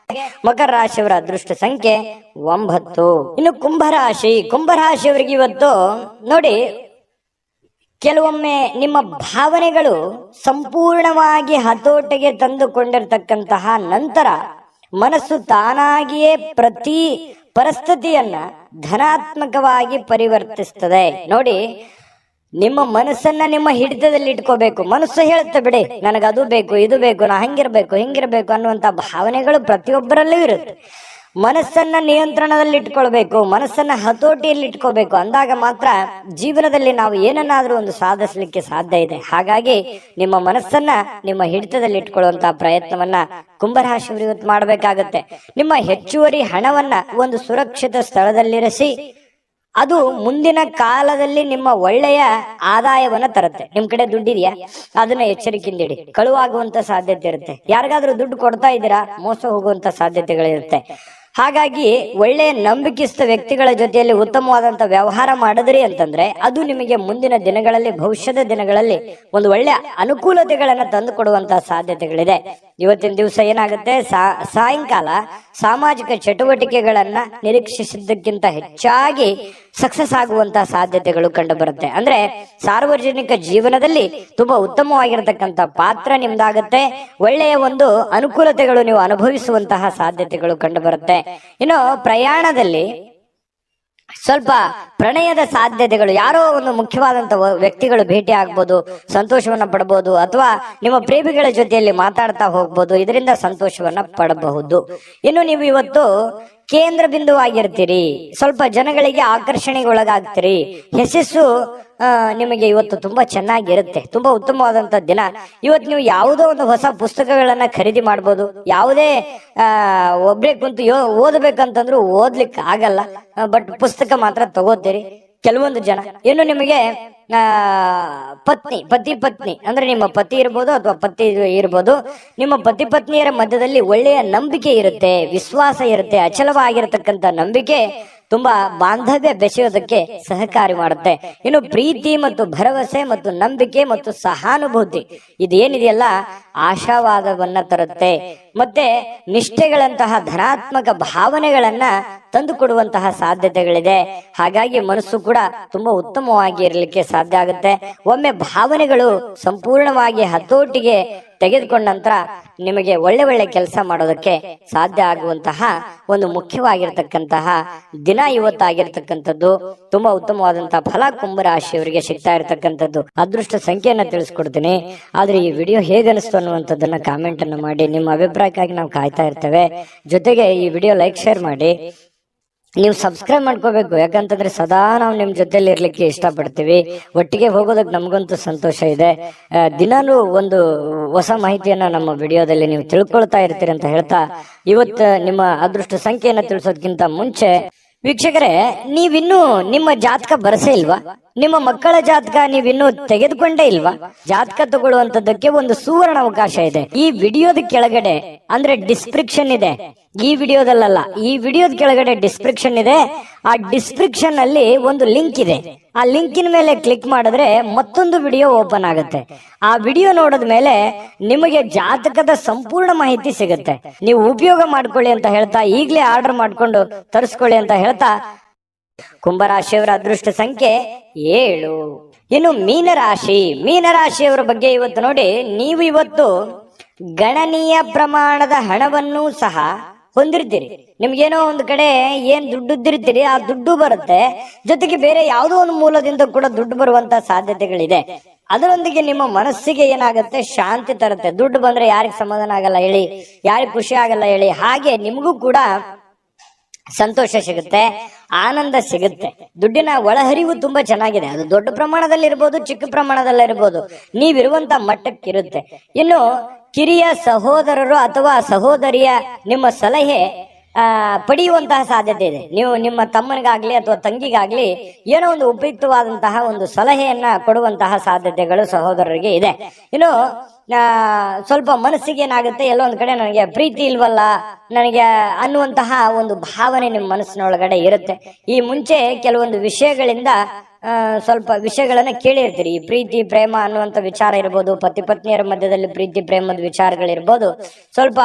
ಮಕರ ರಾಶಿಯವರ ಅದೃಷ್ಟ ಸಂಖ್ಯೆ 9. ಇನ್ನು ಕುಂಭರಾಶಿಯವರಿಗೆ ಇವತ್ತು ನೋಡಿ, ಕೆಲವೊಮ್ಮೆ ನಿಮ್ಮ ಭಾವನೆಗಳು ಸಂಪೂರ್ಣವಾಗಿ ಹತೋಟಿಗೆ ತಂದುಕೊಂಡಿರ್ತಕ್ಕಂತಹ ನಂತರ ಮನಸ್ಸು ತಾನಾಗಿಯೇ ಪ್ರತಿ ಪರಿಸ್ಥಿತಿಯನ್ನ ಧನಾತ್ಮಕವಾಗಿ ಪರಿವರ್ತಿಸ್ತದೆ. ನೋಡಿ, ನಿಮ್ಮ ಮನಸ್ಸನ್ನ ನಿಮ್ಮ ಹಿಡಿತದಲ್ಲಿ ಇಟ್ಕೋಬೇಕು. ಮನಸ್ಸು ಹೇಳುತ್ತೆ, ಬಿಡಿ ನನಗದು ಬೇಕು, ಇದು ಬೇಕು, ನಾ ಹಿಂಗಿರ್ಬೇಕು ಅನ್ನುವಂತ ಭಾವನೆಗಳು ಪ್ರತಿಯೊಬ್ಬರಲ್ಲೂ ಇರುತ್ತೆ. ಮನಸ್ಸನ್ನ ನಿಯಂತ್ರಣದಲ್ಲಿ ಇಟ್ಕೊಳ್ಬೇಕು, ಮನಸ್ಸನ್ನ ಹತೋಟಿಯಲ್ಲಿ ಇಟ್ಕೋಬೇಕು. ಅಂದಾಗ ಮಾತ್ರ ಜೀವನದಲ್ಲಿ ನಾವು ಏನನ್ನಾದ್ರೂ ಒಂದು ಸಾಧಿಸಲಿಕ್ಕೆ ಸಾಧ್ಯ ಇದೆ. ಹಾಗಾಗಿ ನಿಮ್ಮ ಮನಸ್ಸನ್ನ ನಿಮ್ಮ ಹಿಡಿತದಲ್ಲಿ ಇಟ್ಕೊಳ್ಳುವಂತಹ ಪ್ರಯತ್ನವನ್ನ ಕುಂಭರಾಶಿಯವರು ಇವತ್ತು ಮಾಡಬೇಕಾಗತ್ತೆ. ನಿಮ್ಮ ಹೆಚ್ಚುವರಿ ಹಣವನ್ನ ಒಂದು ಸುರಕ್ಷಿತ ಸ್ಥಳದಲ್ಲಿರಿಸಿ, ಅದು ಮುಂದಿನ ಕಾಲದಲ್ಲಿ ನಿಮ್ಮ ಒಳ್ಳೆಯ ಆದಾಯವನ್ನ ತರುತ್ತೆ. ನಿಮ್ ಕಡೆ ದುಡ್ಡಿದೆಯಾ, ಅದನ್ನ ಎಚ್ಚರಿಕೆಯಿಂದ ಇಡಿ. ಕಳುವಾಗುವಂತ ಸಾಧ್ಯತೆ ಇರುತ್ತೆ. ಯಾರಿಗಾದ್ರೂ ದುಡ್ಡು ಕೊಡ್ತಾ ಇದ್ದೀರಾ, ಮೋಸ ಹೋಗುವಂತ ಸಾಧ್ಯತೆಗಳಿರುತ್ತೆ. ಹಾಗಾಗಿ ಒಳ್ಳೆಯ ನಂಬಿಕೆಸ್ಥ ವ್ಯಕ್ತಿಗಳ ಜೊತೆಯಲ್ಲಿ ಉತ್ತಮವಾದಂತ ವ್ಯವಹಾರ ಮಾಡಿದ್ರಿ ಅಂತಂದ್ರೆ ಅದು ನಿಮಗೆ ಮುಂದಿನ ದಿನಗಳಲ್ಲಿ, ಭವಿಷ್ಯದ ದಿನಗಳಲ್ಲಿ ಒಂದು ಒಳ್ಳೆಯ ಅನುಕೂಲತೆಗಳನ್ನ ತಂದು ಕೊಡುವಂತಹ ಸಾಧ್ಯತೆಗಳಿದೆ. ಇವತ್ತಿನ ದಿವಸ ಏನಾಗುತ್ತೆ, ಸಾಯಂಕಾಲ ಸಾಮಾಜಿಕ ಚಟುವಟಿಕೆಗಳನ್ನ ನಿರೀಕ್ಷಿಸಿದ್ದಕ್ಕಿಂತ ಹೆಚ್ಚಾಗಿ ಸಕ್ಸಸ್ ಆಗುವಂತಹ ಸಾಧ್ಯತೆಗಳು ಕಂಡು ಬರುತ್ತೆ. ಅಂದ್ರೆ ಸಾರ್ವಜನಿಕ ಜೀವನದಲ್ಲಿ ತುಂಬಾ ಉತ್ತಮವಾಗಿರತಕ್ಕಂತ ಪಾತ್ರ ನಿಮ್ದಾಗತ್ತೆ. ಒಳ್ಳೆಯ ಒಂದು ಅನುಕೂಲತೆಗಳು ನೀವು ಅನುಭವಿಸುವಂತಹ ಸಾಧ್ಯತೆಗಳು ಕಂಡು ಬರುತ್ತೆ. ಇನ್ನು ಪ್ರಯಾಣದಲ್ಲಿ ಸ್ವಲ್ಪ ಪ್ರಣಯದ ಸಾಧ್ಯತೆಗಳು, ಯಾರೋ ಒಂದು ಮುಖ್ಯವಾದಂತ ವ್ಯಕ್ತಿಗಳು ಭೇಟಿ ಆಗ್ಬೋದು, ಸಂತೋಷವನ್ನ ಪಡಬಹುದು. ಅಥವಾ ನಿಮ್ಮ ಪ್ರೇಮಿಗಳ ಜೊತೆಯಲ್ಲಿ ಮಾತಾಡ್ತಾ ಹೋಗ್ಬೋದು, ಇದರಿಂದ ಸಂತೋಷವನ್ನ ಪಡಬಹುದು. ಇನ್ನು ನೀವು ಇವತ್ತು ಕೇಂದ್ರ ಬಿಂದುವಾಗಿರ್ತೀರಿ, ಸ್ವಲ್ಪ ಜನಗಳಿಗೆ ಆಕರ್ಷಣೆಗೆ ಒಳಗಾಗ್ತೀರಿ. ಯಶಸ್ಸು ನಿಮಗೆ ಇವತ್ತು ತುಂಬಾ ಚೆನ್ನಾಗಿರುತ್ತೆ. ತುಂಬಾ ಉತ್ತಮವಾದಂತ ದಿನ. ಇವತ್ತು ನೀವು ಯಾವುದೋ ಒಂದು ಹೊಸ ಪುಸ್ತಕಗಳನ್ನ ಖರೀದಿ ಮಾಡ್ಬೋದು. ಯಾವುದೇ ಒಬ್ರೇ ಕುಂತು ಓದಬೇಕಂತಂದ್ರೂ ಓದ್ಲಿಕ್ಕೆ ಆಗಲ್ಲ, ಬಟ್ ಪುಸ್ತಕ ಮಾತ್ರ ತಗೋತೀರಿ. ಕೆಲವೊಂದು ಜನ ಇನ್ನು ನಿಮಗೆ ಪತಿ ಪತ್ನಿ ಅಂದ್ರೆ ನಿಮ್ಮ ಪತಿ ಇರ್ಬೋದು ಅಥವಾ ಪತಿ ಇರ್ಬೋದು, ನಿಮ್ಮ ಪತಿ ಪತ್ನಿಯರ ಮಧ್ಯದಲ್ಲಿ ಒಳ್ಳೆಯ ನಂಬಿಕೆ ಇರುತ್ತೆ, ವಿಶ್ವಾಸ ಇರುತ್ತೆ. ಅಚಲವಾಗಿರತಕ್ಕಂತ ನಂಬಿಕೆ ತುಂಬಾ ಬಾಂಧವ್ಯ ಬೆಸೆಯೋದಕ್ಕೆ ಸಹಕಾರಿ ಮಾಡುತ್ತೆ. ಇನ್ನು ಪ್ರೀತಿ ಮತ್ತು ಭರವಸೆ ಮತ್ತು ನಂಬಿಕೆ ಮತ್ತು ಸಹಾನುಭೂತಿ ಇದೇನಿದೆಯಲ್ಲ, ಆಶಾವಾದವನ್ನ ತರುತ್ತೆ. ಮತ್ತೆ ನಿಷ್ಠೆಗಳಂತಹ ಧನಾತ್ಮಕ ಭಾವನೆಗಳನ್ನ ತಂದು ಕೊಡುವಂತಹ ಸಾಧ್ಯತೆಗಳಿದೆ. ಹಾಗಾಗಿ ಮನಸ್ಸು ಕೂಡ ತುಂಬಾ ಉತ್ತಮವಾಗಿ ಇರಲಿಕ್ಕೆ ಸಾಧ್ಯ ಆಗುತ್ತೆ. ಒಮ್ಮೆ ಭಾವನೆಗಳು ಸಂಪೂರ್ಣವಾಗಿ ಹತೋಟಿಗೆ ತೆಗೆದುಕೊಂಡ ನಂತರ ನಿಮಗೆ ಒಳ್ಳೆ ಒಳ್ಳೆ ಕೆಲಸ ಮಾಡೋದಕ್ಕೆ ಸಾಧ್ಯ ಆಗುವಂತಹ ಒಂದು ಮುಖ್ಯವಾಗಿರ್ತಕ್ಕಂತಹ ದಿನ ಇವತ್ತಾಗಿರ್ತಕ್ಕಂಥದ್ದು. ತುಂಬಾ ಉತ್ತಮವಾದಂತಹ ಫಲ ಕುಂಭರಾಶಿಯವರಿಗೆ ಸಿಗ್ತಾ ಇರತಕ್ಕಂಥದ್ದು. ಅದೃಷ್ಟ ಸಂಖ್ಯೆಯನ್ನ ತಿಳಿಸ್ಕೊಡ್ತೀನಿ. ಆದ್ರೆ ಈ ವಿಡಿಯೋ ಹೇಗನಿಸ್ತು ಅನ್ನುವಂಥದ್ದನ್ನ ಕಾಮೆಂಟ್ ಅನ್ನು ಮಾಡಿ. ನಿಮ್ಮ ಅಭಿಪ್ರಾಯಕ್ಕಾಗಿ ನಾವು ಕಾಯ್ತಾ ಇರ್ತೇವೆ. ಜೊತೆಗೆ ಈ ವಿಡಿಯೋ ಲೈಕ್ ಶೇರ್ ಮಾಡಿ. ನೀವು ಸಬ್ಸ್ಕ್ರೈಬ್ ಮಾಡ್ಕೋಬೇಕು. ಯಾಕಂತಂದ್ರೆ ಸದಾ ನಾವು ನಿಮ್ ಜೊತೆಲಿ ಇರ್ಲಿಕ್ಕೆ ಇಷ್ಟಪಡ್ತೀವಿ. ಒಟ್ಟಿಗೆ ಹೋಗೋದಕ್ಕೆ ನಮಗಂತೂ ಸಂತೋಷ ಇದೆ. ದಿನಾನು ಒಂದು ಹೊಸ ಮಾಹಿತಿಯನ್ನ ನಮ್ಮ ವಿಡಿಯೋದಲ್ಲಿ ನೀವು ತಿಳ್ಕೊಳ್ತಾ ಇರ್ತೀರಿ ಅಂತ ಹೇಳ್ತಾ, ಇವತ್ತು ನಿಮ್ಮ ಅದೃಷ್ಟ ಸಂಖ್ಯೆಯನ್ನ ತಿಳಿಸೋದಕ್ಕಿಂತ ಮುಂಚೆ ವೀಕ್ಷಕರೇ, ನೀವಿನ್ನೂ ನಿಮ್ಮ ಜಾತಕ ಬರಸೇ ಇಲ್ವಾ? ನಿಮ್ಮ ಮಕ್ಕಳ ಜಾತಕ ನೀವಿನ್ನೂ ತೆಗೆದುಕೊಂಡೇ ಇಲ್ವಾ? ಜಾತಕ ತಗೊಳ್ಳುವಂತದ್ದಕ್ಕೆ ಒಂದು ಸುವರ್ಣ ಅವಕಾಶ ಇದೆ. ಈ ವಿಡಿಯೋದ ಕೆಳಗಡೆ ಅಂದ್ರೆ ಡಿಸ್ಕ್ರಿಪ್ಷನ್ ಇದೆ. ಈ ವಿಡಿಯೋದಲ್ಲ, ಈ ವಿಡಿಯೋದ ಕೆಳಗಡೆ ಡಿಸ್ಕ್ರಿಪ್ಷನ್ ಇದೆ. ಆ ಡಿಸ್ಕ್ರಿಪ್ಷನ್ ಅಲ್ಲಿ ಒಂದು ಲಿಂಕ್ ಇದೆ. ಆ ಲಿಂಕಿನ ಮೇಲೆ ಕ್ಲಿಕ್ ಮಾಡಿದ್ರೆ ಮತ್ತೊಂದು ವಿಡಿಯೋ ಓಪನ್ ಆಗುತ್ತೆ. ಆ ವಿಡಿಯೋ ನೋಡಿದ ಮೇಲೆ ನಿಮಗೆ ಜಾತಕದ ಸಂಪೂರ್ಣ ಮಾಹಿತಿ ಸಿಗುತ್ತೆ. ನೀವು ಉಪಯೋಗ ಮಾಡ್ಕೊಳ್ಳಿ ಅಂತ ಹೇಳ್ತಾ, ಈಗಲೇ ಆರ್ಡರ್ ಮಾಡ್ಕೊಂಡು ತರಿಸ್ಕೊಳ್ಳಿ ಅಂತ ಹೇಳ್ತಾ, ಕುಂಭರಾಶಿಯವರ ಅದೃಷ್ಟ ಸಂಖ್ಯೆ 7. ಇನ್ನು ಮೀನರಾಶಿಯವರ ಬಗ್ಗೆ ಇವತ್ತು ನೋಡಿ, ನೀವು ಇವತ್ತು ಗಣನೀಯ ಪ್ರಮಾಣದ ಹಣವನ್ನು ಸಹ ಹೊಂದಿರ್ತೀರಿ. ನಿಮ್ಗೇನೋ ಒಂದು ಕಡೆ ಏನ್ ದುಡ್ಡಿರ್ತೀರಿ, ಆ ದುಡ್ಡು ಬರುತ್ತೆ. ಜೊತೆಗೆ ಬೇರೆ ಯಾವುದೋ ಒಂದು ಮೂಲದಿಂದ ಕೂಡ ದುಡ್ಡು ಬರುವಂತ ಸಾಧ್ಯತೆಗಳಿದೆ. ಅದರೊಂದಿಗೆ ನಿಮ್ಮ ಮನಸ್ಸಿಗೆ ಏನಾಗುತ್ತೆ, ಶಾಂತಿ ತರುತ್ತೆ. ದುಡ್ಡು ಬಂದ್ರೆ ಯಾರಿಗೆ ಸಮಾಧಾನ ಆಗಲ್ಲ ಹೇಳಿ, ಯಾರಿಗೆ ಖುಷಿ ಆಗಲ್ಲ ಹೇಳಿ. ಹಾಗೆ ನಿಮಗೂ ಕೂಡ ಸಂತೋಷ ಸಿಗುತ್ತೆ, ಆನಂದ ಸಿಗುತ್ತೆ. ದುಡ್ಡಿನ ಒಳಹರಿವು ತುಂಬಾ ಚೆನ್ನಾಗಿದೆ. ಅದು ದೊಡ್ಡ ಪ್ರಮಾಣದಲ್ಲಿ ಇರ್ಬೋದು, ಚಿಕ್ಕ ಪ್ರಮಾಣದಲ್ಲಿ ಇರ್ಬೋದು, ನೀವಿರುವಂತ ಮಟ್ಟಕ್ಕಿರುತ್ತೆ. ಇನ್ನು ಕಿರಿಯ ಸಹೋದರರು ಅಥವಾ ಸಹೋದರಿಯ ನಿಮ್ಮ ಸಲಹೆ ಪಡೆಯುವಂತಹ ಸಾಧ್ಯತೆ ಇದೆ. ನೀವು ನಿಮ್ಮ ತಮ್ಮನಿಗಾಗ್ಲಿ ಅಥವಾ ತಂಗಿಗಾಗ್ಲಿ ಏನೋ ಒಂದು ಉಪಯುಕ್ತವಾದಂತಹ ಒಂದು ಸಲಹೆಯನ್ನ ಕೊಡುವಂತಹ ಸಾಧ್ಯತೆಗಳು ಸಹೋದರರಿಗೆ ಇದೆ. ಇನ್ನು ಸ್ವಲ್ಪ ಮನಸ್ಸಿಗೆ ಏನಾಗುತ್ತೆ, ಎಲ್ಲೋ ಒಂದ್ ಕಡೆ ನನಗೆ ಪ್ರೀತಿ ಇಲ್ವಲ್ಲ ನನಗೆ ಅನ್ನುವಂತಹ ಒಂದು ಭಾವನೆ ನಿಮ್ಮ ಮನಸ್ಸಿನೊಳಗಡೆ ಇರುತ್ತೆ. ಈ ಮುಂಚೆ ಕೆಲವೊಂದು ವಿಷಯಗಳಿಂದ ಸ್ವಲ್ಪ ವಿಷಯಗಳನ್ನ ಕೇಳಿರ್ತೀರಿ. ಈ ಪ್ರೀತಿ ಪ್ರೇಮ ಅನ್ನುವಂತ ವಿಚಾರ ಇರ್ಬೋದು, ಪತಿ ಪತ್ನಿಯರ ಮಧ್ಯದಲ್ಲಿ ಪ್ರೀತಿ ಪ್ರೇಮದ ವಿಚಾರಗಳಿರ್ಬೋದು. ಸ್ವಲ್ಪ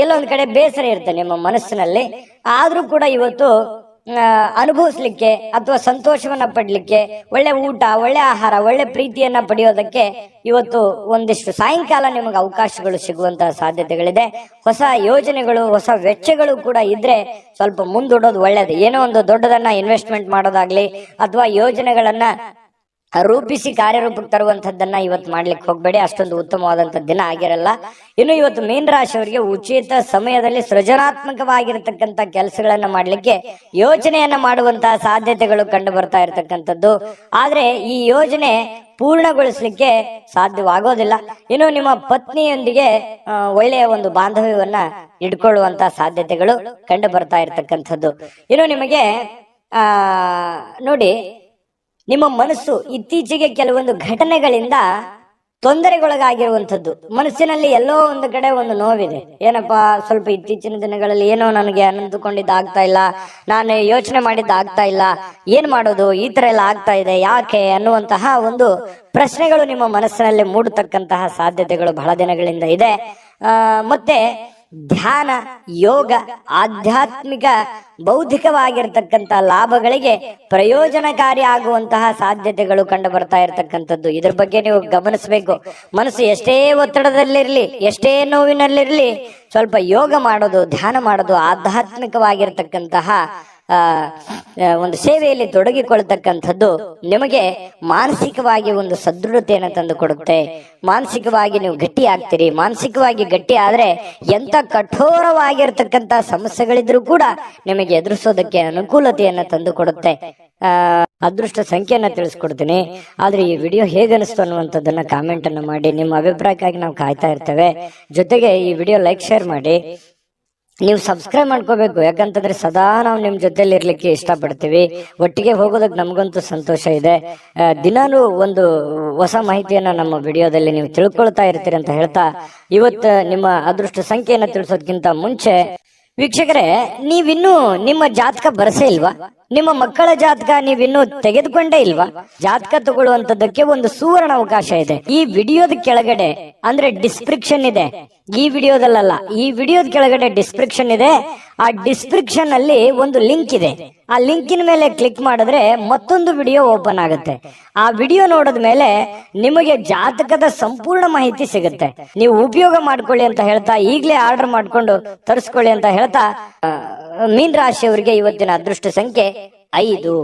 ಎಲ್ಲೋ ಒಂದ್ ಕಡೆ ಬೇಸರ ಇರುತ್ತೆ ನಿಮ್ಮ ಮನಸ್ಸಿನಲ್ಲಿ. ಆದ್ರೂ ಕೂಡ ಇವತ್ತು ಅನುಭವಿಸ್ಲಿಕ್ಕೆ ಅಥವಾ ಸಂತೋಷವನ್ನ ಪಡ್ಲಿಕ್ಕೆ, ಒಳ್ಳೆ ಊಟ, ಒಳ್ಳೆ ಆಹಾರ, ಒಳ್ಳೆ ಪ್ರೀತಿಯನ್ನ ಪಡೆಯೋದಕ್ಕೆ ಇವತ್ತು ಒಂದಿಷ್ಟು ಸಾಯಂಕಾಲ ನಿಮಗೆ ಅವಕಾಶಗಳು ಸಿಗುವಂತಹ ಸಾಧ್ಯತೆಗಳಿದೆ. ಹೊಸ ಯೋಜನೆಗಳು, ಹೊಸ ವೆಚ್ಚಗಳು ಕೂಡ ಇದ್ರೆ ಸ್ವಲ್ಪ ಮುಂದೂಡೋದು ಒಳ್ಳೇದು. ಏನೋ ಒಂದು ದೊಡ್ಡದನ್ನ ಇನ್ವೆಸ್ಟ್ಮೆಂಟ್ ಮಾಡೋದಾಗ್ಲಿ ಅಥವಾ ಯೋಜನೆಗಳನ್ನ ರೂಪಿಸಿ ಕಾರ್ಯರೂಪಕ್ಕೆ ತರುವಂತದ್ದನ್ನ ಇವತ್ತು ಮಾಡ್ಲಿಕ್ಕೆ ಹೋಗ್ಬೇಡಿ. ಅಷ್ಟೊಂದು ಉತ್ತಮವಾದಂತ ದಿನ ಆಗಿರಲ್ಲ. ಇನ್ನು ಇವತ್ತು ಮೀನರಾಶಿಯವರಿಗೆ ಉಚಿತ ಸಮಯದಲ್ಲಿ ಸೃಜನಾತ್ಮಕವಾಗಿರತಕ್ಕಂತ ಕೆಲಸಗಳನ್ನ ಮಾಡ್ಲಿಕ್ಕೆ ಯೋಜನೆಯನ್ನ ಮಾಡುವಂತಹ ಸಾಧ್ಯತೆಗಳು ಕಂಡು ಬರ್ತಾ ಇರತಕ್ಕಂಥದ್ದು. ಆದ್ರೆ ಈ ಯೋಜನೆ ಪೂರ್ಣಗೊಳಿಸ್ಲಿಕ್ಕೆ ಸಾಧ್ಯವಾಗೋದಿಲ್ಲ. ಇನ್ನು ನಿಮ್ಮ ಪತ್ನಿಯೊಂದಿಗೆ ಒಳ್ಳೆಯ ಒಂದು ಬಾಂಧವ್ಯವನ್ನ ಇಟ್ಕೊಳ್ಳುವಂತಹ ಸಾಧ್ಯತೆಗಳು ಕಂಡು ಬರ್ತಾ ಇರತಕ್ಕಂಥದ್ದು. ಇನ್ನು ನಿಮಗೆ ನೋಡಿ, ನಿಮ್ಮ ಮನಸ್ಸು ಇತ್ತೀಚೆಗೆ ಕೆಲವೊಂದು ಘಟನೆಗಳಿಂದ ತೊಂದರೆಗೊಳಗಾಗಿರುವಂಥದ್ದು. ಮನಸ್ಸಿನಲ್ಲಿ ಎಲ್ಲೋ ಒಂದು ಕಡೆ ಒಂದು ನೋವಿದೆ. ಏನಪ್ಪಾ, ಸ್ವಲ್ಪ ಇತ್ತೀಚಿನ ದಿನಗಳಲ್ಲಿ ಏನೋ ನನಗೆ ಅಂದುಕೊಂಡಿದ್ದು ಇಲ್ಲ, ನಾನು ಯೋಚನೆ ಮಾಡಿದ್ದು ಆಗ್ತಾ ಇಲ್ಲ, ಏನ್ ಮಾಡೋದು, ಈ ತರ ಎಲ್ಲ ಆಗ್ತಾ ಇದೆ, ಯಾಕೆ ಅನ್ನುವಂತಹ ಒಂದು ಪ್ರಶ್ನೆಗಳು ನಿಮ್ಮ ಮನಸ್ಸಿನಲ್ಲಿ ಮೂಡತಕ್ಕಂತಹ ಸಾಧ್ಯತೆಗಳು ಬಹಳ ದಿನಗಳಿಂದ ಇದೆ. ಮತ್ತೆ ಧ್ಯಾನ, ಯೋಗ, ಆಧ್ಯಾತ್ಮಿಕ, ಬೌದ್ಧಿಕವಾಗಿರ್ತಕ್ಕಂಥ ಲಾಭಗಳಿಗೆ ಪ್ರಯೋಜನಕಾರಿ ಆಗುವಂತಹ ಸಾಧ್ಯತೆಗಳು ಕಂಡು ಬರ್ತಾ ಇರತಕ್ಕಂಥದ್ದು. ಇದ್ರ ಬಗ್ಗೆ ನೀವು ಗಮನಿಸಬೇಕು. ಮನಸ್ಸು ಎಷ್ಟೇ ಒತ್ತಡದಲ್ಲಿರ್ಲಿ, ಎಷ್ಟೇ ನೋವಿನಲ್ಲಿರ್ಲಿ, ಸ್ವಲ್ಪ ಯೋಗ ಮಾಡೋದು, ಧ್ಯಾನ ಮಾಡೋದು, ಆಧ್ಯಾತ್ಮಿಕವಾಗಿರ್ತಕ್ಕಂತಹ ಒಂದು ಸೇವೆಯಲ್ಲಿ ತೊಡಗಿಕೊಳ್ತಕ್ಕಂಥದ್ದು ನಿಮಗೆ ಮಾನಸಿಕವಾಗಿ ಒಂದು ಸದೃಢತೆಯನ್ನು ತಂದು ಕೊಡುತ್ತೆ. ಮಾನಸಿಕವಾಗಿ ನೀವು ಗಟ್ಟಿ ಆಗ್ತೀರಿ. ಮಾನಸಿಕವಾಗಿ ಗಟ್ಟಿ ಆದ್ರೆ ಎಂತ ಕಠೋರವಾಗಿರ್ತಕ್ಕಂಥ ಸಮಸ್ಯೆಗಳಿದ್ರೂ ಕೂಡ ನಿಮಗೆ ಎದುರಿಸೋದಕ್ಕೆ ಅನುಕೂಲತೆಯನ್ನ ತಂದು ಕೊಡುತ್ತೆ. ಅದೃಷ್ಟ ಸಂಖ್ಯೆಯನ್ನ ತಿಳಿಸ್ಕೊಡ್ತೀನಿ. ಆದ್ರೆ ಈ ವಿಡಿಯೋ ಹೇಗನಿಸ್ತು ಅನ್ನುವಂಥದ್ದನ್ನ ಕಾಮೆಂಟ್ ಅನ್ನ ಮಾಡಿ. ನಿಮ್ಮ ಅಭಿಪ್ರಾಯಕ್ಕಾಗಿ ನಾವು ಕಾಯ್ತಾ ಇರ್ತೇವೆ. ಜೊತೆಗೆ ಈ ವಿಡಿಯೋ ಲೈಕ್, ಶೇರ್ ಮಾಡಿ. ನೀವು ಸಬ್ಸ್ಕ್ರೈಬ್ ಮಾಡ್ಕೋಬೇಕು. ಯಾಕಂತಂದ್ರೆ ಸದಾ ನಾವು ನಿಮ್ ಜೊತೆಲಿ ಇರ್ಲಿಕ್ಕೆ ಇಷ್ಟಪಡ್ತೀವಿ. ಒಟ್ಟಿಗೆ ಹೋಗೋದಕ್ಕೆ ನಮಗಂತೂ ಸಂತೋಷ ಇದೆ. ದಿನಾನು ಒಂದು ಹೊಸ ಮಾಹಿತಿಯನ್ನ ನಮ್ಮ ವಿಡಿಯೋದಲ್ಲಿ ನೀವು ತಿಳ್ಕೊಳ್ತಾ ಇರ್ತೀರಿ ಅಂತ ಹೇಳ್ತಾ, ಇವತ್ತು ನಿಮ್ಮ ಅದೃಷ್ಟ ಸಂಖ್ಯೆಯನ್ನ ತಿಳಿಸೋದಕ್ಕಿಂತ ಮುಂಚೆ ವೀಕ್ಷಕರೇ, ನೀವಿನ್ನೂ ನಿಮ್ಮ ಜಾತಕ ಬರಸೇ ಇಲ್ವಾ? ನಿಮ್ಮ ಮಕ್ಕಳ ಜಾತಕ ನೀವಿನ್ನೂ ತೆಗೆದುಕೊಂಡೇ ಇಲ್ವಾ? ಜಾತಕ ತಗೊಳ್ಳುವಂತದ್ದಕ್ಕೆ ಒಂದು ಸುವರ್ಣ ಅವಕಾಶ ಇದೆ. ಈ ವಿಡಿಯೋದ ಕೆಳಗಡೆ ಅಂದ್ರೆ ಡಿಸ್ಕ್ರಿಪ್ಷನ್ ಇದೆ. ಈ ವಿಡಿಯೋದಲ್ಲ, ಈ ವಿಡಿಯೋದ ಕೆಳಗಡೆ ಡಿಸ್ಕ್ರಿಪ್ಷನ್ ಇದೆ. ಆ ಡಿಸ್ಕ್ರಿಪ್ಷನ್ ಅಲ್ಲಿ ಒಂದು ಲಿಂಕ್ ಇದೆ. ಆ ಲಿಂಕಿನ ಮೇಲೆ ಕ್ಲಿಕ್ ಮಾಡಿದ್ರೆ ಮತ್ತೊಂದು ವಿಡಿಯೋ ಓಪನ್ ಆಗುತ್ತೆ. ಆ ವಿಡಿಯೋ ನೋಡಿದ ಮೇಲೆ ನಿಮಗೆ ಜಾತಕದ ಸಂಪೂರ್ಣ ಮಾಹಿತಿ ಸಿಗುತ್ತೆ. ನೀವು ಉಪಯೋಗ ಮಾಡ್ಕೊಳ್ಳಿ ಅಂತ ಹೇಳ್ತಾ, ಈಗಲೇ ಆರ್ಡರ್ ಮಾಡ್ಕೊಂಡು ತರಿಸ್ಕೊಳ್ಳಿ ಅಂತ ಹೇಳ್ತಾ, ಮೀನ ರಾಶಿಯವರಿಗೆ ಇವತ್ತಿನ ಅದೃಷ್ಟ ಸಂಖ್ಯೆ 5.